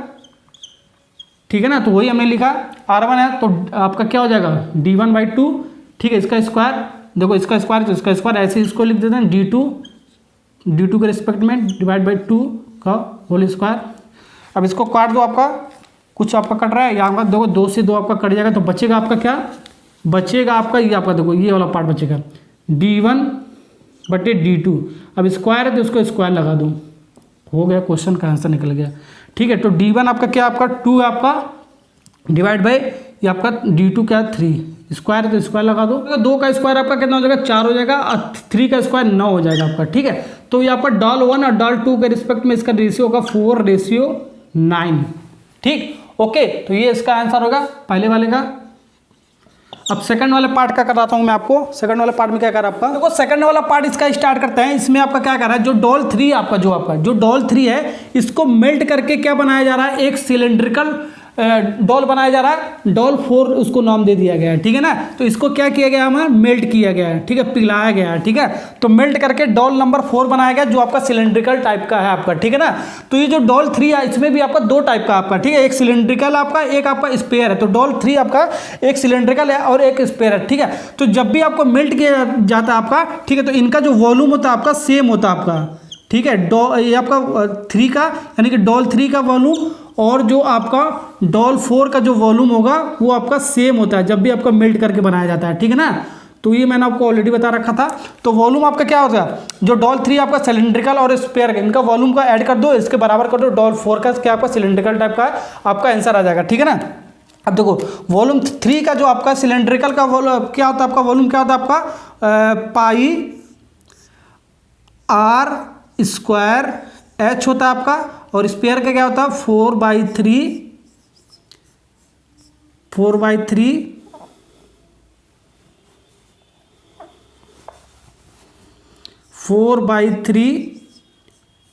ठीक है ना। तो वही हमने लिखा, R1 है तो आपका क्या हो जाएगा D1/2, ठीक है। इसका स्क्वायर, देखो इसका स्क्वायर तो इसका स्क्वायर, ऐसे इसको लिख देते हैं D2 के रिस्पेक्ट में /2 का होल स्क्वायर। अब इसको काट दो, आपका कुछ आपका कट रहा है, यहाँ पर देखो 2 से 2 आपका कट जाएगा, तो बचेगा आपका क्या, बचेगा आपका ये आपका देखो ये वाला पार्ट बचेगा D1/D2। अब स्क्वायर है तो इसको स्क्वायर लगा दो, हो गया, क्वेश्चन का आंसर निकल गया, ठीक है। तो D1 आपका क्या, आपका 2 है आपका, डिवाइड बाई ये आपका D2 क्या है 3, स्क्वायर है तो स्क्वायर लगा दो, 2 का स्क्वायर आपका कितना हो जाएगा 4 हो जाएगा, और 3 का स्क्वायर 9 हो जाएगा आपका, ठीक है। तो यहाँ पर डॉल 1 और डॉल 2 के रिस्पेक्ट में इसका रेशियो होगा 4:9, ठीक, ओके। तो ये इसका आंसर होगा पहले वाले का। अब सेकंड वाले पार्ट का कराता हूँ मैं आपको। सेकंड वाले पार्ट में क्या कर रहा है आपका, देखो सेकंड वाला पार्ट इसका स्टार्ट करते हैं। इसमें आपका क्या कर रहा है, जो डॉल 3 आपका जो डॉल 3 है, इसको मेल्ट करके क्या बनाया जा रहा है, एक सिलेंड्रिकल डॉल बनाया जा रहा है। डॉल 4 उसको नाम दे दिया गया है, ठीक है ना। तो इसको क्या किया गया, हमें मेल्ट किया गया है, ठीक है, पिघलाया गया है, ठीक है। तो मेल्ट करके डॉल नंबर 4 बनाया गया, जो आपका सिलेंड्रिकल टाइप का है आपका, ठीक है ना। तो ये जो डॉल 3 है, इसमें भी आपका 2 टाइप का आपका, ठीक है, एक सिलेंड्रिकल आपका, एक आपका स्पेयर है। तो डॉल 3 आपका एक सिलेंड्रिकल है और एक स्पेयर है, ठीक है। तो जब भी आपको मेल्ट किया जाता है आपका, ठीक है, तो इनका जो वॉल्यूम होता है आपका सेम होता है आपका, ठीक है। ये आपका 3 का यानी कि डॉल 3 का वॉल्यूम और जो आपका डॉल 4 का जो वॉल्यूम होगा वो आपका सेम होता है जब भी आपका मेल्ट करके बनाया जाता है, ठीक है ना। तो ये मैंने आपको ऑलरेडी बता रखा था। तो वॉल्यूम आपका क्या होता है, जो डॉल 3 आपका सिलेंड्रिकल और स्पेयर का, इनका वॉल्यूम का ऐड कर दो, इसके बराबर कर दो डॉल 4 का, क्या आपका सिलेंड्रिकल टाइप का है, आपका आंसर आ जाएगा। ठीक है ना। अब देखो वॉल्यूम 3 का जो आपका सिलेंड्रिकल का क्या होता है, आपका वॉल्यूम क्या होता है आपका पाई आर स्क्वायर एच होता है आपका, और स्पेयर का क्या होता है 4/3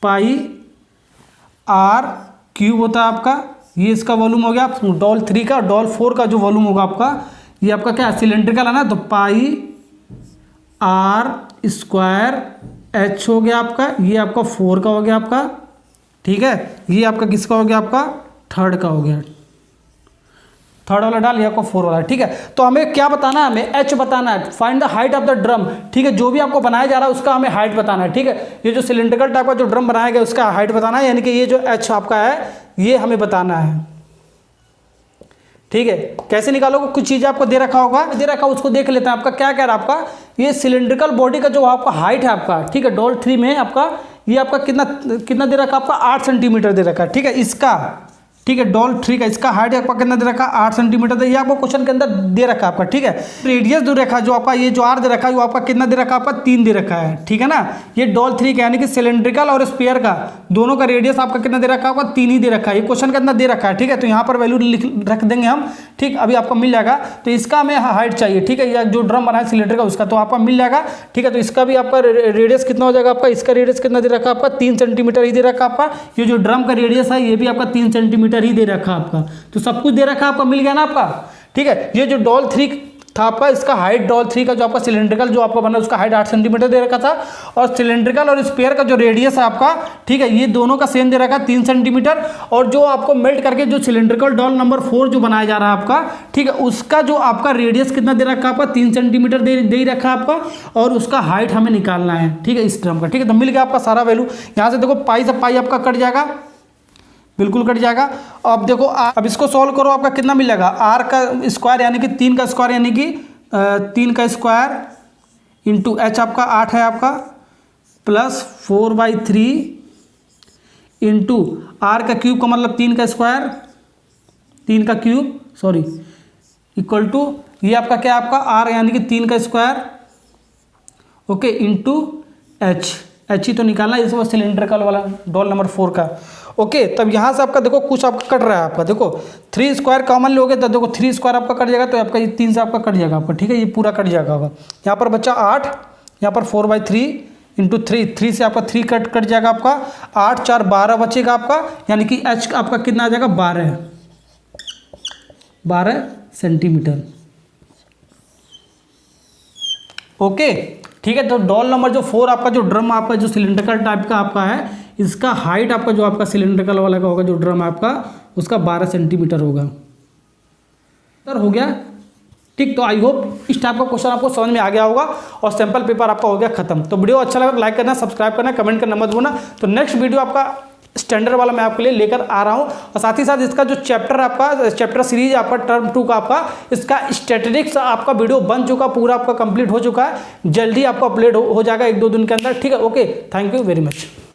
पाई आर क्यूब होता है आपका। ये इसका वॉल्यूम हो गया डॉल 3 का। डॉल 4 का जो वॉल्यूम होगा आपका, ये आपका क्या सिलेंड्रिकल है ना, तो पाई आर स्क्वायर एच हो गया आपका, ये आपका 4 का हो गया आपका। ठीक है, ये आपका किसका हो गया, आपका थर्ड का हो गया। थर्ड वाला डाल, ये आपका 4 वाला। ठीक है, तो हमें क्या बताना है, हमें एच बताना है, find the height of the drum. ठीक है, जो भी आपको बनाया जा रहा है उसका हमें हाइट बताना है। ठीक है, ये जो सिलेंड्रिकल टाइप का जो ड्रम बनाया गया उसका हाइट बताना है, यानी कि ये जो एच आपका है ये हमें बताना है। ठीक है, कैसे निकालोगे, कुछ चीज़ आपको दे रखा होगा, दे रखा उसको देख लेते हैं। आपका क्या कह रहा है, आपका ये सिलेंड्रिकल बॉडी का जो आपका हाइट है आपका, ठीक है, डॉल 3 में आपका ये आपका कितना दे रखा, आपका 8 सेंटीमीटर दे रखा है। ठीक है, इसका, ठीक है, डॉल 3 का इसका हाइट आपका कितना दे रखा, 8 सेंटीमीटर। ये आपको क्वेश्चन के अंदर दे रखा है आपका। ठीक है, रेडियस दे रखा जो आपका, ये जो आर दे रखा है वो आपका कितना दे रखा, आपका 3 दे रखा है। ठीक है ना, ये डॉल 3 का यानी कि सिलेंड्रिकल और स्पेयर का दोनों का रेडियस आपका कितना दे रखा है, आपका 3 ही दे रखा है। ये क्वेश्चन के अंदर दे रखा है। ठीक है, तो यहाँ पर वैल्यू रख देंगे हम। ठीक, अभी आपको मिल जाएगा। तो इसका हमें हाइट चाहिए। ठीक है, या जो ड्रम बना है सिलेंडर का उसका, तो आपका मिल जाएगा। ठीक है, तो इसका भी आपका रेडियस कितना हो जाएगा, आपका इसका रेडियस कितना दे रखा है, आपका 3 सेंटीमीटर ही दे रखा है आपका। ये जो ड्रम का रेडियस है ये भी आपका 3 सेंटीमीटर ही दे रखा है आपका। तो सब कुछ दे रखा है आपका, मिल गया ना आपका। ठीक है, ये जो डॉल 3 था आपका, इसका हाइट डॉल 3 का जो आपका सिलेंड्रिकल जो आपका बना उसका हाइट 8 सेंटीमीटर दे रखा था, और सिलेंड्रिकल और स्पेयर का जो रेडियस है आपका, ठीक है, ये दोनों का सेम दे रखा है 3 सेंटीमीटर। और जो आपको मेल्ट करके जो सिलेंड्रिकल डॉल नंबर 4 जो बनाया जा रहा है आपका, ठीक है, उसका जो आपका रेडियस कितना दे रखा है आपका 3 सेंटीमीटर दे ही रखा है आपका, और उसका हाइट हमें निकालना है। ठीक है, इस ड्रम का। ठीक है, तो मिल गया आपका सारा वैल्यू। यहाँ से देखो पाई से पाई आपका कट जाएगा, बिल्कुल कट जाएगा। अब देखो अब इसको सॉल्व करो, आपका कितना मिलेगा, आर का स्क्वायर यानी कि 3 का स्क्वायर यानी कि 3 का स्क्वायर इंटू एच आपका 8 है आपका, प्लस 4/3 इंटू आर का क्यूब का मतलब 3 का स्क्वायर, 3 का क्यूब सॉरी, इक्वल टू ये आपका क्या आपका आर यानी कि 3 का स्क्वायर, ओके, इंटू एच ही तो निकालना है, इस सिलेंड्रिकल वाला डॉल नंबर 4 का। ओके, तब यहाँ से आपका देखो कुछ आपका कट रहा है आपका, देखो 3 स्क्वायर कॉमन लोगे तो देखो 3 स्क्वायर आपका कट जाएगा, तो आपका ये 3 से आपका कट जाएगा आपका। ठीक है, ये पूरा कट जाएगा होगा। यहाँ पर बच्चा 8, यहाँ पर 4/3 इंटू 3 से आपका 3 कट जाएगा आपका, 8 4 12 बचेगा आपका, यानी कि एच आपका कितना आ जाएगा 12 सेंटीमीटर। ओके, ठीक है, तो डॉल नंबर जो 4 आपका जो ड्रम आपका जो सिलेंड्रिकल टाइप का आपका है, इसका हाइट आपका जो आपका सिलेंड्रिकल वाला का होगा जो ड्रम आपका, उसका 12 सेंटीमीटर होगा। सर हो गया। ठीक, तो आई होप इस टाइप का क्वेश्चन आपको समझ में आ गया होगा और सैंपल पेपर आपका हो गया खत्म। तो वीडियो अच्छा लगा लाइक करना, सब्सक्राइब करना, कमेंट करना मत भूलना। तो नेक्स्ट वीडियो आपका स्टैंडर्ड वाला मैं आपके लिए लेकर आ रहा हूं, और साथ ही साथ इसका जो चैप्टर आपका चैप्टर सीरीज आपका टर्म 2 का आपका इसका स्टैटिस्टिक्स आपका वीडियो बन चुका, पूरा आपका कंप्लीट हो चुका है, जल्दी आपको अपलोड हो जाएगा 1-2 दिन के अंदर। ठीक है, okay, thank you very much.